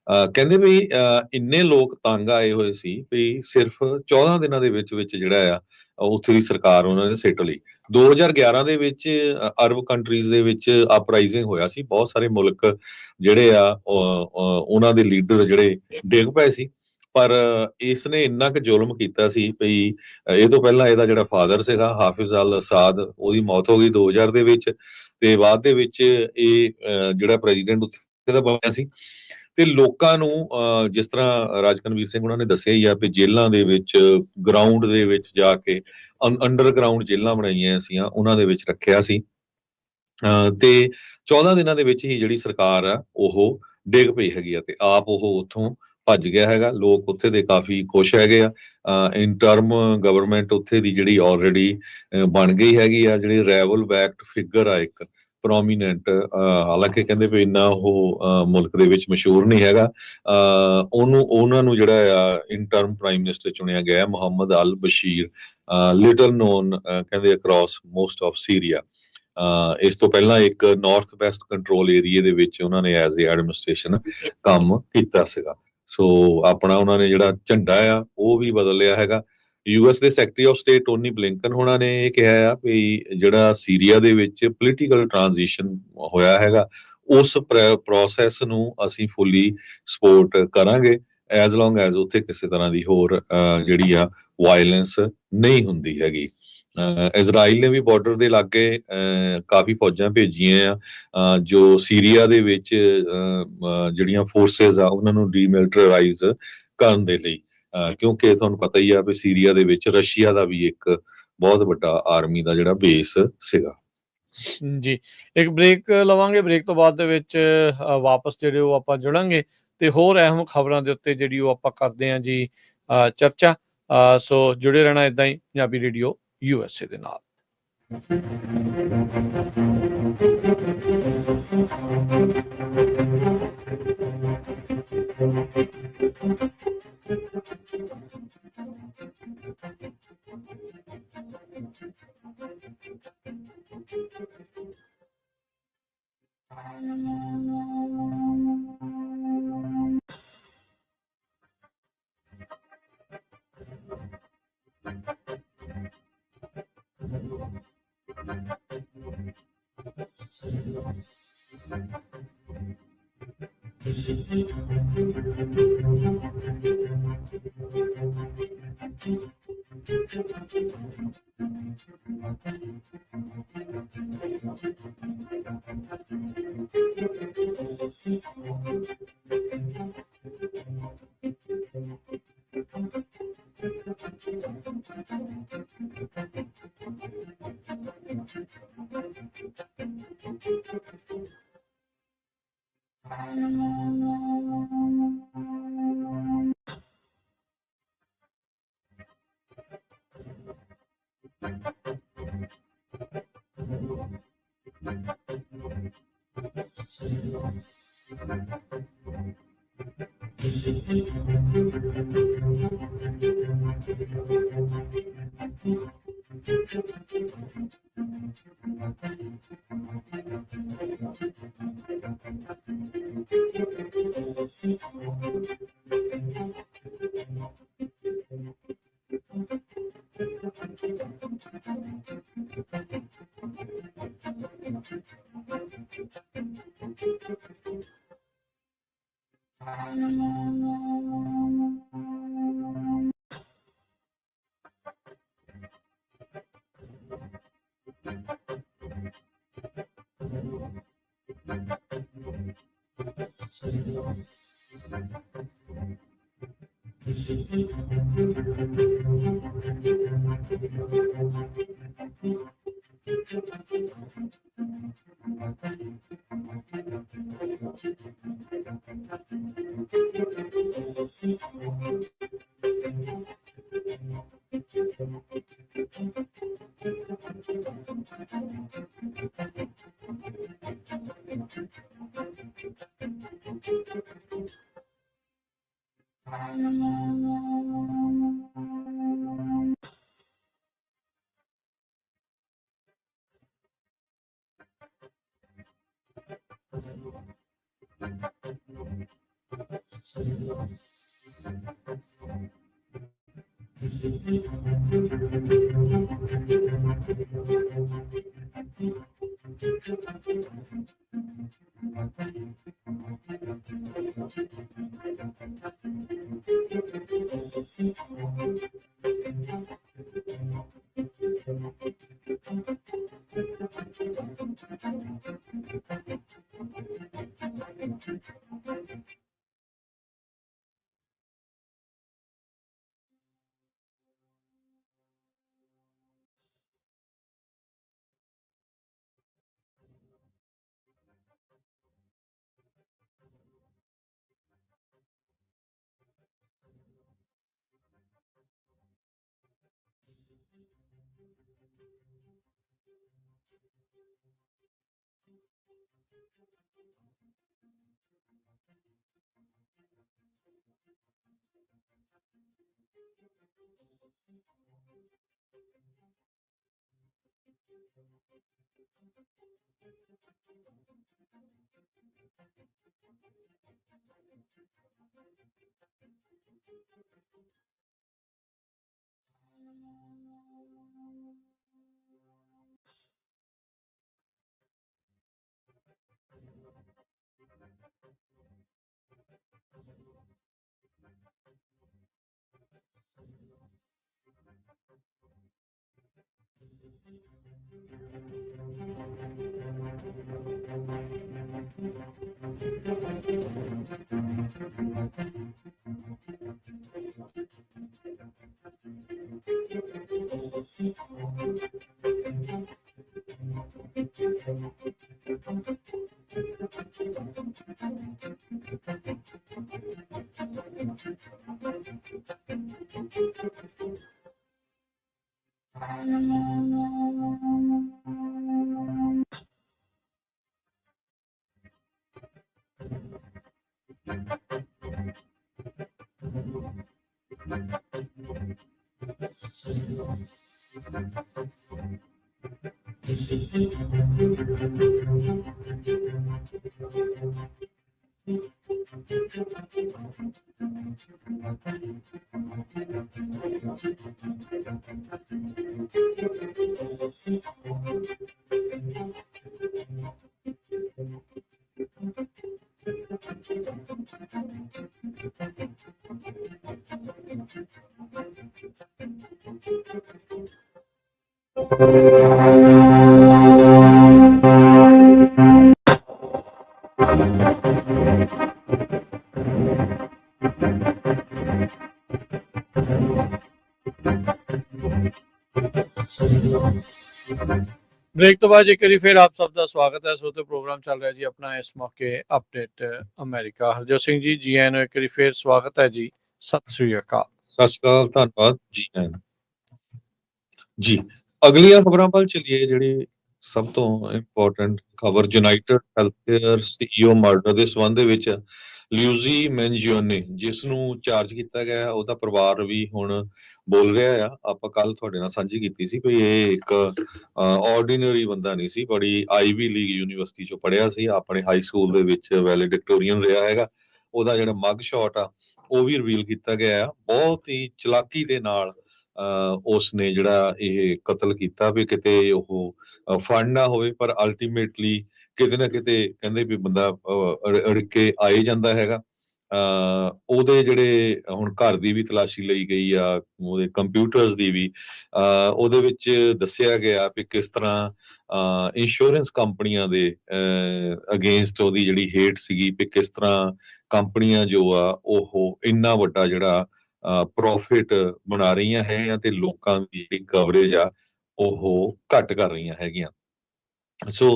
ਕਹਿੰਦੇ ਵੀ ਇੰਨੇ ਲੋਕ ਤੰਗ ਆਏ ਹੋਏ ਸੀ ਵੀ ਸਿਰਫ 14 ਦਿਨਾਂ ਦੇ ਵਿੱਚ ਜਿਹੜਾ ਆ ਉੱਥੇ ਦੀ ਸਰਕਾਰ ਉਹਨਾਂ ਨੇ ਸਿੱਟ ਲਈ। 2011 ਦੇ ਵਿੱਚ ਅਰਬ ਕੰਟਰੀਜ਼ ਦੇ ਵਿੱਚ ਅਪਰਾਈਜ਼ਿੰਗ ਹੋਇਆ ਸੀ, ਬਹੁਤ ਸਾਰੇ ਮੁਲਕ ਜਿਹੜੇ ਆ ਉਹਨਾਂ ਦੇ ਲੀਡਰ ਜਿਹੜੇ ਡਿੱਗ ਪਏ ਸੀ, ਪਰ ਇਸ ਨੇ ਇੰਨਾ ਕੁ ਜ਼ੁਲਮ ਕੀਤਾ ਸੀ ਵੀ ਇਹ ਤੋਂ ਪਹਿਲਾਂ ਇਹਦਾ ਜਿਹੜਾ ਫਾਦਰ ਸੀਗਾ ਹਾਫਿਜ਼ ਅਲ ਅਸਾਦ, ਉਹਦੀ ਮੌਤ ਹੋ ਗਈ 2000 ਦੇ ਵਿੱਚ, ਤੇ ਬਾਅਦ ਦੇ ਵਿੱਚ ਇਹ ਜਿਹੜਾ ਪ੍ਰੈਜ਼ੀਡੈਂਟ ਉੱਥੇ ਦਾ ਬਣਿਆ ਸੀ ਤੇ ਲੋਕਾਂ ਨੂੰ ਜਿਸ ਤਰ੍ਹਾਂ ਰਾਜ ਕਨਵੀਰ ਸਿੰਘ ਉਹਨਾਂ ਨੇ ਦੱਸਿਆ ਹੀ ਆ ਵੀ ਜੇਲ੍ਹਾਂ ਦੇ ਵਿੱਚ ਗਰਾਊਂਡ ਦੇ ਵਿੱਚ ਜਾ ਕੇ ਅੰਡਰਗਰਾਊਂਡ ਜੇਲ੍ਹਾਂ ਬਣਾਈਆਂ ਸੀਆਂ ਉਹਨਾਂ ਦੇ ਵਿੱਚ ਰੱਖਿਆ ਸੀ ਤੇ 14 ਦਿਨਾਂ ਦੇ ਵਿੱਚ ਹੀ ਜਿਹੜੀ ਸਰਕਾਰ ਆ ਉਹ ਡਿੱਗ ਪਈ ਹੈਗੀ ਆ ਤੇ ਆਪ ਉਹ ਉੱਥੋਂ ਭੱਜ ਗਿਆ ਹੈਗਾ ਲੋਕ ਉੱਥੇ ਦੇ ਕਾਫੀ ਖੁਸ਼ ਹੈਗੇ ਆ ਇਨ ਟਰਮ ਗਵਰਨਮੈਂਟ ਉੱਥੇ ਦੀ ਜਿਹੜੀ ਆਲਰੇਡੀ ਬਣ ਗਈ ਹੈਗੀ ਆ ਜਿਹੜੀ ਰੈਵਲ ਬੈਕਡ ਫਿਗਰ ਆ ਇੱਕ ਪ੍ਰੋਮੀਨੈਂਟ ਹਾਲਾਂਕਿ ਕਹਿੰਦੇ ਵੀ ਇੰਨਾ ਉਹ ਮੁਲਕ ਦੇ ਵਿੱਚ ਮਸ਼ਹੂਰ ਨਹੀਂ ਹੈਗਾ ਉਹਨਾਂ ਨੂੰ ਜਿਹੜਾ ਆ ਇਨ ਟਰਮ ਪ੍ਰਾਈਮ ਮਿਨਿਸਟਰ ਚੁਣਿਆ ਗਿਆ ਮੁਹੰਮਦ ਅਲ ਬਸ਼ੀਰ ਲਿਟਲ ਨੋਨ ਕਹਿੰਦੇ ਅਕ੍ਰੋਸ ਮੋਸਟ ਆਫ ਸੀਰੀਆ ਇਸ ਤੋਂ ਪਹਿਲਾਂ ਇੱਕ ਨਾਰਥ ਵੈਸਟ ਕੰਟਰੋਲ ਏਰੀਆ ਦੇ ਵਿੱਚ ਉਹਨਾਂ ਨੇ ਐਜ਼ ਏ ਐਡਮਿਨਿਸਟ੍ਰੇਸ਼ਨ ਕੰਮ ਕੀਤਾ ਸੀਗਾ ਸੋ ਆਪਣਾ ਉਹਨਾਂ ਨੇ ਜਿਹੜਾ ਝੰਡਾ ਆ ਉਹ ਵੀ ਬਦਲ ਲਿਆ ਹੈਗਾ ਯੂਐਸ ਦੇ secretary of state Tony Blinken ਹੋਣਾ ਨੇ ਇਹ ਕਿਹਾ ਆ ਵੀ ਜਿਹੜਾ ਸੀਰੀਆ ਦੇ ਵਿੱਚ ਪੋਲੀਟੀਕਲ ਟ੍ਰਾਂਜੀਸ਼ਨ ਹੋਇਆ ਹੈਗਾ ਉਸ ਪ੍ਰੋਸੈਸ ਨੂੰ ਅਸੀਂ ਫੁੱਲੀ ਸਪੋਰਟ ਕਰਾਂਗੇ ਐਜ਼ ਲੌਂਗ ਐਜ਼ ਉੱਥੇ ਕਿਸੇ ਤਰ੍ਹਾਂ ਦੀ ਹੋਰ ਜਿਹੜੀ ਆ ਵਾਇਲੈਂਸ ਨਹੀਂ ਹੁੰਦੀ ਹੈਗੀ ਇਜ਼ਰਾਈਲ ਨੇ ਵੀ ਬਾਰਡਰ ਦੇ ਲਾਗੇ ਕਾਫੀ ਫੌਜਾਂ ਭੇਜੀਆਂ ਆ ਜੋ ਸੀਰੀਆ ਦੇ ਵਿੱਚ ਜਿਹੜੀਆਂ ਫੋਰਸਸ ਆ ਉਹਨਾਂ ਨੂੰ ਡੀਮਿਲਟਰਾਈਜ਼ ਕਰਨ ਦੇ ਲਈ ਕਿਉਂਕਿ ਤੁਹਾਨੂੰ ਪਤਾ ਹੀ ਆ ਵੀ ਸੀਰੀਆ ਦੇ ਵਿੱਚ ਰਸ਼ੀਆ ਦਾ ਵੀ ਇੱਕ ਬਹੁਤ ਵੱਡਾ ਆਰਮੀ ਦਾ ਜਿਹੜਾ ਬੇਸ ਸੀਗਾ ਜੀ ਇੱਕ ਬ੍ਰੇਕ ਲਵਾਂਗੇ ਬ੍ਰੇਕ ਤੋਂ ਬਾਅਦ ਦੇ ਵਿੱਚ ਵਾਪਸ ਜਿਹੜੇ ਉਹ ਆਪਾਂ ਜੁੜਾਂਗੇ ਤੇ ਹੋਰ ਅਹਿਮ ਖਬਰਾਂ ਦੇ ਉੱਤੇ ਜਿਹੜੀ ਉਹ ਆਪਾਂ ਕਰਦੇ ਹਾਂ ਜੀ ਚਰਚਾ ਸੋ ਜੁੜੇ ਰਹਿਣਾ ਇਦਾਂ ਹੀ ਪੰਜਾਬੀ ਰੇਡੀਓ USA ਦੇ ਨਾਲ ਬ੍ਰੇਕ ਤੋਂ ਬਾਅਦ ਇੱਕ ਵਾਰੀ ਫਿਰ ਆਪ ਸਭ ਦਾ ਸਵਾਗਤ ਹੈ। ਸੋ ਤੇ ਪ੍ਰੋਗਰਾਮ ਚੱਲ ਰਿਹਾ ਜੀ ਆਪਣਾ ਇਸ ਮੌਕੇ ਅਪਡੇਟ ਅਮਰੀਕਾ। ਹਰਜੋਤ ਸਿੰਘ ਜੀ ਆਇਆਂ ਨੂੰ ਇੱਕ ਵਾਰੀ ਫਿਰ ਸਵਾਗਤ ਹੈ ਜੀ। ਸਤਿ ਸ੍ਰੀ ਅਕਾਲ। ਸਤਿ ਸ਼੍ਰੀ ਅਕਾਲ, ਧੰਨਵਾਦ ਜੀ ਆਇਆਂ ਨੂੰ। ਜੀ ਅਗਲੀਆਂ ਖਬਰਾਂ ਵੱਲ ਚੱਲੀਏ। ਜਿਹੜੀ ਸਭ ਤੋਂ ਇੰਪੋਰਟੈਂਟ ਖਬਰ, ਯੂਨਾਈਟਿਡ ਹੈਲਥਕੇਅਰ CEO ਮਰਡਰ ਦੇ ਸੰਬੰਧ ਦੇ ਵਿੱਚ ਲਿਊਜੀ ਮੈਨਜਿਓਨੇ, ਜਿਸ ਨੂੰ ਚਾਰਜ ਕੀਤਾ ਗਿਆ, ਉਹਦਾ ਪਰਿਵਾਰ ਵੀ ਹੁਣ ਬੋਲ ਰਿਹਾ ਆ। ਆਪਾਂ ਕੱਲ ਤੁਹਾਡੇ ਨਾਲ ਸਾਂਝੀ ਕੀਤੀ ਸੀ ਵੀ ਇਹ ਇੱਕ ਆਰਡੀਨਰੀ ਬੰਦਾ ਨਹੀਂ ਸੀ, ਬੜੀ ਆਈਵੀ ਲੀਗ ਯੂਨੀਵਰਸਿਟੀ ਚੋਂ ਪੜ੍ਹਿਆ ਸੀ, ਆਪਣੇ ਹਾਈ ਸਕੂਲ ਦੇ ਵਿੱਚ ਵੈਲੇਡਿਕਟੋਰੀਅਨ ਰਿਹਾ ਹੈਗਾ। ਉਹਦਾ ਜਿਹੜਾ ਮੱਗ ਸ਼ਾਟ ਆ ਉਹ ਵੀ ਰਿਵੀਲ ਕੀਤਾ ਗਿਆ ਆ। ਬਹੁਤ ਹੀ ਚਲਾਕੀ ਦੇ ਨਾਲ ਉਸਨੇ ਜਿਹੜਾ ਇਹ ਕਤਲ ਕੀਤਾ ਵੀ ਕਿਤੇ ਉਹ ਫੜ ਨਾ ਹੋਵੇ, ਪਰ ਅਲਟੀਮੇਟਲੀ ਕਿਤੇ ਨਾ ਕਿਤੇ ਕਹਿੰਦੇ ਵੀ ਬੰਦਾ ਅੜ ਕੇ ਆ ਹੀ ਜਾਂਦਾ ਹੈਗਾ। ਉਹਦੇ ਜਿਹੜੇ ਹੁਣ ਘਰ ਦੀ ਵੀ ਤਲਾਸ਼ੀ ਲਈ ਗਈ ਆ, ਉਹਦੇ ਕੰਪਿਊਟਰਸ ਦੀ ਵੀ। ਉਹਦੇ ਵਿੱਚ ਦੱਸਿਆ ਗਿਆ ਵੀ ਕਿਸ ਤਰ੍ਹਾਂ ਇੰਸ਼ੋਰੈਂਸ ਕੰਪਨੀਆਂ ਦੇ ਅਗੇਂਸਟ ਉਹਦੀ ਜਿਹੜੀ ਹੇਟ ਸੀਗੀ, ਵੀ ਕਿਸ ਤਰ੍ਹਾਂ ਕੰਪਨੀਆਂ ਜੋ ਆ ਉਹ ਇੰਨਾ ਵੱਡਾ ਜਿਹੜਾ ਪ੍ਰੋਫਿਟ ਬਣਾ ਰਹੀਆਂ ਹੈਗੀਆਂ ਤੇ ਲੋਕਾਂ ਦੀ ਜਿਹੜੀ ਕਵਰੇਜ ਆ ਉਹ ਘੱਟ ਕਰ ਰਹੀਆਂ ਹੈਗੀਆਂ। ਸੋ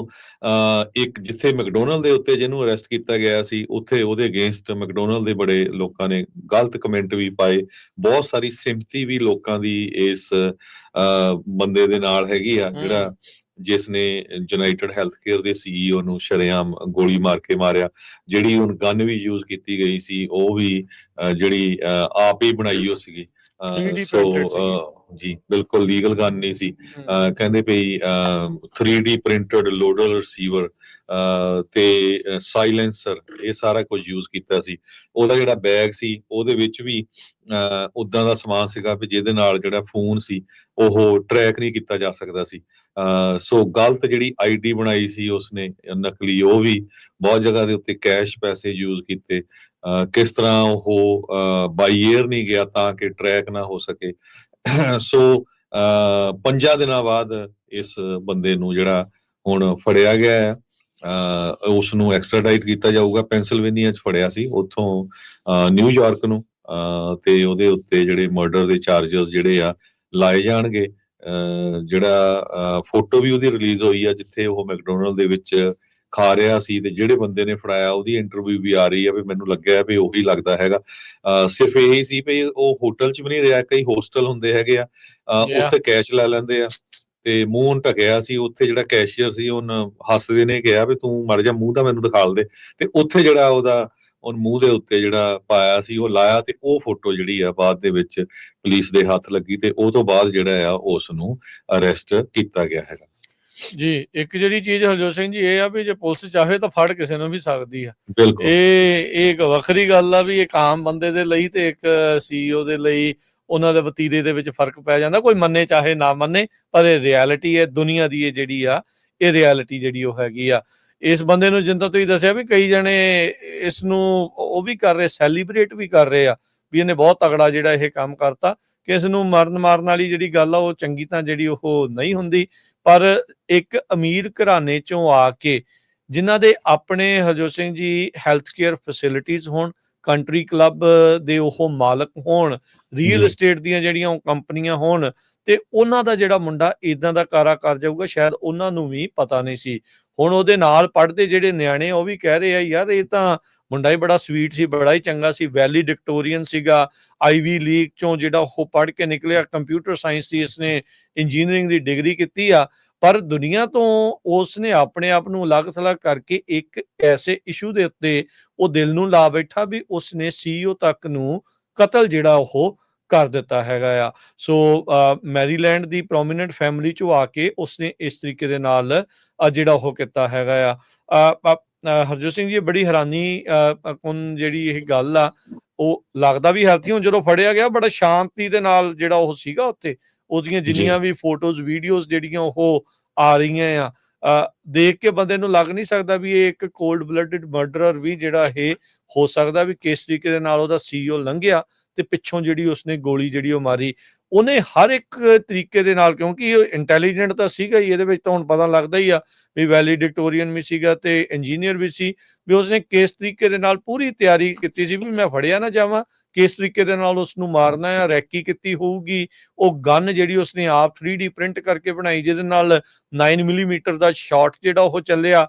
ਇੱਕ ਜਿੱਥੇ ਮੈਕਡੋਨਲਡ ਦੇ ਉੱਤੇ ਜਿਹਨੂੰ ਅਰੈਸਟ ਕੀਤਾ ਗਿਆ ਸੀ, ਉੱਥੇ ਉਹਦੇ ਅਗੇਂਸਟ ਮੈਕਡੋਨਲਡ ਦੇ ਬੜੇ ਲੋਕਾਂ ਨੇ ਗਲਤ ਕਮੈਂਟ ਵੀ ਪਾਏ। ਬਹੁਤ ਸਾਰੀ ਸਿੰਪਥੀ ਵੀ ਲੋਕਾਂ ਦੀ ਇਸ ਬੰਦੇ ਦੇ ਨਾਲ ਹੈਗੀ ਆ, ਜਿਹੜਾ ਜਿਸ ਨੇ ਯੂਨਾਈਟਿਡ ਹੈਲਥਕੇਅਰ ਦੇ CEO ਨੂੰ ਸ਼ਰੇਆਮ ਗੋਲੀ ਮਾਰ ਕੇ ਮਾਰਿਆ। ਜਿਹੜੀ ਹੁਣ ਗਨ ਵੀ ਯੂਜ਼ ਕੀਤੀ ਗਈ ਸੀ, ਉਹ ਵੀ ਜਿਹੜੀ ਆਪ ਹੀ ਬਣਾਈ ਉਹ ਸੀਗੀ। ਜੀ ਬਿਲਕੁਲ ਲੀਗਲ ਗਨ ਨਹੀਂ ਸੀ। ਕਹਿੰਦੇ ਵੀ 3D ਪ੍ਰਿੰਟਡ ਲੋਡਰ ਰਿਸੀਵਰ ਤੇ ਸਾਇਲੈਂਸਰ, ਇਹ ਸਾਰਾ ਕੁਝ ਯੂਜ਼ ਕੀਤਾ ਸੀ। ਉਹਦਾ ਜਿਹੜਾ ਬੈਗ ਸੀ ਉਹਦੇ ਵਿੱਚ ਵੀ ਉਦਾਂ ਦਾ ਸਮਾਨ ਸੀਗਾ ਵੀ ਜਿਹਦੇ ਨਾਲ ਜਿਹੜਾ ਫੋਨ ਸੀ ਉਹ ਟਰੈਕ ਨਹੀਂ ਕੀਤਾ ਜਾ ਸਕਦਾ ਸੀ। ਸੋ ਗਲਤ ਜਿਹੜੀ ID ਬਣਾਈ ਸੀ ਉਸਨੇ ਨਕਲੀ, ਉਹ ਵੀ ਬਹੁਤ ਜਗ੍ਹਾ ਦੇ ਉੱਤੇ ਕੈਸ਼ ਪੈਸੇ ਯੂਜ਼ ਕੀਤੇ। ਕਿਸ ਤਰ੍ਹਾਂ ਉਹ ਬਾਈ ਏਅਰ ਨਹੀਂ ਗਿਆ ਤਾਂ ਕਿ ਟਰੈਕ ਨਾ ਹੋ ਸਕੇ। ਸੋ 5 ਦਿਨਾਂ ਬਾਅਦ ਇਸ ਬੰਦੇ ਨੂੰ ਜਿਹੜਾ ਹੁਣ ਫੜਿਆ ਗਿਆ ਹੈ, ਉਸ ਨੂੰ ਐਕਸਟ੍ਰਾਡਾਈਟ ਕੀਤਾ ਜਾਊਗਾ। ਪੈਂਸਿਲਵੇਨੀਆ 'ਚ ਫੜਿਆ ਸੀ, ਉੱਥੋਂ ਨਿਊਯਾਰਕ ਨੂੰ, ਤੇ ਉਹਦੇ ਉੱਤੇ ਜਿਹੜੇ ਮਰਡਰ ਦੇ ਚਾਰਜਸ ਜਿਹੜੇ ਆ ਲਾਏ ਜਾਣਗੇ। ਜਿਹੜਾ ਫੋਟੋ ਵੀ ਉਹਦੀ ਰਿਲੀਜ਼ ਹੋਈ ਆ ਜਿੱਥੇ ਉਹ ਮੈਕਡੋਨਲਡ ਦੇ ਵਿੱਚ ਖਾ ਰਿਹਾ ਸੀ, ਤੇ ਜਿਹੜੇ ਬੰਦੇ ਨੇ ਫੜਾਇਆ ਉਹਦੀ ਇੰਟਰਵਿਊ ਵੀ ਆ ਰਹੀ ਆ ਵੀ ਮੈਨੂੰ ਲੱਗਿਆ ਵੀ ਉਹੀ ਲੱਗਦਾ ਹੈਗਾ। ਸਿਰਫ ਇਹੀ ਸੀ ਵੀ ਉਹ ਹੋਟਲ 'ਚ ਵੀ ਨਹੀਂ ਰਿਹਾ, ਕਈ ਹੋਸਟਲ ਹੁੰਦੇ ਹੈਗੇ ਆ, ਉੱਥੇ ਕੈਸ਼ ਲੈ ਲੈਂਦੇ ਆ ਤੇ ਮੂੰਹ ਢਕਿਆ ਸੀ। ਉੱਥੇ ਜਿਹੜਾ ਕੈਸ਼ੀਅਰ ਸੀ ਉਹਨ ਹੱਸਦੇ ਨੇ ਕਿਹਾ ਵੀ ਤੂੰ ਮਰ ਜਾ, ਮੂੰਹ ਤਾਂ ਮੈਨੂੰ ਦਿਖਾ ਦੇ। ਤੇ ਉੱਥੇ ਜਿਹੜਾ ਉਹ ਮੂੰਹ ਦੇ ਉੱਤੇ ਜਿਹੜਾ ਪਾਇਆ ਸੀ ਉਹ ਲਾਇਆ, ਤੇ ਉਹ ਫੋਟੋ ਜਿਹੜੀ ਆ ਬਾਅਦ ਦੇ ਵਿੱਚ ਪੁਲਿਸ ਦੇ ਹੱਥ ਲੱਗੀ, ਤੇ ਉਹ ਤੋਂ ਬਾਅਦ ਜਿਹੜਾ ਆ ਉਸ ਨੂੰ ਅਰੈਸਟ ਕੀਤਾ ਗਿਆ ਹੈਗਾ। ਜੀ, ਇੱਕ ਜਿਹੜੀ ਚੀਜ਼ ਹਰਜੋਤ ਸਿੰਘ ਜੀ ਇਹ ਆ ਵੀ ਜੇ ਪੁਲਿਸ ਚਾਹੇ ਤਾਂ ਫੜ ਕਿਸੇ ਨੂੰ ਵੀ ਸਕਦੀ ਆ। ਬਿਲਕੁਲ ਇਹ ਇੱਕ ਵੱਖਰੀ ਗੱਲ ਆ ਵੀ ਇੱਕ ਆਮ ਬੰਦੇ ਦੇ ਲਈ ਤੇ ਇੱਕ CEO ਦੇ ਲਈ ਉਹਨਾਂ ਦੇ ਵਤੀਰੇ ਦੇ ਵਿੱਚ ਫਰਕ ਪੈ ਜਾਂਦਾ। ਕੋਈ ਮੰਨੇ ਚਾਹੇ ਨਾ ਮੰਨੇ, ਪਰ ਇਹ ਰਿਐਲਿਟੀ ਹੈ ਦੁਨੀਆ ਦੀ, ਇਹ ਜਿਹੜੀ ਆ ਇਹ ਰਿਐਲਿਟੀ ਜਿਹੜੀ ਉਹ ਹੈਗੀ ਆ। ਇਸ ਬੰਦੇ ਨੂੰ ਜਿੱਦਾਂ ਤੁਸੀਂ ਦੱਸਿਆ ਵੀ ਕਈ ਜਣੇ ਇਸ ਨੂੰ ਉਹ ਵੀ ਕਰ ਰਹੇ, ਸੈਲੀਬ੍ਰੇਟ ਵੀ ਕਰ ਰਹੇ ਆ ਵੀ ਇਹਨੇ ਬਹੁਤ ਤਗੜਾ ਜਿਹੜਾ ਇਹ ਕੰਮ ਕਰਤਾ, ਕਿ ਇਸ ਨੂੰ ਮਾਰਨ ਵਾਲੀ ਜਿਹੜੀ ਗੱਲ ਆ ਉਹ ਚੰਗੀ ਤਾਂ ਜਿਹੜੀ ਉਹ ਨਹੀਂ ਹੁੰਦੀ। ਪਰ ਇੱਕ ਅਮੀਰ ਘਰਾਣੇ ਚੋਂ ਆ ਕੇ ਜਿਨ੍ਹਾਂ ਦੇ ਆਪਣੇ Harjot Singh ji health care facilities ਹੋਣ, ਕੰਟਰੀ ਕਲੱਬ ਦੇ ਉਹ ਮਾਲਕ ਹੋਣ, ਰੀਅਲ ਜੀ। ਐਸਟੇਟ ਦੀਆਂ ਜਿਹੜੀਆਂ ਉਹ ਕੰਪਨੀਆਂ ਹੋਣ, ਤੇ ਉਹਨਾਂ ਦਾ ਜਿਹੜਾ ਮੁੰਡਾ ਇਦਾਂ ਦਾ ਕਾਰਾ ਕਰ ਜਾਊਗਾ ਸ਼ਾਇਦ ਉਹਨਾਂ ਨੂੰ ਵੀ ਪਤਾ ਨਹੀਂ ਸੀ। ਹੁਣ ਉਹਦੇ ਨਾਲ ਪੜ੍ਹਦੇ ਜਿਹੜੇ ਨਿਆਣੇ ਉਹ ਵੀ ਕਹਿ ਰਹੇ ਆ ਯਾਰ ਇਹ ਤਾਂ ਮੁੰਡਾ ਹੀ ਬੜਾ ਸਵੀਟ ਸੀ, ਬੜਾ ਹੀ ਚੰਗਾ ਸੀ, ਵੈਲੀਡਿਕਟੋਰੀਅਨ ਸੀਗਾ, ਆਈਵੀ ਲੀਗ ਚੋਂ ਜਿਹੜਾ ਉਹ ਪੜ੍ਹ ਕੇ ਨਿਕਲਿਆ, ਕੰਪਿਊਟਰ ਸਾਇੰਸ ਦੀ ਇਸਨੇ ਇੰਜੀਨੀਅਰਿੰਗ ਦੀ ਡਿਗਰੀ ਕੀਤੀ ਆ, ਪਰ ਦੁਨੀਆ ਤੋਂ ਉਸਨੇ ਆਪਣੇ ਆਪ ਨੂੰ ਅਲੱਗ-ਥਲੱਗ ਕਰਕੇ ਇੱਕ ਐਸੇ ਇਸ਼ੂ ਦੇ ਉੱਤੇ ਉਹ ਦਿਲ ਨੂੰ ਲਾ ਬੈਠਾ ਵੀ ਉਸਨੇ CEO ਤੱਕ ਨੂੰ ਕਤਲ ਜਿਹੜਾ ਉਹ ਕਰ ਦਿੱਤਾ ਹੈਗਾ ਆ। ਸੋ ਮੈਰੀਲੈਂਡ ਦੀ ਪ੍ਰੋਮੀਨੈਂਟ ਫੈਮਿਲੀ ਚੋਂ ਆ ਕੇ ਉਸਨੇ ਇਸ ਤਰੀਕੇ ਦੇ ਨਾਲ ਜਿਹੜਾ ਉਹ ਕੀਤਾ ਹੈਗਾ ਆ। ਹਰਜੋਤ ਸਿੰਘ ਜੀ ਬੜੀ ਹੈਰਾਨੀ ਕੁਨ ਜਿਹੜੀ ਇਹ ਗੱਲ ਆ, ਉਹ ਲੱਗਦਾ ਵੀ ਹੈਲਥੀ ਹੁਣ ਜਦੋਂ ਫੜਿਆ ਗਿਆ ਬੜਾ ਸ਼ਾਂਤੀ ਦੇ ਨਾਲ ਜਿਹੜਾ ਉਹ ਸੀਗਾ ਉੱਥੇ, ਉਹਦੀਆਂ ਜਿੰਨੀਆਂ ਵੀ ਫੋਟੋਜ਼ ਵੀਡੀਓਜ਼ ਜਿਹੜੀਆਂ ਉਹ ਆ ਰਹੀਆਂ ਆ, ਦੇਖ ਕੇ ਬੰਦੇ ਨੂੰ ਲੱਗ ਨਹੀਂ ਸਕਦਾ ਵੀ ਇਹ ਇੱਕ ਕੋਲਡ ਬਲੱਡਡ ਮਰਡਰਰ ਵੀ ਜਿਹੜਾ ਇਹ ਹੋ ਸਕਦਾ ਵੀ ਕਿਸ ਤਰੀਕੇ ਦੇ ਨਾਲ ਉਹਦਾ CEO ਲੰਘਿਆ ਤੇ ਪਿੱਛੋਂ ਜਿਹੜੀ ਉਸਨੇ ਗੋਲੀ ਜਿਹੜੀ ਉਹ ਮਾਰੀ। ਉਹਨੇ ਹਰ ਇੱਕ ਤਰੀਕੇ ਦੇ ਨਾਲ, ਕਿਉਂਕਿ ਇੰਟੈਲੀਜੈਂਟ ਤਾਂ ਸੀਗਾ ਹੀ, ਇਹਦੇ ਵਿੱਚ ਤਾਂ ਹੁਣ ਪਤਾ ਲੱਗਦਾ ਹੀ ਆ ਵੀ ਵੈਲੀਡਿਕਟੋਰੀਅਨ ਵੀ ਸੀਗਾ ਤੇ ਇੰਜੀਨੀਅਰ ਵੀ ਸੀ, ਵੀ ਉਸਨੇ ਕਿਸ ਤਰੀਕੇ ਦੇ ਨਾਲ ਪੂਰੀ ਤਿਆਰੀ ਕੀਤੀ ਸੀ ਵੀ ਮੈਂ ਫੜਿਆ ਨਾ ਜਾਵਾਂ, ਕਿਸ ਤਰੀਕੇ ਦੇ ਨਾਲ ਉਸ ਨੂੰ ਮਾਰਨਾ ਹੈ, ਰੈਕੀ ਕੀਤੀ ਹੋਊਗੀ। ਉਹ ਗਨ ਜਿਹੜੀ ਉਸਨੇ ਆਪ 3D ਪ੍ਰਿੰਟ ਕਰਕੇ ਬਣਾਈ, ਜਿਹਦੇ ਨਾਲ 9 ਮਿਲੀਮੀਟਰ ਦਾ ਸ਼ਾਟ ਜਿਹੜਾ ਉਹ ਚੱਲਿਆ,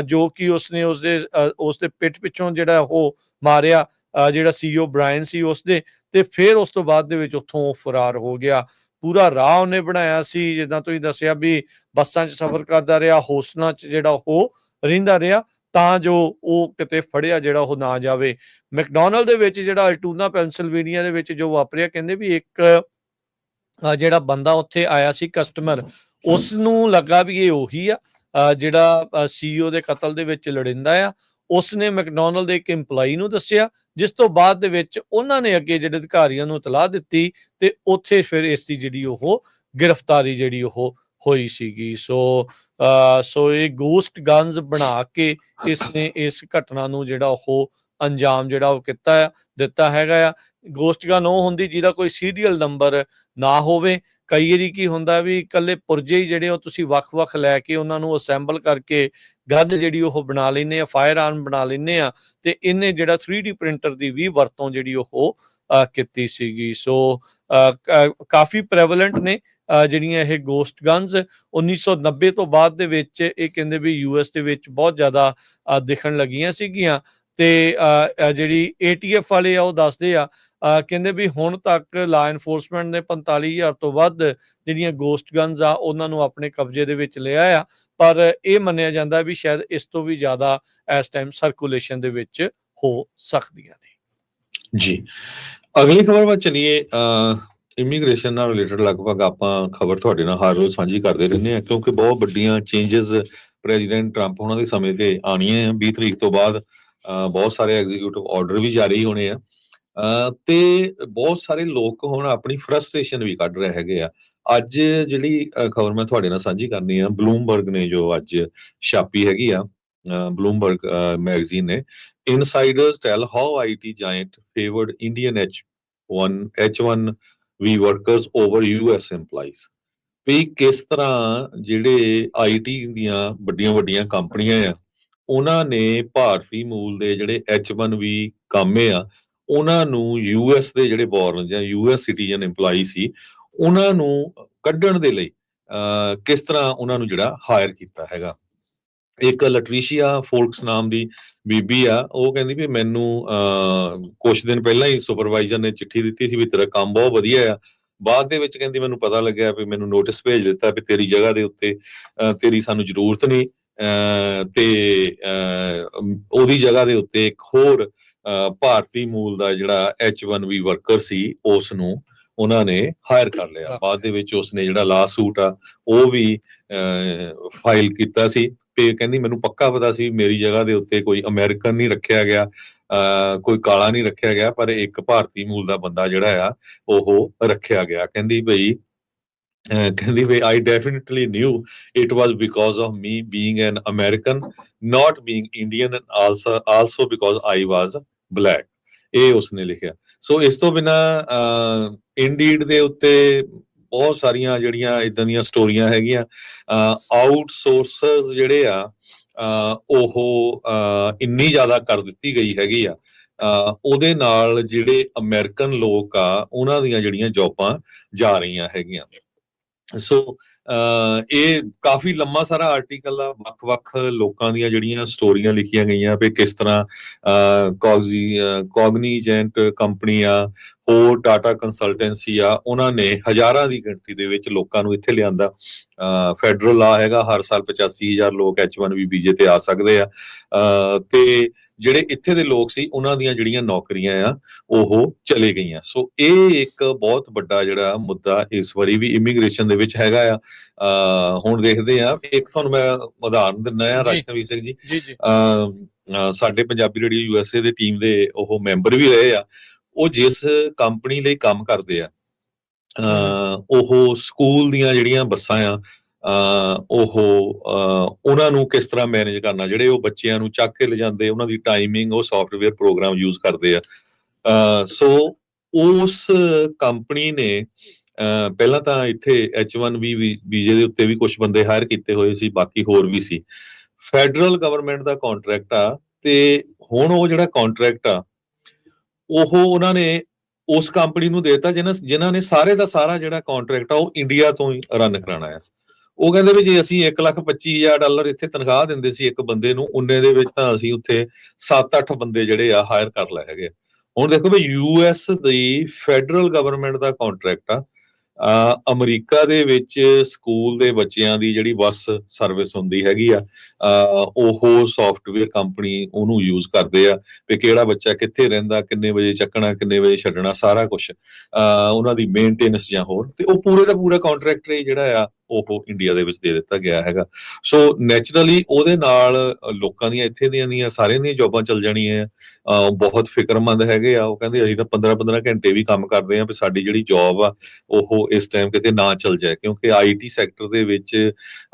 ਜੋ ਕਿ ਉਸਨੇ ਉਸਦੇ ਪਿੱਠ ਪਿੱਛੋਂ ਜਿਹੜਾ ਉਹ ਮਾਰਿਆ, ਜਿਹੜਾ CEO ਬ੍ਰਾਇਨ ਸੀ ਉਸਦੇ, ਤੇ ਫਿਰ ਉਸ ਤੋਂ ਬਾਅਦ ਦੇ ਵਿੱਚ ਉੱਥੋਂ ਫਰਾਰ ਹੋ ਗਿਆ। ਪੂਰਾ ਰਾਹ ਉਹਨੇ ਬਣਾਇਆ ਸੀ, ਜਿੱਦਾਂ ਤੁਸੀਂ ਦੱਸਿਆ ਵੀ ਬੱਸਾਂ 'ਚ ਸਫ਼ਰ ਕਰਦਾ ਰਿਹਾ, ਹੋਸਟਲਾਂ 'ਚ ਜਿਹੜਾ ਉਹ ਰਹਿੰਦਾ ਰਿਹਾ, ਤਾਂ ਜੋ ਉਹ ਕਿਤੇ ਫੜਿਆ ਜਿਹੜਾ ਉਹ ਨਾ ਜਾਵੇ। ਮੈਕਡੋਨਲਡ ਦੇ ਵਿੱਚ ਜਿਹੜਾ ਅਲਟੂਨਾ ਪੈਨਸਿਲਵੇਨੀਆ ਦੇ ਵਿੱਚ ਜੋ ਵਾਪਰਿਆ, ਕਹਿੰਦੇ ਵੀ ਇੱਕ ਜਿਹੜਾ ਬੰਦਾ ਉੱਥੇ ਆਇਆ ਸੀ ਕਸਟਮਰ, ਉਸ ਨੂੰ ਲੱਗਾ ਵੀ ਇਹ ਉਹੀ ਆ ਜਿਹੜਾ CEO ਦੇ ਕਤਲ ਦੇ ਵਿੱਚ ਲੜਿੰਦਾ ਆ। ਉਸਨੇ ਮੈਕਡੋਨਲਡ ਦੇ ਇੱਕ EMPLOYEE ਨੂੰ ਦੱਸਿਆ, ਜਿਸ ਤੋਂ ਬਾਅਦ ਦੇ ਵਿੱਚ ਉਹਨਾਂ ਨੇ ਅੱਗੇ ਜਿਹੜੇ ਅਧਿਕਾਰੀਆਂ ਨੂੰ ਇਤਲਾਹ ਦਿੱਤੀ ਤੇ ਉੱਥੇ ਫਿਰ ਇਸ ਦੀ ਜਿਹੜੀ ਉਹ ਗ੍ਰਿਫਤਾਰੀ ਜਿਹੜੀ ਉਹ ਹੋਈ ਸੀਗੀ। ਸੋ ਇਹ ਗੋਸਟ ਗਨਸ ਬਣਾ ਕੇ ਇਸਨੇ ਇਸ ਘਟਨਾ ਨੂੰ ਜਿਹੜਾ ਉਹ ਅੰਜਾਮ ਜਿਹੜਾ ਉਹ ਦਿੱਤਾ ਹੈਗਾ ਆ। ਗੋਸਟ ਗਨ ਉਹ ਹੁੰਦੀ ਜਿਹਦਾ ਕੋਈ ਸੀਰੀਅਲ ਨੰਬਰ ਨਾ ਹੋਵੇ। ਕਈ ਵਾਰੀ ਕੀ ਹੁੰਦਾ ਵੀ ਇਕੱਲੇ ਪੁਰਜੇ ਹੀ ਜਿਹੜੇ ਉਹ ਤੁਸੀਂ ਵੱਖ-ਵੱਖ ਲੈ ਕੇ ਉਹਨਾਂ ਨੂੰ ਅਸੈਂਬਲ ਕਰਕੇ ਗਨ ਜਿਹੜੀ ਉਹ ਬਣਾ ਲੈਂਦੇ ਆ, ਫਾਇਰ ਆਰਮ ਬਣਾ ਲੈਂਦੇ ਆ, ਤੇ ਇਹਨੇ ਜਿਹੜਾ 3D ਪ੍ਰਿੰਟਰ ਦੀ ਵੀ ਵਰਤੋਂ ਜਿਹੜੀ ਉਹ ਕੀਤੀ ਸੀਗੀ। ਸੋ ਕਾਫੀ ਪ੍ਰੈਵਲੈਂਟ ਨੇ ਜਿਹੜੀਆਂ ਇਹ ਗੋਸਟ ਗਨਸ। 1990 ਤੋਂ ਬਾਅਦ ਦੇ ਵਿੱਚ ਇਹ ਕਹਿੰਦੇ ਵੀ US ਦੇ ਵਿੱਚ ਬਹੁਤ ਜ਼ਿਆਦਾ ਦਿਖਣ ਲੱਗੀਆਂ ਸੀਗੀਆਂ, ਤੇ ਜਿਹੜੀ ATF ਵਾਲੇ ਆ ਉਹ ਦੱਸਦੇ ਆ, ਕਹਿੰਦੇ ਵੀ ਹੁਣ ਤੱਕ ਲਾ ਐਨਫੋਰਸਮੈਂਟ ਨੇ 45,000 ਤੋਂ ਵੱਧ ਜਿਹੜੀਆਂ ਗੋਸਟ ਗਨਸ ਆ ਉਹਨਾਂ ਨੂੰ ਆਪਣੇ ਕਬਜ਼ੇ ਦੇ ਵਿੱਚ ਲਿਆ ਆ, ਪਰ ਇਹ ਮੰਨਿਆ ਜਾਂਦਾ ਵੀ ਸ਼ਾਇਦ ਇਸ ਤੋਂ ਵੀ ਜ਼ਿਆਦਾ ਇਸ ਟਾਈਮ ਸਰਕੂਲੇਸ਼ਨ ਦੇ ਵਿੱਚ ਹੋ ਸਕਦੀਆਂ ਨੇ। ਜੀ, ਅਗਲੀ ਖਬਰ ਵੱਲ ਚਲੀਏ। ਇਮੀਗ੍ਰੇਸ਼ਨ ਨਾਲ ਰਿਲੇਟਡ ਲਗਭਗ ਆਪਾਂ ਖਬਰ ਤੁਹਾਡੇ ਨਾਲ ਹਰ ਰੋਜ਼ ਸਾਂਝੀ ਕਰਦੇ ਰਹਿੰਦੇ ਹਾਂ, ਕਿਉਂਕਿ ਬਹੁਤ ਵੱਡੀਆਂ ਚੇਂਜਸ ਪ੍ਰੈਜ਼ੀਡੈਂਟ ਟਰੰਪ ਉਹਨਾਂ ਦੇ ਸਮੇਂ ਤੇ ਆਉਣੀਆਂ ਆ। 20 ਤਰੀਕ ਤੋਂ ਬਾਅਦ ਬਹੁਤ ਸਾਰੇ ਐਗਜ਼ੀਕਿਊਟਿਵ ਆਰਡਰ ਵੀ ਜਾਰੀ ਹੋਣੇ ਆ, ਤੇ ਬਹੁਤ ਸਾਰੇ ਲੋਕ ਹੁਣ ਆਪਣੀ ਫਰਸਟ੍ਰੇਸ਼ਨ ਵੀ ਕੱਢ ਰਹੇ ਹੈਗੇ ਆ। ਅੱਜ ਜਿਹੜੀ ਖਬਰ ਮੈਂ ਤੁਹਾਡੇ ਨਾਲ ਸਾਂਝੀ ਕਰਨੀ ਆ, ਬਲੂਮਬਰਗ ਨੇ ਜੋ ਅੱਜ ਛਾਪੀ ਹੈਗੀ ਆ, ਬਲੂਮਬਰਗ ਮੈਗਜ਼ੀਨ ਨੇ, insiders tell how IT giant favoured Indian H1B workers over US EMPLOYEES। ਵੀ ਕਿਸ ਤਰ੍ਹਾਂ ਜਿਹੜੇ IT ਦੀਆਂ ਵੱਡੀਆਂ ਕੰਪਨੀਆਂ ਆ, ਉਹਨਾਂ ਨੇ ਭਾਰਤੀ ਮੂਲ ਦੇ ਜਿਹੜੇ H1B ਕਾਮੇ ਆ, ਉਹਨਾਂ ਨੂੰ US ਦੇ ਜਿਹੜੇ ਬੋਰਨ ਜਾਂ US ਸਿਟੀਜ਼ਨ EMPLOYEE ਸੀ, ਉਹਨਾਂ ਨੂੰ ਕੱਢਣ ਦੇ ਲਈ ਕਿਸ ਤਰ੍ਹਾਂ ਉਹਨਾਂ ਨੂੰ ਜਿਹੜਾ ਹਾਇਰ ਕੀਤਾ ਹੈਗਾ। ਇੱਕ ਲੈਟਰੀਸ਼ੀਆ ਫੋਲਕਸ ਨਾਮ ਦੀ ਬੀਬੀ ਆ, ਉਹ ਕਹਿੰਦੀ ਵੀ ਮੈਨੂੰ ਕੁਛ ਦਿਨ ਪਹਿਲਾਂ ਹੀ ਸੁਪਰਵਾਈਜ਼ਰ ਨੇ ਚਿੱਠੀ ਦਿੱਤੀ ਸੀ ਵੀ ਤੇਰਾ ਕੰਮ ਬਹੁਤ ਵਧੀਆ ਆ। ਬਾਅਦ ਦੇ ਵਿੱਚ ਕਹਿੰਦੀ ਮੈਨੂੰ ਪਤਾ ਲੱਗਿਆ ਵੀ ਮੈਨੂੰ ਨੋਟਿਸ ਭੇਜ ਦਿੱਤਾ ਵੀ ਤੇਰੀ ਜਗ੍ਹਾ ਦੇ ਉੱਤੇ ਤੇਰੀ ਸਾਨੂੰ ਜ਼ਰੂਰਤ ਨਹੀਂ, ਤੇ ਉਹਦੀ ਜਗ੍ਹਾ ਦੇ ਉੱਤੇ ਇੱਕ ਹੋਰ ਭਾਰਤੀ ਮੂਲ ਦਾ ਜਿਹੜਾ H1B ਵਰਕਰ ਸੀ ਉਸ ਨੂੰ ਉਹਨਾਂ ਨੇ ਹਾਇਰ ਕਰ ਲਿਆ। ਬਾਅਦ ਦੇ ਵਿੱਚ ਉਸਨੇ ਜਿਹੜਾ ਲਾ ਸੂਟ ਆ ਉਹ ਵੀ ਫਾਈਲ ਕੀਤਾ ਸੀ ਤੇ ਕਹਿੰਦੀ ਮੈਨੂੰ ਪੱਕਾ ਪਤਾ ਸੀ ਮੇਰੀ ਜਗ੍ਹਾ ਦੇ ਉੱਤੇ ਕੋਈ ਅਮਰੀਕਨ ਨਹੀਂ ਰੱਖਿਆ ਗਿਆ, ਕੋਈ ਕਾਲਾ ਨਹੀਂ ਰੱਖਿਆ ਗਿਆ, ਪਰ ਇੱਕ ਭਾਰਤੀ ਮੂਲ ਦਾ ਬੰਦਾ ਜਿਹੜਾ ਆ ਉਹ ਰੱਖਿਆ ਗਿਆ। ਕਹਿੰਦੀ ਬਈ ਕਹਿੰਦੀ ਬਈ I definitely knew it was because of me being an American, not being Indian, and also because I was black। ਇਹ ਉਸਨੇ ਲਿਖਿਆ। ਸੋ ਇਸ ਤੋਂ ਬਿਨਾ ਇੰਡੀਡ ਦੇ ਉੱਤੇ ਬਹੁਤ ਸਾਰੀਆਂ ਜਿਹੜੀਆਂ ਇਦਾਂ ਦੀਆਂ ਸਟੋਰੀਆਂ ਹੈਗੀਆਂ। ਆਊਟਸੋਰਸਰ ਜਿਹੜੇ ਆ ਉਹ ਇੰਨੀ ਜ਼ਿਆਦਾ ਕਰ ਦਿੱਤੀ ਗਈ ਹੈਗੀ ਆ, ਉਹਦੇ ਨਾਲ ਜਿਹੜੇ ਅਮਰੀਕਨ ਲੋਕ ਆ ਉਹਨਾਂ ਦੀਆਂ ਜਿਹੜੀਆਂ ਜੌਬਾਂ ਜਾ ਰਹੀਆਂ ਹੈਗੀਆਂ। ਸੋ ਇਹ ਕਾਫੀ ਲੰਮਾ ਸਾਰਾ ਆਰਟੀਕਲ ਆ, ਵੱਖ-ਵੱਖ ਲੋਕਾਂ ਦੀਆਂ ਜਿਹੜੀਆਂ ਸਟੋਰੀਆਂ ਲਿਖੀਆਂ ਗਈਆਂ ਵੀ ਕਿਸ ਤਰ੍ਹਾਂ ਕੋਗਨੀਜੈਂਟ ਕੰਪਨੀ ਆ, ਹੋਰ ਟਾਟਾ ਕੰਸਲਟੈਂਸੀ ਆ, ਉਹਨਾਂ ਨੇ ਹਜ਼ਾਰਾਂ ਦੀ ਗਿਣਤੀ ਦੇ ਵਿੱਚ ਲੋਕਾਂ ਨੂੰ ਇੱਥੇ ਲਿਆਂਦਾ। ਫੈਡਰਲ ਲਾ ਹੈਗਾ, ਹਰ ਸਾਲ 85,000 ਲੋਕ H1B ਵੀਜ਼ੇ ਤੇ ਆ ਸਕਦੇ ਆ, ਤੇ ਜਿਹੜੇ ਇੱਥੇ ਦੇ ਲੋਕ ਸੀ ਉਹਨਾਂ ਦੀਆਂ ਜਿਹੜੀਆਂ ਨੌਕਰੀਆਂ ਆ ਉਹ ਚਲੇ ਗਈਆਂ। ਸੋ ਇਹ ਇੱਕ ਬਹੁਤ ਵੱਡਾ ਜਿਹੜਾ ਮੁੱਦਾ ਇਸ ਵਾਰੀ ਵੀ ਇਮੀਗ੍ਰੇਸ਼ਨ ਦੇ ਵਿੱਚ ਹੈਗਾ ਆ। ਹੁਣ ਦੇਖਦੇ ਆ, ਇੱਕ ਤੁਹਾਨੂੰ ਮੈਂ ਉਦਾਹਰਨ ਦਿੰਦਾ ਆ ਰਾਜਕਵੀਰ ਸਿੰਘ ਜੀ। ਸਾਡੇ ਪੰਜਾਬੀ ਰੇਡੀਓ USA ਦੇ ਟੀਮ ਦੇ ਉਹ ਮੈਂਬਰ ਵੀ ਰਹੇ ਆ। ਉਹ ਜਿਸ ਕੰਪਨੀ ਲਈ ਕੰਮ ਕਰਦੇ ਆ, ਉਹ ਸਕੂਲ ਦੀਆਂ ਜਿਹੜੀਆਂ ਬੱਸਾਂ ਆ ਉਹ ਉਹਨਾਂ ਨੂੰ ਕਿਸ ਤਰ੍ਹਾਂ ਮੈਨੇਜ ਕਰਨਾ, ਜਿਹੜੇ ਉਹ ਬੱਚਿਆਂ ਨੂੰ ਚੱਕ ਕੇ ਲਿਜਾਂਦੇ, ਉਹਨਾਂ ਦੀ ਟਾਈਮਿੰਗ ਉਹ ਸੌਫਟਵੇਅਰ ਪ੍ਰੋਗਰਾਮ ਯੂਜ਼ ਕਰਦੇ ਆ। ਸੋ ਉਸ ਕੰਪਨੀ ਨੇ ਪਹਿਲਾਂ ਤਾਂ ਇੱਥੇ H1B ਵੀਜ਼ੇ ਦੇ ਉੱਤੇ ਵੀ ਕੁਝ ਬੰਦੇ ਹਾਇਰ ਕੀਤੇ ਹੋਏ ਸੀ, ਬਾਕੀ ਹੋਰ ਵੀ ਸੀ। ਫੈਡਰਲ ਗਵਰਨਮੈਂਟ ਦਾ ਕੰਟਰੈਕਟ ਆ ਤੇ ਹੁਣ ਉਹ ਜਿਹੜਾ ਕੰਟਰੈਕਟ ਆ ਉਹ ਉਹਨਾਂ ਨੇ ਉਸ ਕੰਪਨੀ ਨੂੰ ਦੇਤਾ ਜਿਨ੍ਹਾਂ ਨੇ ਸਾਰੇ ਦਾ ਸਾਰਾ ਜਿਹੜਾ ਕੰਟਰੈਕਟ ਆ ਉਹ ਇੰਡੀਆ ਤੋਂ ਹੀ ਰਨ ਕਰਾਉਣਾ ਆ। ਉਹ ਕਹਿੰਦੇ ਵੀ ਜੇ ਅਸੀਂ $1,25,000 ਇੱਥੇ ਤਨਖਾਹ ਦਿੰਦੇ ਸੀ ਇੱਕ ਬੰਦੇ ਨੂੰ, ਉਨੇ ਦੇ ਵਿੱਚ ਤਾਂ ਅਸੀਂ ਉੱਥੇ 7-8 ਬੰਦੇ ਜਿਹੜੇ ਆ ਹਾਇਰ ਕਰ ਲਏ ਹੈਗੇ। ਹੁਣ ਦੇਖੋ ਵੀ US ਦੀ ਫੈਡਰਲ ਗਵਰਨਮੈਂਟ ਦਾ ਕੰਟਰੈਕਟ ਆ, ਅਮਰੀਕਾ ਦੇ ਵਿੱਚ ਸਕੂਲ ਦੇ ਬੱਚਿਆਂ ਦੀ ਜਿਹੜੀ ਬੱਸ ਸਰਵਿਸ ਹੁੰਦੀ ਹੈਗੀ ਆ, ਉਹ ਸੌਫਟਵੇਅਰ ਕੰਪਨੀ ਉਹਨੂੰ ਯੂਜ਼ ਕਰਦੇ ਆ ਵੀ ਕਿਹੜਾ ਬੱਚਾ ਕਿੱਥੇ ਰਹਿੰਦਾ, ਕਿੰਨੇ ਵਜੇ ਚੱਕਣਾ, ਕਿੰਨੇ ਵਜੇ ਛੱਡਣਾ, ਸਾਰਾ ਕੁਝ ਉਹਨਾਂ ਦੀ ਮੇਨਟੇਨੈਂਸ ਜਾਂ ਹੋਰ, ਤੇ ਉਹ ਪੂਰੇ ਦਾ ਪੂਰਾ ਕੰਟਰੈਕਟ ਜਿਹੜਾ ਆ ਉਹ ਇੰਡੀਆ ਦੇ ਵਿੱਚ ਦੇ ਦਿੱਤਾ ਗਿਆ ਹੈਗਾ। ਸੋ ਨੈਚੁਰਲੀ ਉਹਦੇ ਨਾਲ ਲੋਕਾਂ ਦੀਆਂ ਇੱਥੇ ਦੀਆਂ ਸਾਰਿਆਂ ਦੀਆਂ ਜੌਬਾਂ ਚੱਲ ਜਾਣੀਆਂ। ਬਹੁਤ ਫਿਕਰਮੰਦ ਹੈਗੇ ਆ, ਉਹ ਕਹਿੰਦੇ ਅਸੀਂ ਤਾਂ 15-15 ਘੰਟੇ ਵੀ ਕੰਮ ਕਰਦੇ ਆ ਵੀ ਸਾਡੀ ਜਿਹੜੀ ਜੌਬ ਆ ਉਹ ਇਸ ਟਾਈਮ ਕਿਤੇ ਨਾ ਚੱਲ ਜਾਏ, ਕਿਉਂਕਿ IT ਸੈਕਟਰ ਦੇ ਵਿੱਚ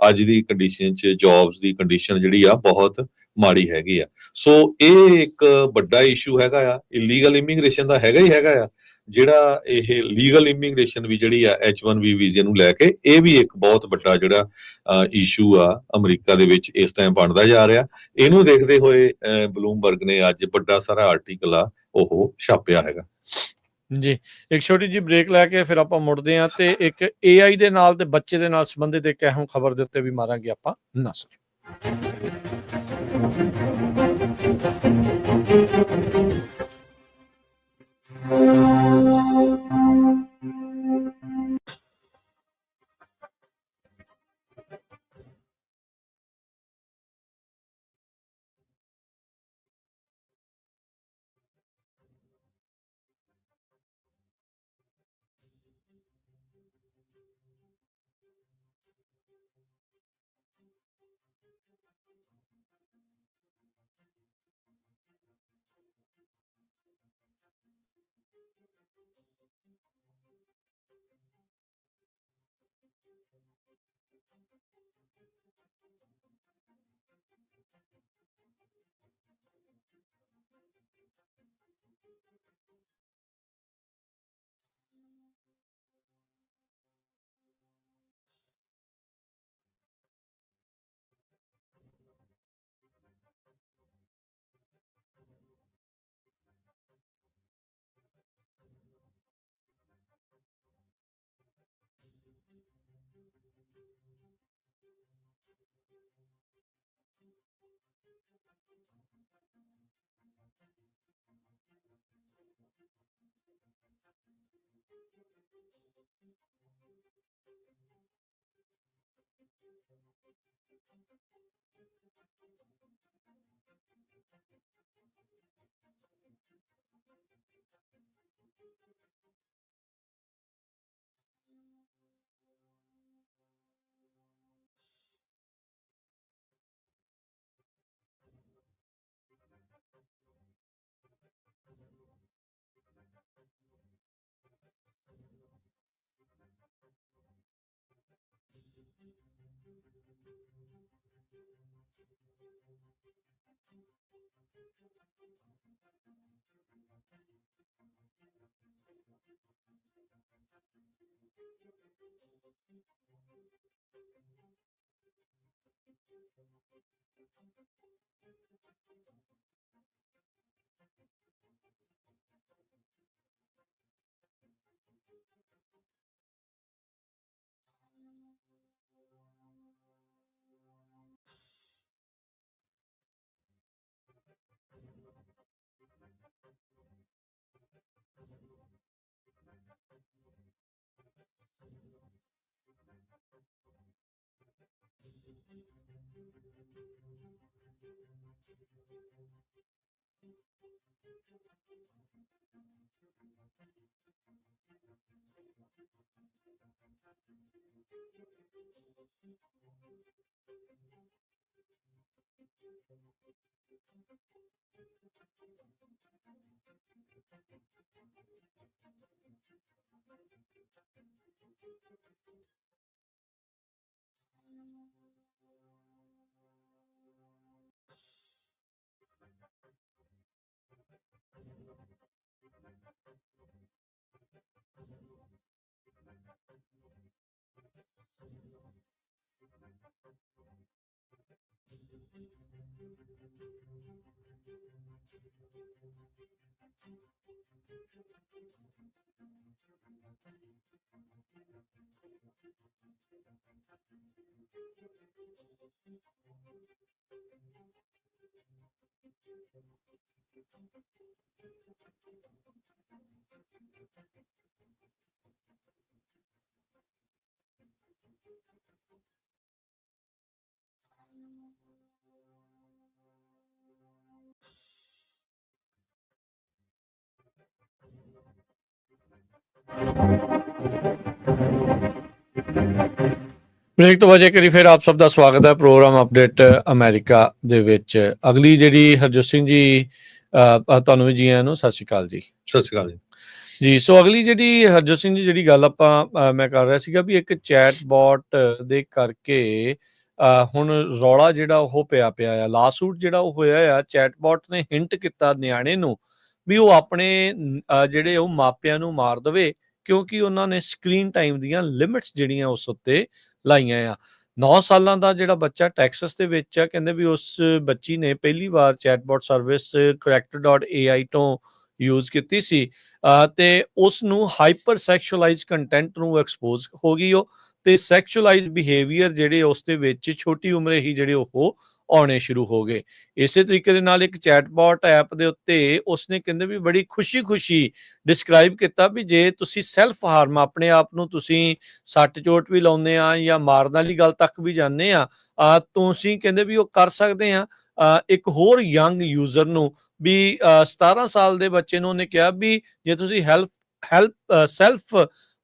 ਅੱਜ ਦੀ ਕੰਡੀਸ਼ਨ 'ਚ ਜੌਬਸ ਦੀ ਕੰਡੀਸ਼ਨ ਜਿਹੜੀ ਆ ਬਹੁਤ ਮਾੜੀ ਹੈਗੀ ਆ। ਸੋ ਇਹ ਇੱਕ ਵੱਡਾ ਇਸ਼ੂ ਹੈਗਾ ਆ। ਇਲੀਗਲ ਇਮੀਗ੍ਰੇਸ਼ਨ ਦਾ ਹੈਗਾ ਹੀ ਹੈਗਾ ਆ, ਜਿਹੜਾ ਇਹ ਲੀਗਲ ਇਮੀਗ੍ਰੇਸ਼ਨ ਵੀ ਜਿਹੜੀ ਆ H1B ਵੀਜ਼ੇ ਨੂੰ ਲੈ ਕੇ, ਇਹ ਵੀ ਇੱਕ ਬਹੁਤ ਵੱਡਾ ਜਿਹੜਾ ਇਸ਼ੂ ਆ ਅਮਰੀਕਾ ਦੇ ਵਿੱਚ ਇਸ ਟਾਈਮ ਬਣਦਾ ਜਾ ਰਿਹਾ। ਇਹਨੂੰ ਦੇਖਦੇ ਹੋਏ ਬਲੂਮਬਰਗ ਨੇ ਅੱਜ ਵੱਡਾ ਸਾਰਾ ਆਰਟੀਕਲ ਆ ਉਹ ਛਾਪਿਆ ਹੈਗਾ। ਜੀ, ਇੱਕ ਛੋਟੀ ਜਿਹੀ ਬ੍ਰੇਕ ਲੈ ਕੇ ਫਿਰ ਆਪਾਂ ਮੁੜਦੇ ਹਾਂ ਤੇ ਇੱਕ AI ਦੇ ਨਾਲ ਤੇ ਬੱਚੇ ਦੇ ਨਾਲ ਸੰਬੰਧਿਤ ਇੱਕ ਅਹਿਮ ਖਬਰ ਦੇ ਉੱਤੇ ਵੀ ਮਾਰਾਂਗੇ ਆਪਾਂ ਨਜ਼ਰ। ਬ੍ਰੇਕ ਤੋਂ ਬਾਅਦ ਇੱਕ ਵਾਰੀ ਫਿਰ ਆਪ ਸਭ ਦਾ ਸਵਾਗਤ ਹੈ ਪ੍ਰੋਗਰਾਮ ਅਪਡੇਟ ਅਮਰੀਕਾ ਦੇ ਵਿੱਚ। ਅਗਲੀ ਜਿਹੜੀ ਹਰਜੋਤ ਸਿੰਘ ਜੀ ਤੁਹਾਨੂੰ ਵੀ ਜੀ ਆਇਆਂ ਨੂੰ ਸਤਿ ਸ਼੍ਰੀ ਅਕਾਲ ਜੀ। ਸਤਿ ਸ਼੍ਰੀ ਅਕਾਲ ਜੀ। ਸੋ ਅਗਲੀ ਜਿਹੜੀ ਹਰਜੋਤ ਸਿੰਘ ਜੀ ਜਿਹੜੀ ਗੱਲ ਆਪਾਂ ਮੈਂ ਕਰ ਰਿਹਾ ਸੀਗਾ ਵੀ ਇੱਕ ਚੈਟ ਬੋਟ ਦੇ ਕਰਕੇ ਹੁਣ ਰੌਲਾ ਜਿਹੜਾ ਉਹ ਪਿਆ ਆ ਲਾਸੂਟ ਜਿਹੜਾ ਉਹ ਹੋਇਆ ਆ। ਚੈਟ ਬੋਟ ਨੇ ਹਿੰਟ ਕੀਤਾ ਨਿਆਣੇ ਨੂੰ ਵੀ ਉਹ ਆਪਣੇ ਜਿਹੜੇ ਉਹ ਮਾਪਿਆਂ ਨੂੰ ਮਾਰ ਦੇਵੇ ਕਿਉਂਕਿ ਉਹਨਾਂ ਨੇ ਸਕਰੀਨ ਟਾਈਮ ਦੀਆਂ ਲਿਮਿਟਸ ਜਿਹੜੀਆਂ ਉਸ ਉੱਤੇ ਲਾਈਆਂ ਆ। 9 ਸਾਲਾਂ ਦਾ ਜਿਹੜਾ ਬੱਚਾ ਟੈਕਸਸ ਦੇ ਵਿੱਚ ਆ, ਕਹਿੰਦੇ ਵੀ ਉਸ ਬੱਚੀ ਨੇ ਪਹਿਲੀ ਵਾਰ ਚੈਟਬੋਟ ਸਰਵਿਸ corrector.ai ਤੋਂ ਯੂਜ਼ ਕੀਤੀ ਸੀ ਤੇ ਉਸ ਨੂੰ ਹਾਈਪਰ ਸੈਕਸ਼ੂਅਲਾਈਜ਼ ਕੰਟੈਂਟ ਨੂੰ ਐਕਸਪੋਜ਼ ਹੋ ਗਈ ਉਹ ਤੇ ਸੈਕਸ਼ੂਅਲਾਈਜ਼ ਬਿਹੇਵੀਅਰ ਜਿਹੜੇ ਉਸ ਦੇ ਵਿੱਚ ਛੋਟੀ ਉਮਰੇ ਹੀ ਜਿਹੜੇ ਉਹ ਆਉਣੇ ਸ਼ੁਰੂ ਹੋ ਗਏ। ਇਸੇ ਤਰੀਕੇ ਦੇ ਨਾਲ ਇੱਕ ਚੈਟਬੋਟ ਐਪ ਦੇ ਉੱਤੇ ਉਸਨੇ ਕਹਿੰਦੇ ਵੀ ਬੜੀ ਖੁਸ਼ੀ ਡਿਸਕ੍ਰਾਈਬ ਕੀਤਾ ਵੀ ਜੇ ਤੁਸੀਂ ਸੈਲਫ ਹਾਰਮ ਆਪਣੇ ਆਪ ਨੂੰ ਤੁਸੀਂ ਸੱਟ ਚੋਟ ਵੀ ਲਾਉਂਦੇ ਆ ਜਾਂ ਮਾਰਨ ਵਾਲੀ ਗੱਲ ਤੱਕ ਵੀ ਜਾਂਦੇ ਆ ਤੁਸੀਂ ਕਹਿੰਦੇ ਵੀ ਉਹ ਕਰ ਸਕਦੇ ਆ। ਇੱਕ ਹੋਰ ਯੰਗ ਯੂਜ਼ਰ ਨੂੰ ਵੀ 17 ਸਾਲ ਦੇ ਬੱਚੇ ਨੂੰ ਉਹਨੇ ਕਿਹਾ ਵੀ ਜੇ ਤੁਸੀਂ ਸੈਲਫ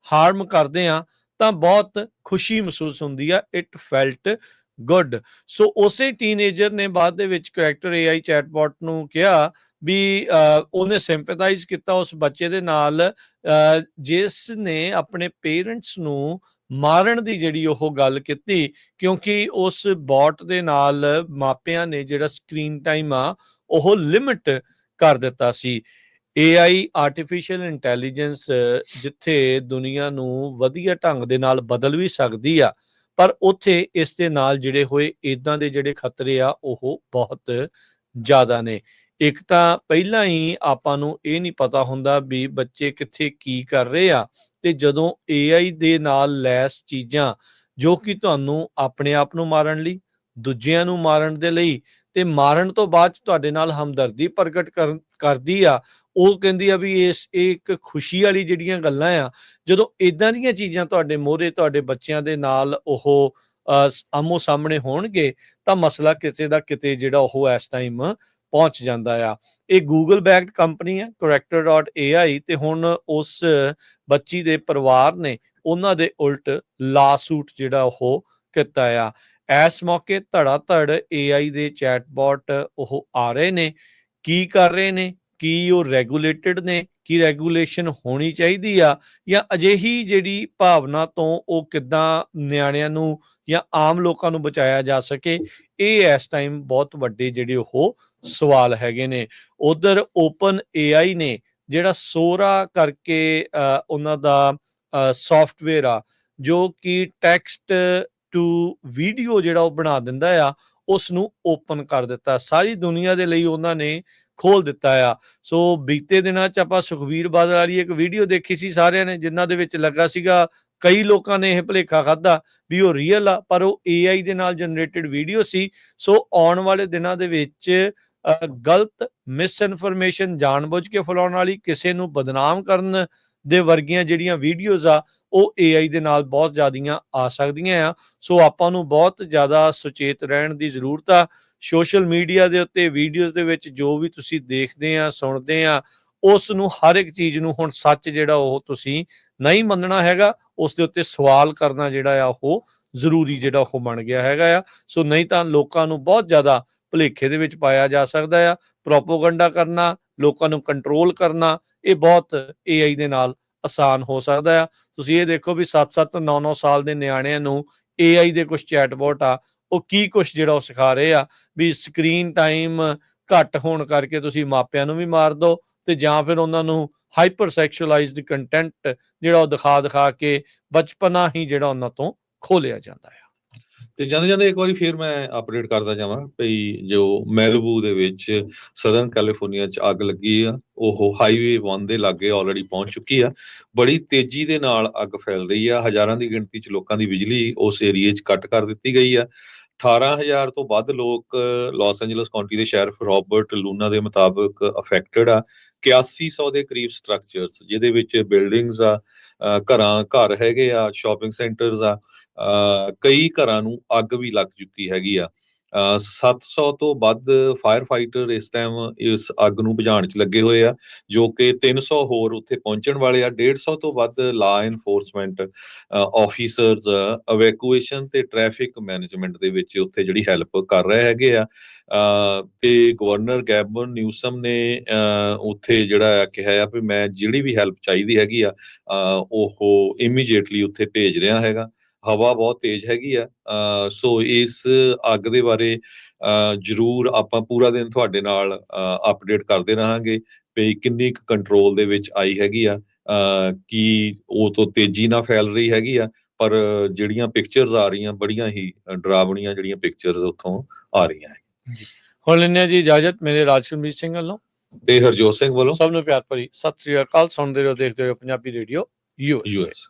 ਹਾਰਮ ਕਰਦੇ ਆ ਤਾਂ ਬਹੁਤ ਖੁਸ਼ੀ ਮਹਿਸੂਸ ਹੁੰਦੀ ਆ। It felt good. ਸੋ ਉਸੇ ਟੀਨੇਜਰ ਨੇ ਬਾਅਦ ਦੇ ਵਿੱਚ ਕਰੈਕਟਰ AI ਚੈਟਬੋਟ ਨੂੰ ਕਿਹਾ ਵੀ ਉਹਨੇ ਸਿੰਪੈਥਾਈਜ਼ ਕੀਤਾ ਉਸ ਬੱਚੇ ਦੇ ਨਾਲ ਜਿਸ ਨੇ ਆਪਣੇ ਪੇਰੈਂਟਸ ਨੂੰ ਮਾਰਨ ਦੀ ਜਿਹੜੀ ਉਹ ਗੱਲ ਕੀਤੀ ਕਿਉਂਕਿ ਉਸ ਬੋਟ ਦੇ ਨਾਲ ਮਾਪਿਆਂ ਨੇ ਜਿਹੜਾ ਸਕਰੀਨ ਟਾਈਮ ਆ ਉਹ ਲਿਮਿਟ ਕਰ ਦਿੱਤਾ ਸੀ। AI ਆਰਟੀਫਿਸ਼ੀਅਲ ਇੰਟੈਲੀਜੈਂਸ ਜਿੱਥੇ ਦੁਨੀਆ ਨੂੰ ਵਧੀਆ ਢੰਗ ਦੇ ਨਾਲ ਬਦਲ ਵੀ ਸਕਦੀ ਆ ਪਰ ਉੱਥੇ ਇਸ ਦੇ ਨਾਲ ਜਿਹੜੇ ਹੋਏ ਇਦਾਂ ਦੇ ਜਿਹੜੇ ਖਤਰੇ ਆ ਉਹ ਬਹੁਤ ਜ਼ਿਆਦਾ ਨੇ। ਇੱਕ ਤਾਂ ਪਹਿਲਾਂ ਹੀ ਆਪਾਂ ਨੂੰ ਇਹ ਨਹੀਂ ਪਤਾ ਹੁੰਦਾ ਵੀ ਬੱਚੇ ਕਿੱਥੇ ਕੀ ਕਰ ਰਹੇ ਆ ਤੇ ਜਦੋਂ AI ਦੇ ਨਾਲ ਲੈਸ ਚੀਜ਼ਾਂ ਜੋ ਕਿ ਤੁਹਾਨੂੰ ਆਪਣੇ ਆਪ ਨੂੰ ਮਾਰਨ ਲਈ, ਦੂਜਿਆਂ ਨੂੰ ਮਾਰਨ ਦੇ ਲਈ ਤੇ ਮਾਰਨ ਤੋਂ ਬਾਅਦ ਤੁਹਾਡੇ ਨਾਲ ਹਮਦਰਦੀ ਪ੍ਰਗਟ ਕਰਦੀ ਆ, ਉਹ ਕਹਿੰਦੀ ਆ ਵੀ ਇਹ ਇੱਕ ਖੁਸ਼ੀ ਵਾਲੀ ਜਿਹੜੀਆਂ ਗੱਲਾਂ ਆ ਜਦੋਂ ਇਦਾਂ ਦੀਆਂ ਚੀਜ਼ਾਂ ਤੁਹਾਡੇ ਮੋਹਰੇ ਤੁਹਾਡੇ ਬੱਚਿਆਂ ਦੇ ਨਾਲ ਉਹ ਆਮੋ ਸਾਹਮਣੇ ਹੋਣਗੇ ਤਾਂ ਮਸਲਾ ਕਿਸੇ ਦਾ ਕਿਤੇ ਜਿਹੜਾ ਉਹ ਇਸ ਟਾਈਮ ਪਹੁੰਚ ਜਾਂਦਾ ਆ। ਇਹ ਗੂਗਲ ਬੈਕਡ ਕੰਪਨੀ ਹੈ corrector.ai ਤੇ ਹੁਣ ਉਸ ਬੱਚੀ ਦੇ ਪਰਿਵਾਰ ਨੇ ਉਹਨਾਂ ਦੇ ਉਲਟ ਲਾਸੂਟ ਜਿਹੜਾ ਉਹ ਕੀਤਾ ਆ। ਇਸ ਮੌਕੇ ਧੜਾ ਧੜ AI ਦੇ ਚੈਟਬੋਟ ਉਹ ਆ ਰਹੇ ਨੇ, ਕੀ ਕਰ ਰਹੇ ਨੇ, ਕੀ ਉਹ ਰੈਗੂਲੇਟਡ ਨੇ, ਕੀ ਰੈਗੂਲੇਸ਼ਨ ਹੋਣੀ ਚਾਹੀਦੀ ਆ, ਜਾਂ ਅਜਿਹੀ ਜਿਹੜੀ ਭਾਵਨਾ ਤੋਂ ਉਹ ਕਿੱਦਾਂ ਨਿਆਣਿਆਂ ਨੂੰ ਜਾਂ ਆਮ ਲੋਕਾਂ ਨੂੰ ਬਚਾਇਆ ਜਾ ਸਕੇ, ਇਹ ਇਸ ਟਾਈਮ ਬਹੁਤ ਵੱਡੇ ਜਿਹੜੇ ਉਹ ਸਵਾਲ ਹੈਗੇ ਨੇ। ਉਧਰ ਓਪਨ AI ਨੇ ਜਿਹੜਾ ਸੋਰਾ ਕਰਕੇ ਉਹਨਾਂ ਦਾ ਸੌਫਟਵੇਅਰ ਆ, ਜੋ ਕਿ ਟੈਕਸਟ ਟੂ ਵੀਡੀਓ ਜਿਹੜਾ ਉਹ ਬਣਾ ਦਿੰਦਾ ਆ, ਉਸ ਨੂੰ ਓਪਨ ਕਰ ਦਿੱਤਾ, ਸਾਰੀ ਦੁਨੀਆ ਦੇ ਲਈ ਉਹਨਾਂ ਨੇ ਖੋਲ ਦਿੱਤਾ ਆ। ਸੋ ਬੀਤੇ ਦਿਨਾਂ 'ਚ ਆਪਾਂ ਸੁਖਬੀਰ ਬਾਦਲ ਵਾਲੀ ਇੱਕ ਵੀਡੀਓ ਦੇਖੀ ਸੀ ਸਾਰਿਆਂ ਨੇ, ਜਿਨ੍ਹਾਂ ਦੇ ਵਿੱਚ ਲੱਗਾ ਸੀਗਾ, ਕਈ ਲੋਕਾਂ ਨੇ ਇਹ ਭੁਲੇਖਾ ਖਾਧਾ ਵੀ ਉਹ ਰੀਅਲ ਆ, ਪਰ ਉਹ AI ਦੇ ਨਾਲ ਜਨਰੇਟਡ ਵੀਡੀਓ ਸੀ। ਸੋ ਆਉਣ ਵਾਲੇ ਦਿਨਾਂ ਦੇ ਵਿੱਚ ਗਲਤ ਮਿਸਇਨਫੋਰਮੇਸ਼ਨ ਜਾਣਬੁੱਝ ਕੇ ਫੈਲਾਉਣ ਵਾਲੀ, ਕਿਸੇ ਨੂੰ ਬਦਨਾਮ ਕਰਨ ਦੇ ਵਰਗੀਆਂ ਜਿਹੜੀਆਂ ਵੀਡੀਓਜ਼ ਆ, ਉਹ AI ਦੇ ਨਾਲ ਬਹੁਤ ਜ਼ਿਆਦੀਆਂ ਆ ਸਕਦੀਆਂ ਆ। ਸੋ ਆਪਾਂ ਨੂੰ ਬਹੁਤ ਜ਼ਿਆਦਾ ਸੁਚੇਤ ਰਹਿਣ ਦੀ ਜ਼ਰੂਰਤ ਆ। ਸੋਸ਼ਲ ਮੀਡੀਆ ਦੇ ਉੱਤੇ ਵੀਡੀਓਜ਼ ਦੇ ਵਿੱਚ ਜੋ ਵੀ ਤੁਸੀਂ ਦੇਖਦੇ ਆ, ਸੁਣਦੇ ਆ, ਉਸ ਨੂੰ ਹਰ ਇੱਕ ਚੀਜ਼ ਨੂੰ ਹੁਣ ਸੱਚ ਜਿਹੜਾ ਉਹ ਤੁਸੀਂ ਨਹੀਂ ਮੰਨਣਾ ਹੈਗਾ, ਉਸ ਦੇ ਉੱਤੇ ਸਵਾਲ ਕਰਨਾ ਜਿਹੜਾ ਆ ਉਹ ਜ਼ਰੂਰੀ ਜਿਹੜਾ ਉਹ ਬਣ ਗਿਆ ਹੈਗਾ ਆ। ਸੋ ਨਹੀਂ ਤਾਂ ਲੋਕਾਂ ਨੂੰ ਬਹੁਤ ਜ਼ਿਆਦਾ ਭੁਲੇਖੇ ਦੇ ਵਿੱਚ ਪਾਇਆ ਜਾ ਸਕਦਾ ਆ। ਪ੍ਰੋਪੋਗੰਡਾ ਕਰਨਾ, ਲੋਕਾਂ ਨੂੰ ਕੰਟਰੋਲ ਕਰਨਾ, ਇਹ ਬਹੁਤ AI ਦੇ ਨਾਲ ਆਸਾਨ ਹੋ ਸਕਦਾ ਆ। ਤੁਸੀਂ ਇਹ ਦੇਖੋ ਵੀ 7-7, 9-9 ਸਾਲ ਦੇ ਨਿਆਣਿਆਂ ਨੂੰ AI ਦੇ ਕੁਝ ਚੈਟਬੋਟ ਆ, ਉਹ ਕੀ ਕੁਛ ਜਿਹੜਾ ਉਹ ਸਿਖਾ ਰਹੇ ਆ ਵੀ ਸਕਰੀਨ ਟਾਈਮ ਘੱਟ ਹੋਣ ਕਰਕੇ ਤੁਸੀਂ ਮਾਪਿਆਂ ਨੂੰ ਵੀ ਮਾਰ ਦਿਓ, ਤੇ ਜਾਂ ਫਿਰ ਉਹਨਾਂ ਨੂੰ ਹਾਈਪਰ ਸੈਕਸ਼ੂਅਲਾਈਜ਼ਡ ਕੰਟੈਂਟ ਜਿਹੜਾ ਉਹ ਦਿਖਾ ਕੇ ਬਚਪਨਾ ਹੀ ਜਿਹੜਾ ਉਹਨਾਂ ਤੋਂ ਖੋਲਿਆ ਜਾਂਦਾ ਆ। ਤੇ ਜਾਂਦੇ ਜਾਂਦੇ ਇੱਕ ਵਾਰੀ ਫਿਰ ਮੈਂ ਅਪਡੇਟ ਕਰਦਾ ਜਾਵਾਂ ਵੀ ਜੋ ਮੈਲਬੂ ਦੇ ਵਿੱਚ ਸਦਰਨ ਕੈਲੀਫੋਰਨੀਆ 'ਚ ਅੱਗ ਲੱਗੀ ਆ, ਉਹ ਹਾਈਵੇ 1 ਦੇ ਲਾਗੇ ਆਲਰੇਡੀ ਪਹੁੰਚ ਚੁੱਕੀ ਆ। ਬੜੀ ਤੇਜ਼ੀ ਦੇ ਨਾਲ ਅੱਗ ਫੈਲ ਰਹੀ ਆ, ਹਜ਼ਾਰਾਂ ਦੀ ਗਿਣਤੀ 'ਚ ਲੋਕਾਂ ਦੀ ਬਿਜਲੀ ਉਸ ਏਰੀਏ 'ਚ ਕੱਟ ਕਰ ਦਿੱਤੀ ਗਈ ਆ। 18,000 ਤੋਂ ਵੱਧ ਲੋਕ ਲਾਸ ਐਂਜਲਸ ਕਾਉਂਟੀ ਦੇ ਸ਼ੈਰਿਫ ਰਾਬਰਟ ਲੂਨਾ ਦੇ ਮੁਤਾਬਕ ਅਫੈਕਟਡ ਆ। 8100 ਦੇ ਕਰੀਬ ਸਟਰਕਚਰਸ, ਜਿਹਦੇ ਵਿੱਚ ਬਿਲਡਿੰਗਸ ਆ, ਘਰ ਹੈਗੇ ਆ, ਸ਼ਾਪਿੰਗ ਸੈਂਟਰਸ ਆ, ਕਈ ਘਰਾਂ ਨੂੰ ਅੱਗ ਵੀ ਲੱਗ ਚੁੱਕੀ ਹੈਗੀ ਆ। 700 ਤੋਂ ਵੱਧ ਫਾਇਰ ਫਾਈਟਰ ਇਸ ਟਾਈਮ ਇਸ ਅੱਗ ਨੂੰ ਬੁਝਾਉਣ 'ਚ ਲੱਗੇ ਹੋਏ ਆ, ਜੋ ਕਿ 300 ਹੋਰ ਉੱਥੇ ਪਹੁੰਚਣ ਵਾਲੇ ਆ। 150 ਤੋਂ ਵੱਧ ਲਾ ਇਨਫੋਰਸਮੈਂਟ ਆਫੀਸਰਸ ਇਵੈਕੂਏਸ਼ਨ ਤੇ ਟ੍ਰੈਫਿਕ ਮੈਨੇਜਮੈਂਟ ਦੇ ਵਿੱਚ ਉੱਥੇ ਜਿਹੜੀ ਹੈਲਪ ਕਰ ਰਹੇ ਹੈਗੇ ਆ। ਤੇ ਗਵਰਨਰ ਗੈਬਨ ਨਿਊਸਮ ਨੇ ਉੱਥੇ ਜਿਹੜਾ ਆ ਕਿਹਾ ਆ ਵੀ ਮੈਂ ਜਿਹੜੀ ਵੀ ਹੈਲਪ ਚਾਹੀਦੀ ਹੈਗੀ ਆ ਉਹ ਇਮੀਡੀਏਟਲੀ ਉੱਥੇ ਭੇਜ ਰਿਹਾ ਹੈਗਾ। ਹਵਾ ਬਹੁਤ ਤੇਜ਼ ਹੈਗੀ ਆ। ਸੋ ਇਸ ਅੱਗ ਦੇ ਬਾਰੇ ਜ਼ਰੂਰ ਆਪਾਂ ਪੂਰਾ ਦਿਨ ਤੁਹਾਡੇ ਨਾਲ ਅਪਡੇਟ ਕਰਦੇ ਰਹਾਂਗੇ ਵੀ ਕਿੰਨੀ ਕੁ ਕੰਟਰੋਲ ਦੇ ਵਿੱਚ ਆਈ ਹੈਗੀ ਆ, ਕੀ ਉਹ ਤੋਂ ਤੇਜ਼ੀ ਨਾਲ ਫੈਲ ਰਹੀ ਹੈਗੀ ਆ, ਪਰ ਜਿਹੜੀਆਂ ਪਿਕਚਰਸ ਆ ਰਹੀਆਂ ਬੜੀਆਂ ਹੀ ਡਰਾਵਣੀਆਂ ਜਿਹੜੀਆਂ ਪਿਕਚਰਸ ਉੱਥੋਂ ਆ ਰਹੀਆਂ ਹੈ। ਹੁਣ ਲੈਂਦੇ ਹਾਂ ਜੀ ਇਜਾਜ਼ਤ ਮੇਰੇ ਰਾਜਕਰਮਜੀਤ ਸਿੰਘ ਵੱਲੋਂ ਤੇ ਹਰਜੋਤ ਸਿੰਘ ਵੱਲੋਂ। ਸਭ ਨੂੰ ਪਿਆਰ ਭਰੀ ਸਤਿ ਸ੍ਰੀ ਅਕਾਲ। ਸੁਣਦੇ ਰਹੋ, ਦੇਖਦੇ ਰਹੋ ਪੰਜਾਬੀ ਰੇਡੀਓ US।